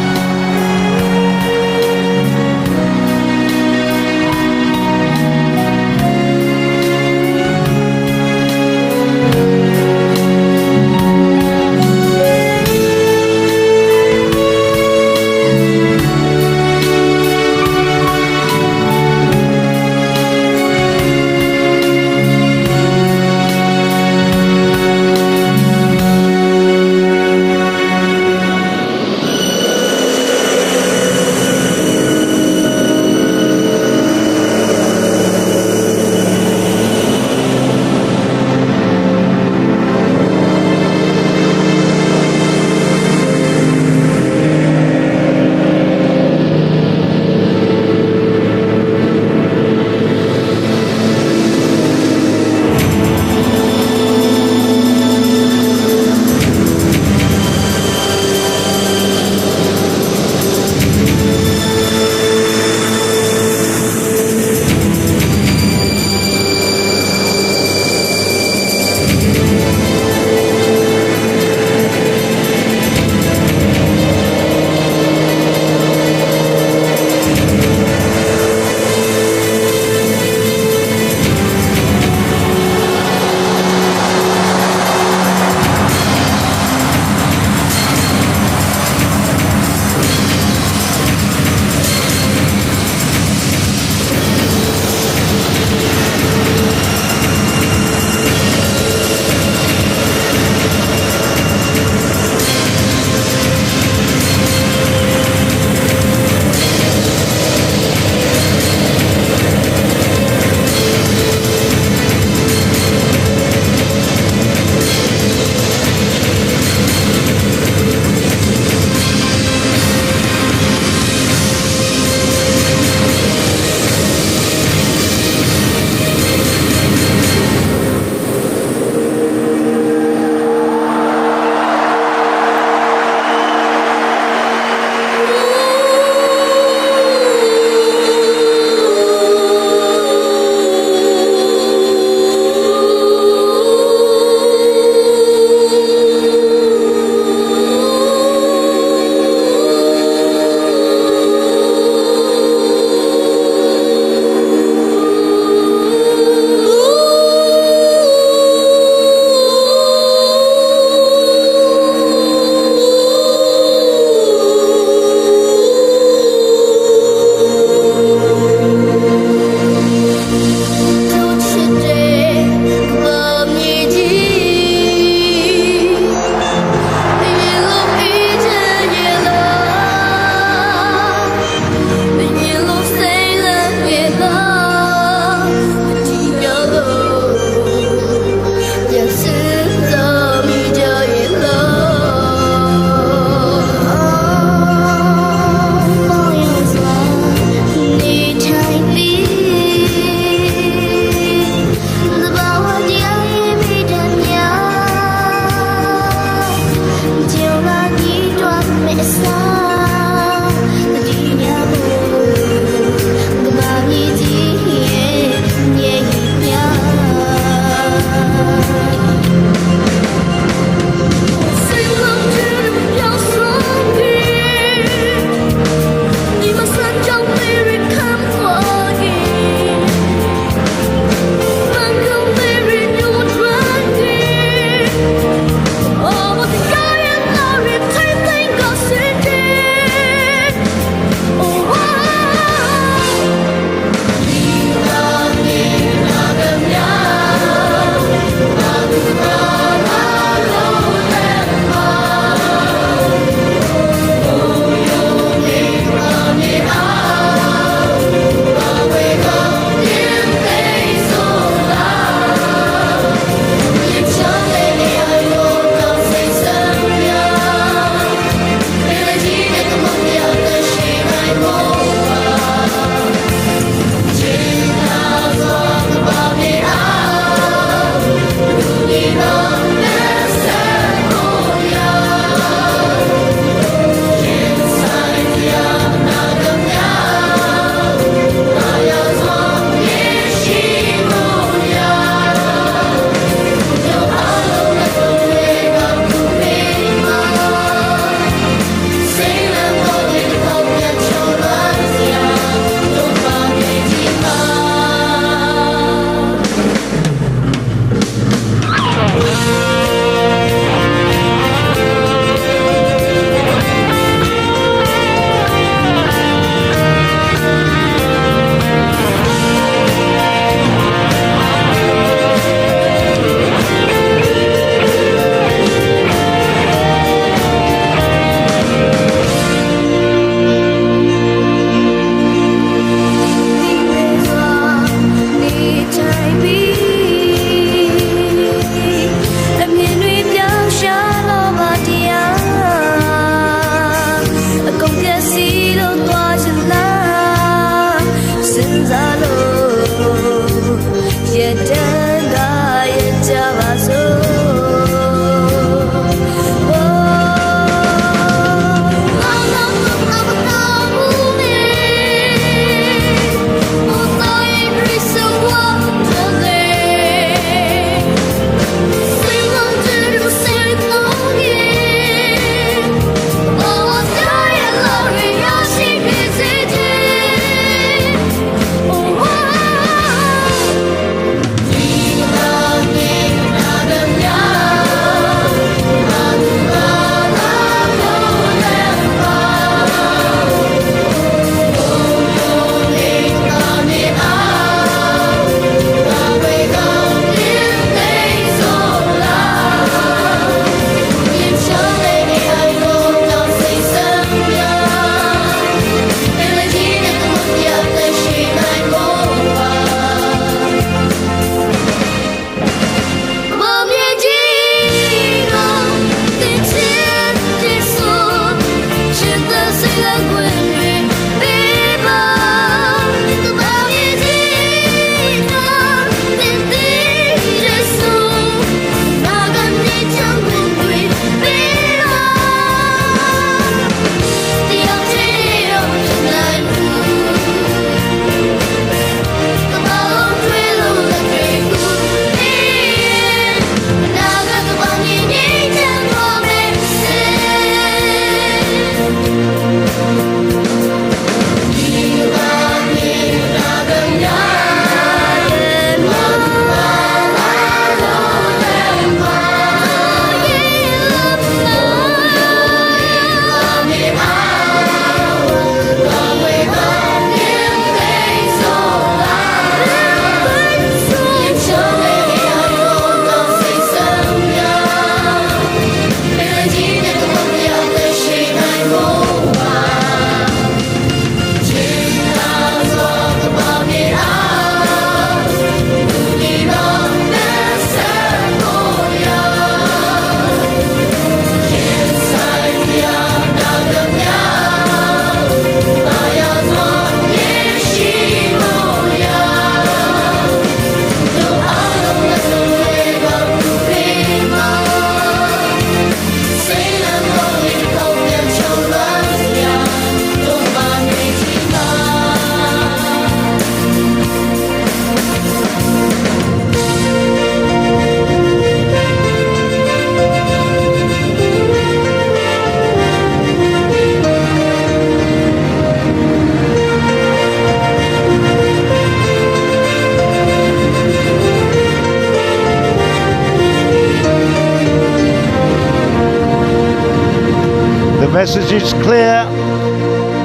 message is clear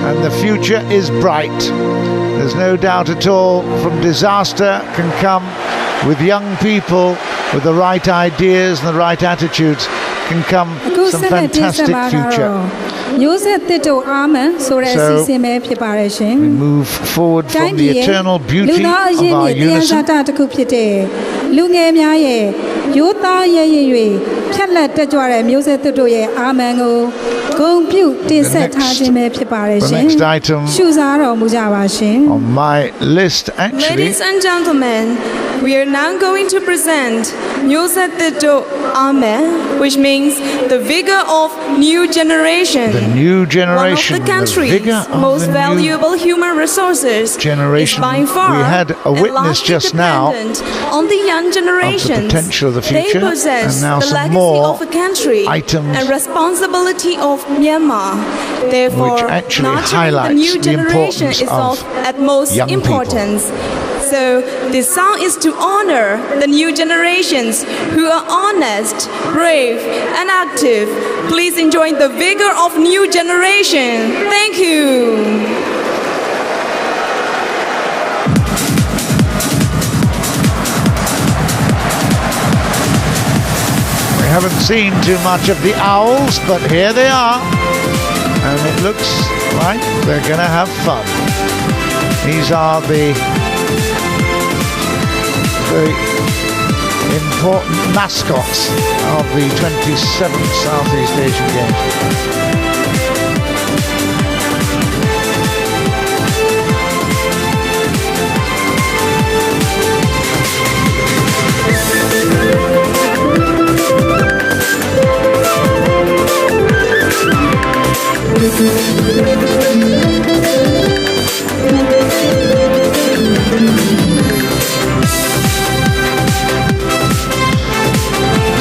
and the future is bright. There's no doubt at all, from disaster can come with young people with the right ideas and the right attitudes can come some fantastic future. So we move forward from the eternal beauty of our unison. The next item on my list, actually. Ladies and gentlemen, we are now going to present Music Tito Ame, which means the vigor of new generation. The new generation. One of the country's most valuable human resources. Generation. Is by far we had a witness just now on the young generations. Of the potential of the future, they possess and now the some legacy more of a country items and responsibility of Myanmar. Therefore, which actually nurturing the highlights new the generation is of utmost young importance. So this song is to honor the new generations who are honest, brave, and active. Please enjoy the vigor of new generation. Thank you. We haven't seen too much of the owls, but here they are. And it looks like they're going to have fun. These are the important mascots of the 27th Southeast Asian Games.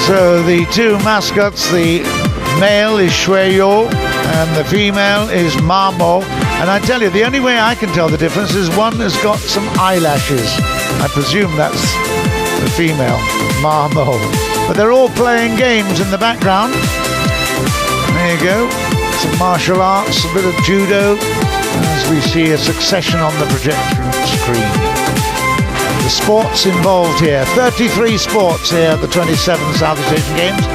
So the two mascots, the male is Shueyo and the female is Mamo. And I tell you, the only way I can tell the difference is one has got some eyelashes. I presume that's the female, Mamo. But they're all playing games in the background. There you go. Some martial arts, a bit of judo, as we see a succession on the projection screen. The sports involved here, 33 sports here at the 27th Southeast Asian Games.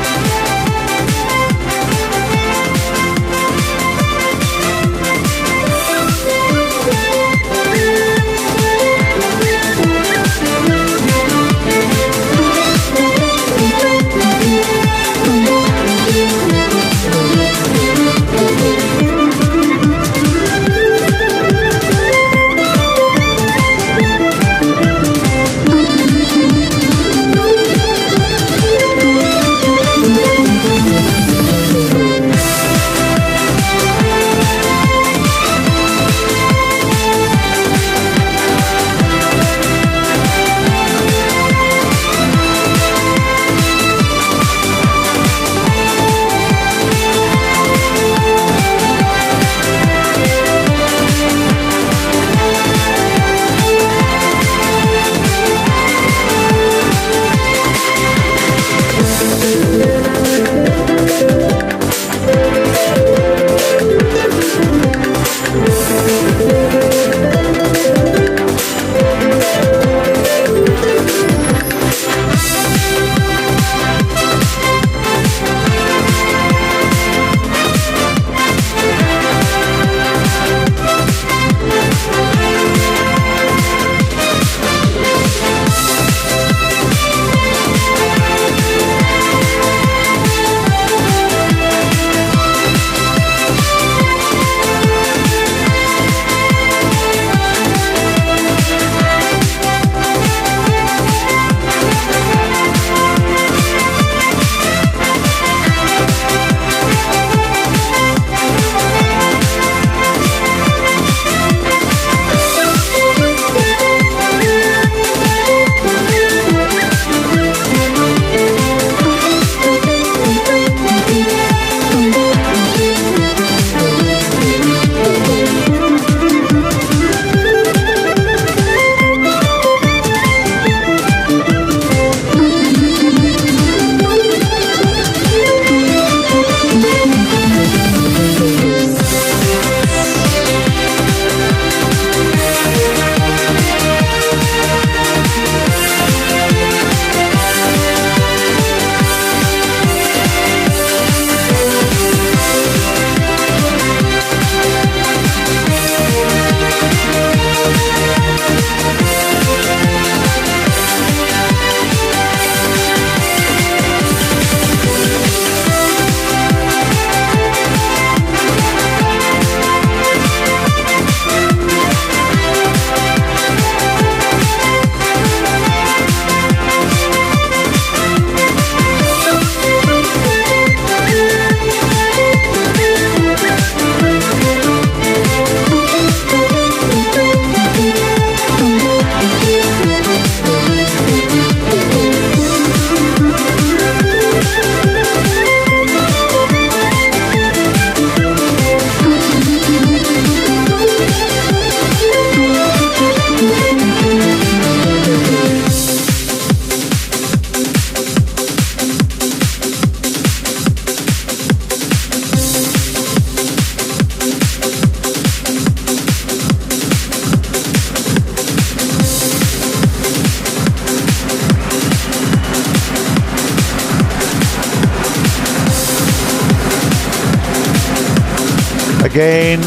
Again,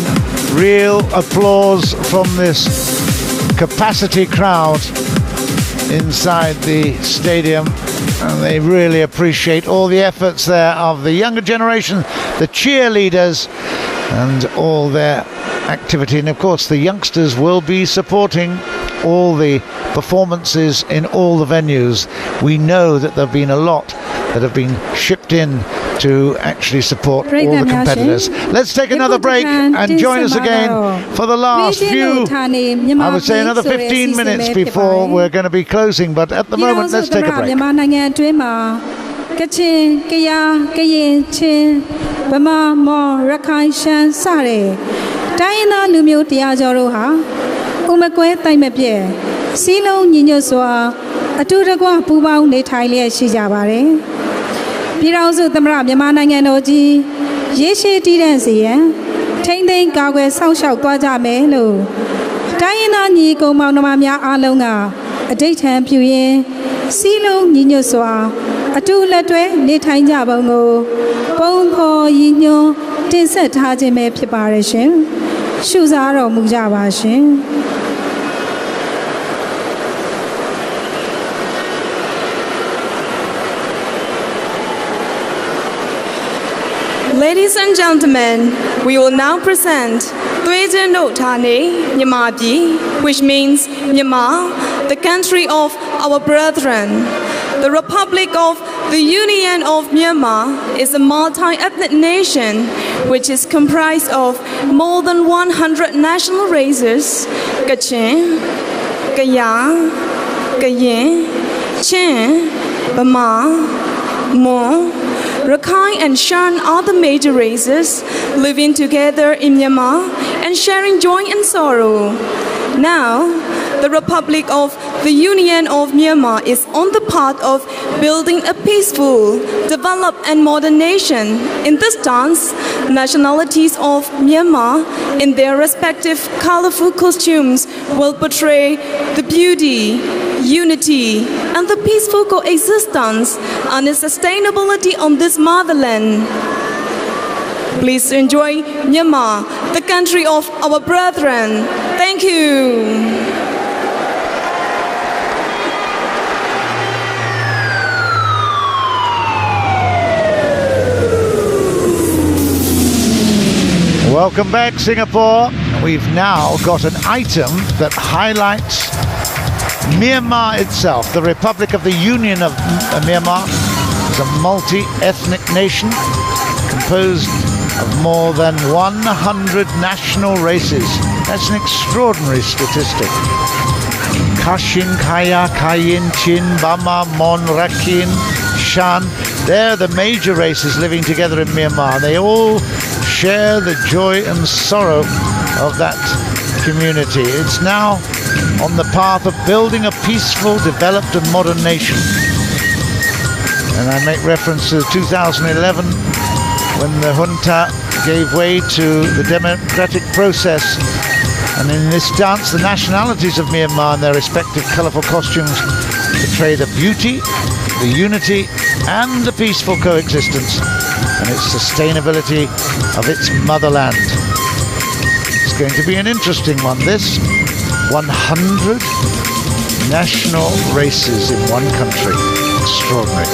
real applause from this capacity crowd inside the stadium, and they really appreciate all the efforts there of the younger generation, the cheerleaders, and all their activity. And of course the youngsters will be supporting all the performances in all the venues. We know that there have been a lot that have been shipped in to actually support all the competitors. Let's take another break and join us again for the last few, I would say another 15 minutes before we're going to be closing, but at the moment let's take a break. ကချင်ကယားကရင်ချင်းဗမာမော်ရခိုင်ရှမ်းစတဲ့တိုင်းရင်းသားလူမျိုးတရားကျော်တို့ဟာကိုမကွဲတိုင်မပြည့်စီးလုံးညီညွတ်စွာအတူတကွပူးပေါင်းနေထိုင်လျက်ရှိကြပါတယ်ပြည်ထောင်စုသမ္မတမြန်မာနိုင်ငံတော်ကြီးရေရှည်တည်တဲ့စီရန်ထိမ့်သိမ်းကာကွယ်စောင့်ရှောက်သွားကြမယ်လို့တိုင်းရင်းသားညီကောင်မောင်နှမများအားလုံးကအဓိဋ္ဌာန်ပြုရင်းစီးလုံးညီညွတ်စွာအတူလက်တွဲနေထိုင်ကြပုံကိုပုံဖော်ရည်ညွှန်းတင်ဆက်ထားခြင်းပဲဖြစ်ပါရဲ့ရှင်ရှုစားတော်မူကြပါရှင် Ladies and gentlemen, we will now present Tuejen No Thane Myanmar Pi, which means Myanmar, the country of our brethren. The Republic of the Union of Myanmar is a multi-ethnic nation which is comprised of more than 100 national races: Kachin, Kaya, Kayin, Chin, Bama, Mon, Rakhine and Shan are the major races living together in Myanmar and sharing joy and sorrow. Now, the Republic of the Union of Myanmar is on the path of building a peaceful, developed and modern nation. In this dance, nationalities of Myanmar in their respective colorful costumes will portray the beauty, unity and the peaceful coexistence and the sustainability on this motherland. Please enjoy Myanmar, the country of our brethren. Thank you. Welcome back, Singapore. We've now got an item that highlights Myanmar itself. The Republic of the Union of Myanmar is a multi-ethnic nation composed of more than 100 national races. That's an extraordinary statistic. Kashin, Kaya, Kayin, Chin, Bama, Mon, Rakhine, Shan. They're the major races living together in Myanmar. They all share the joy and sorrow of that community. It's now on the path of building a peaceful, developed and modern nation. And I make reference to 2011 when the junta gave way to the democratic process. And in this dance, the nationalities of Myanmar and their respective colourful costumes portray the beauty, the unity and the peaceful coexistence and its sustainability of its motherland. It's going to be an interesting one, this. 100 national races in one country. Extraordinary.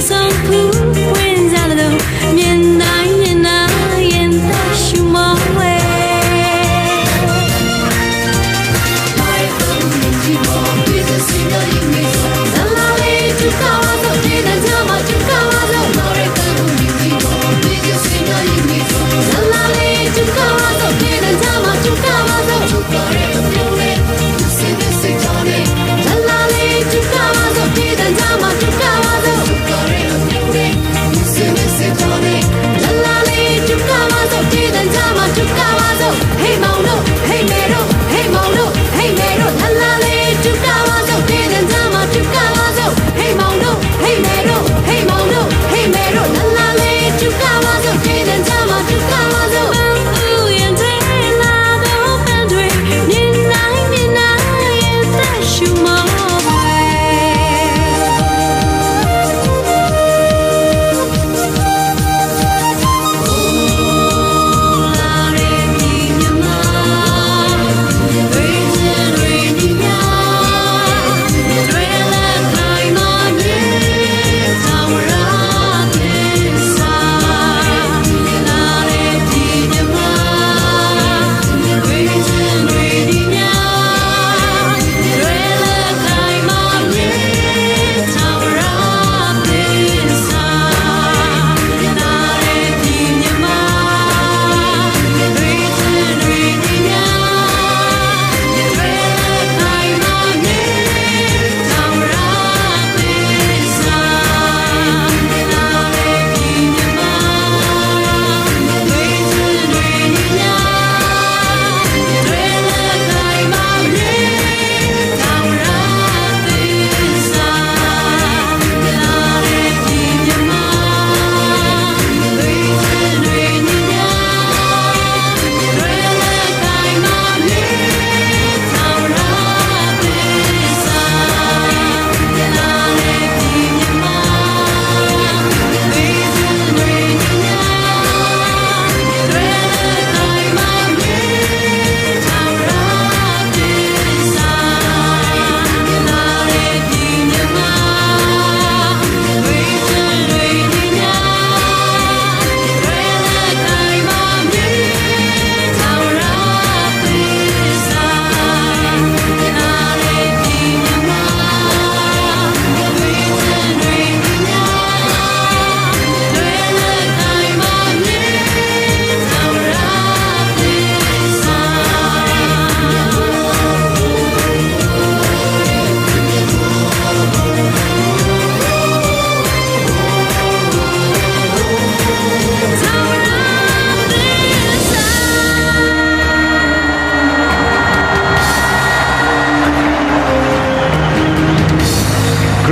ဆုံးဖူးဝင်ကြသလိုမြင်တိုင်းမြင်တိုင်းရင်သက်ရှူမောဝဲ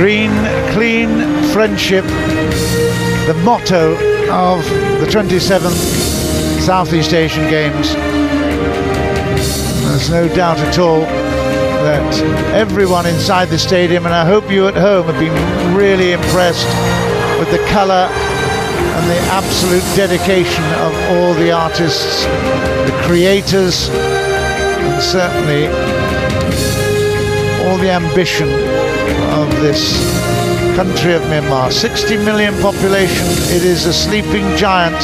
Green, clean friendship, the motto of the 27th Southeast Asian Games. There's no doubt at all that everyone inside the stadium, and I hope you at home have been really impressed with the colour and the absolute dedication of all the artists, the creators, and certainly all the ambition of this country of Myanmar. 60 million population, it is a sleeping giant.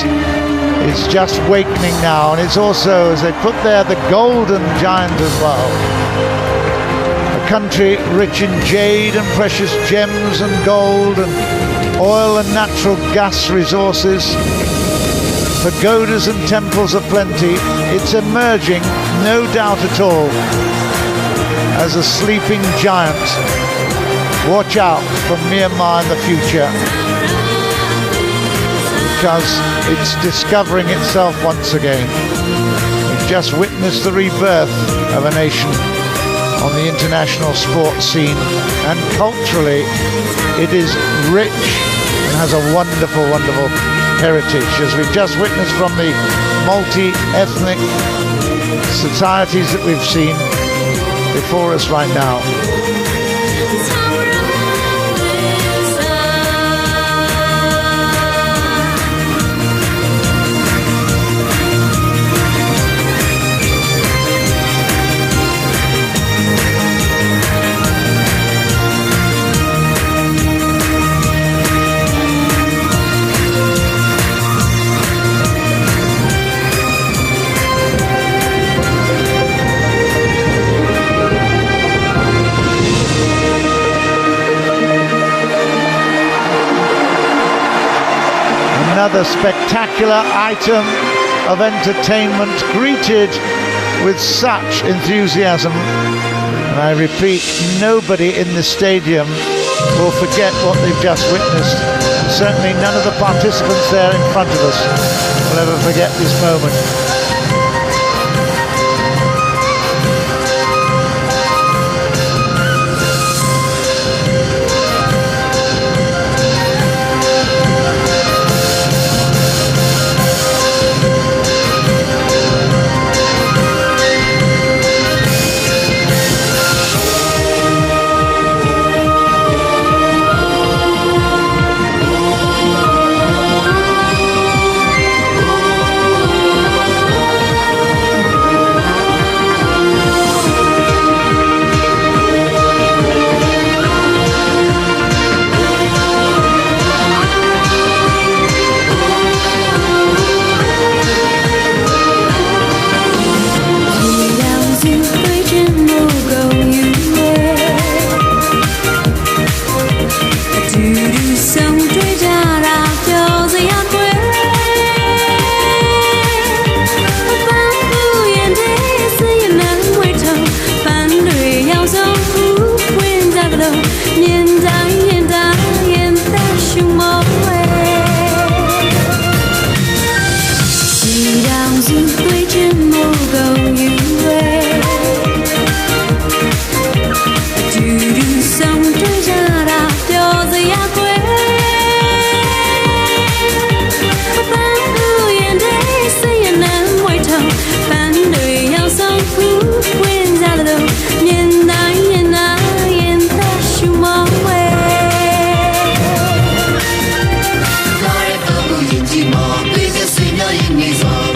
It's just wakening now, and it's also, as they put there, the golden giant as well. A country rich in jade and precious gems and gold and oil and natural gas resources, pagodas and temples aplenty. It's emerging, no doubt at all, as a sleeping giant. Watch out for Myanmar in the future, because it's discovering itself once again. We've just witnessed the rebirth of a nation on the international sports scene, and culturally it is rich and has a wonderful, wonderful heritage, as we've just witnessed from the multi-ethnic societies that we've seen before us right now. Another spectacular item of entertainment greeted with such enthusiasm. And I repeat, nobody in the stadium will forget what they've just witnessed. And certainly none of the participants there in front of us will ever forget this moment.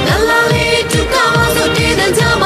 La la li tu ka so ti dan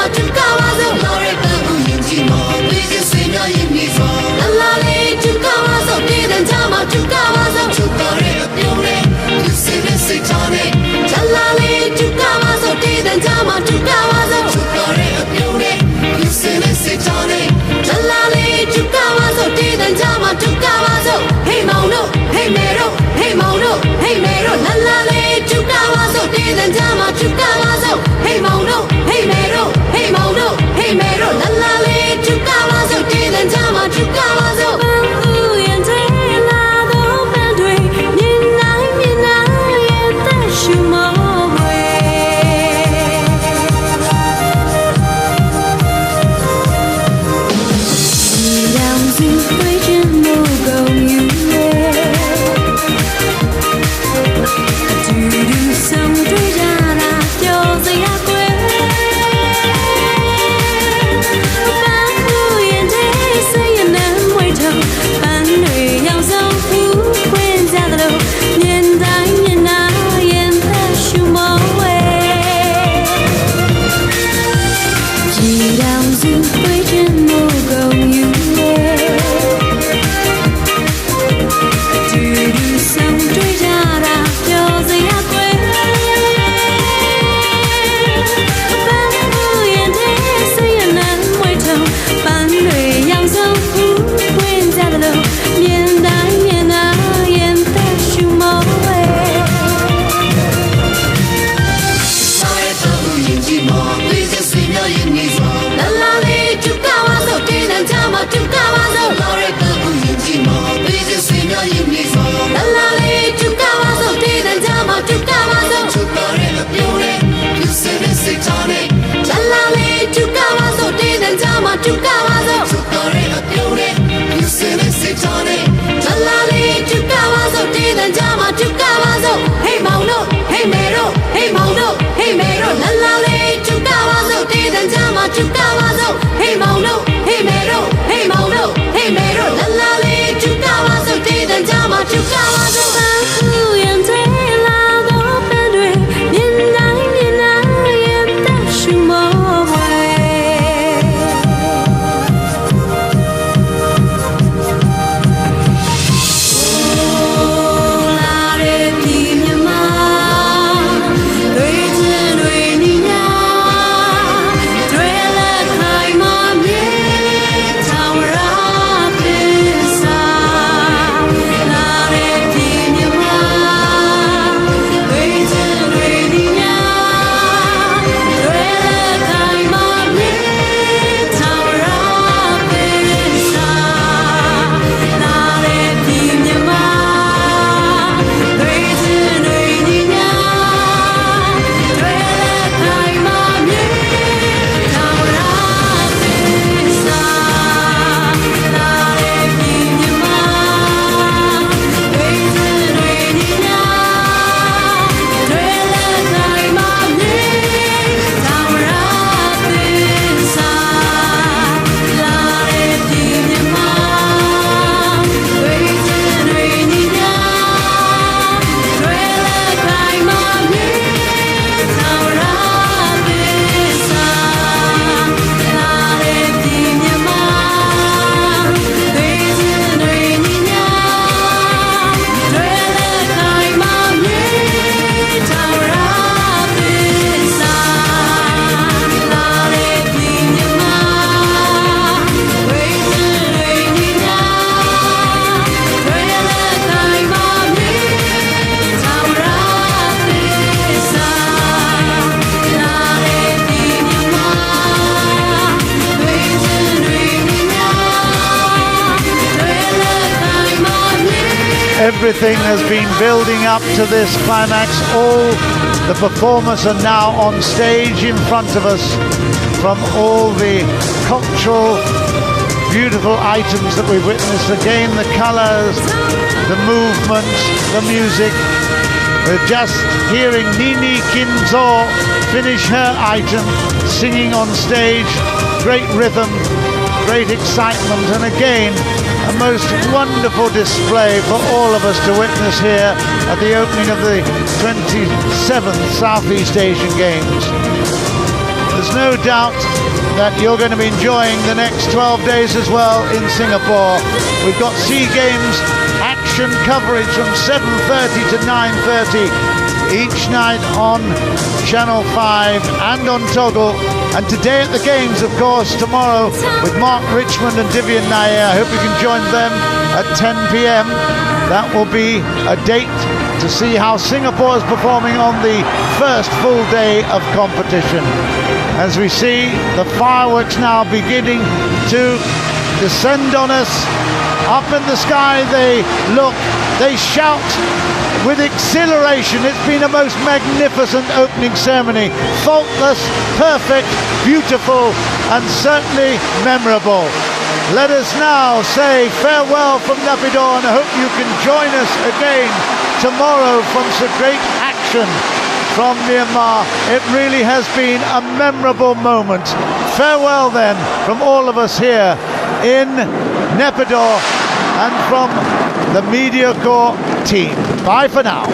Everything has been building up to this climax. All the performers are now on stage in front of us, from all the cultural, beautiful items that we've witnessed. Again, the colors, the movement, the music. We're just hearing Nini Kinzo finish her item, singing on stage. Great rhythm, great excitement, and again, a most wonderful display for all of us to witness here at the opening of the 27th Southeast Asian Games. There's no doubt that you're going to be enjoying the next 12 days as well in Singapore. We've got SEA Games action coverage from 7:30 to 9:30 each night on Channel 5 and on Toggle. And today at the Games, of course, tomorrow with Mark Richmond and Divian Nair. I hope you can join them at 10 p.m. That will be a date to see how Singapore is performing on the first full day of competition. As we see the fireworks now beginning to descend on us. Up in the sky they look, they shout with exhilaration. It's been a most magnificent opening ceremony. Faultless, perfect, beautiful, and certainly memorable. Let us now say farewell from Naypyidaw, and I hope you can join us again tomorrow from such great action from Myanmar. It really has been a memorable moment. Farewell then from all of us here in Naypyidaw and from the MediaCorp team. Bye for now.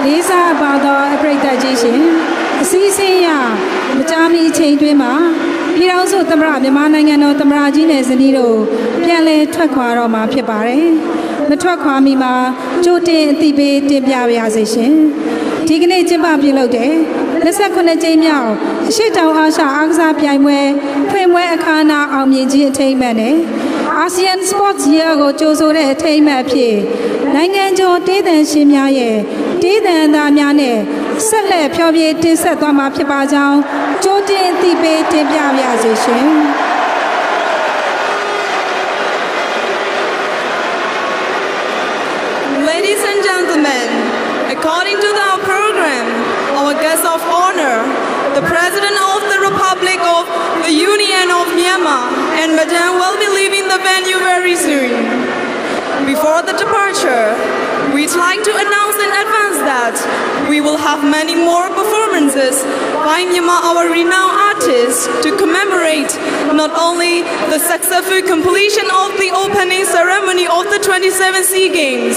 Lisa ပါသောအပရိသတ်ကြီးရှင်အစည်းအဝေးရမကြာမီအချိန်တွင်းမှာ ပြည်ထောင်စုသမ္မတမြန်မာနိုင်ငံတော်သမ္မတကြီးနဲ့ဇနီးတို့ပြန်လည်ထွက်ခွာတော့မှာဖြစ်ပါတယ်။မထွက်ခွာမီမှာကြိုတင်အသိပေးတင်ပြပါရစေရှင်။ဒီကနေ့ကျင်းပပြုလုပ်တဲ့29ကြိမ်မြောက်အရှေ့တောင်အာရှအားကစားပြိုင်ပွဲဖွင့်ပွဲအခမ်းအနားအောင်မြင်ခြင်းအထိမ်းအမှတ်နဲ့ ASEAN Sports Year ကိုကြိုဆိုတဲ့အထိမ်းအမှတ်ဖြစ်နိုင်ငံကျော်တေးသံရှင်များရဲ့တေးသံသားများနဲ့ဆက်လက်ဖျော်ဖြေတင်ဆက်သွားမှာဖြစ်ပါကြောင်းကြိုတင်အသိပေးတင်ပြပါရစေရှင်။ Ladies and gentlemen, according to our program, our guest of honor, the President of the Republic of the Union of Myanmar and Madam will be leaving the venue very soon. Before the departure, we'd like to announce in advance that we will have many more performances by Myanmar, our renowned artists, to commemorate not only the successful completion of the opening ceremony of the 27 SEA Games,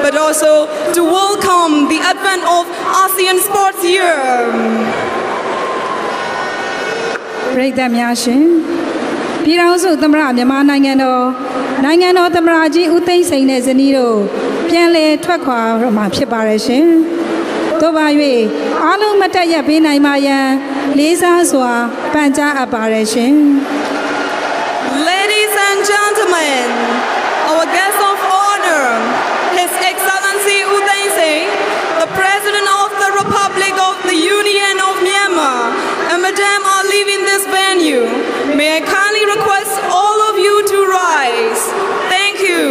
but also to welcome the advent of ASEAN Sports Year. ပြည်သက်များရှင်ပြည်ထောင်စုသမ္မတမြန်မာနိုင်ငံတော်သမ္မတကြီးဦးသိန်းစိန်နဲ့ဇနီးတို့ပြန်လည်ထွက်ခွာတော့မှာဖြစ်ပါတယ်ရှင်။သို့ပါ၍အားလုံးမတက်ရက်ပေးနိုင်ပါရန်လေးစားစွာပန်ကြားအပ်ပါတယ်ရှင်။ Ladies and gentlemen, our guest of honor, His Excellency U Thein Sein, the President of the Republic of the Union of Myanmar, and Madam are leaving this venue. May I kindly request all of you to rise. Thank you.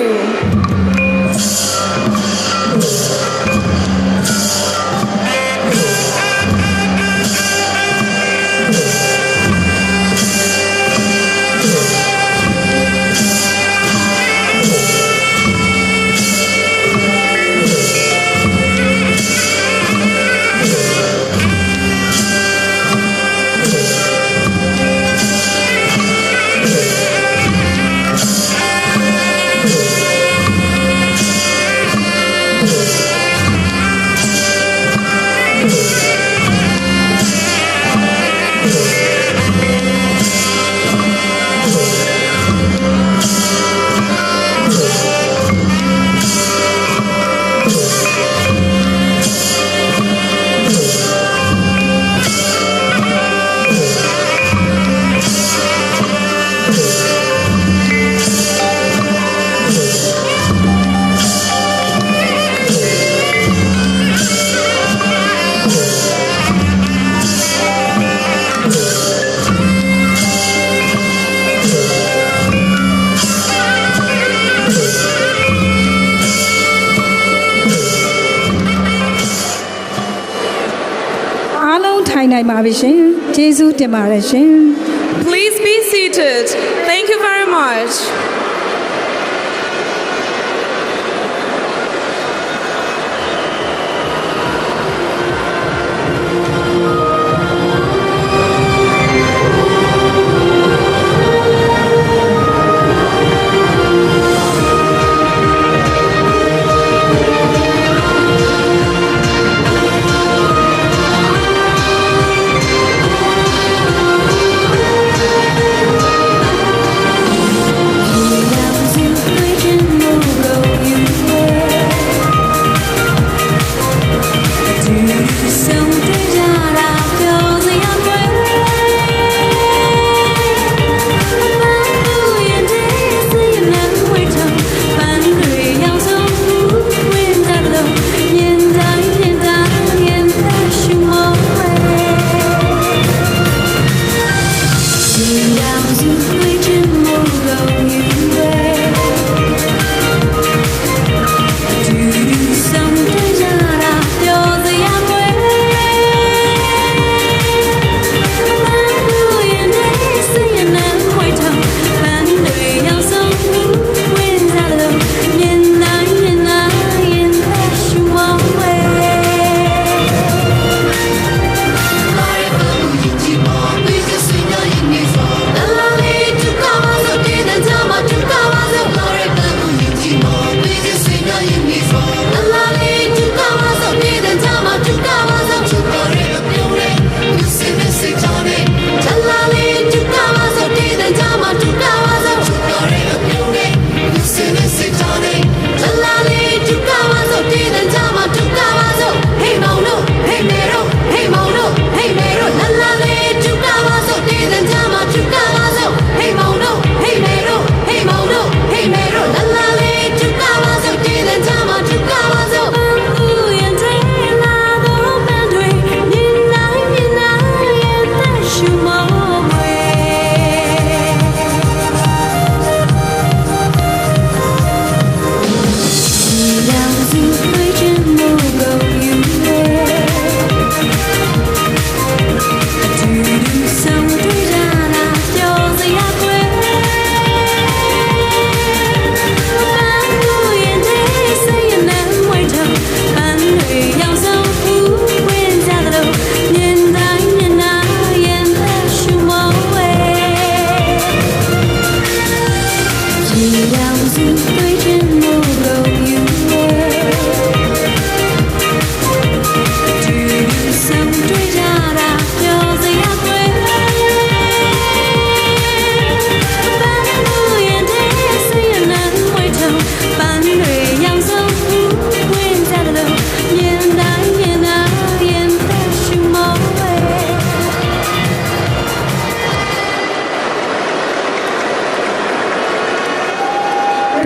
Please be seated. Thank you very much.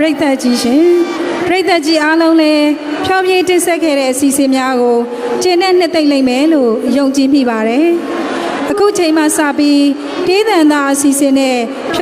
ရိသတ်ကြီးရှင်ပရိသတ်ကြီးအားလုံးလည်းဖြောပြတင်ဆက်ခဲ့တဲ့အစီအစဉ်များကိုကျင့်တဲ့နှစ်သိမ့်လိမ့်မယ်လို့ယုံကြည်မိပါတယ်အခုချိန်မှစပြီးဒေသန္တာအစီအစဉ်နဲ့ဖြော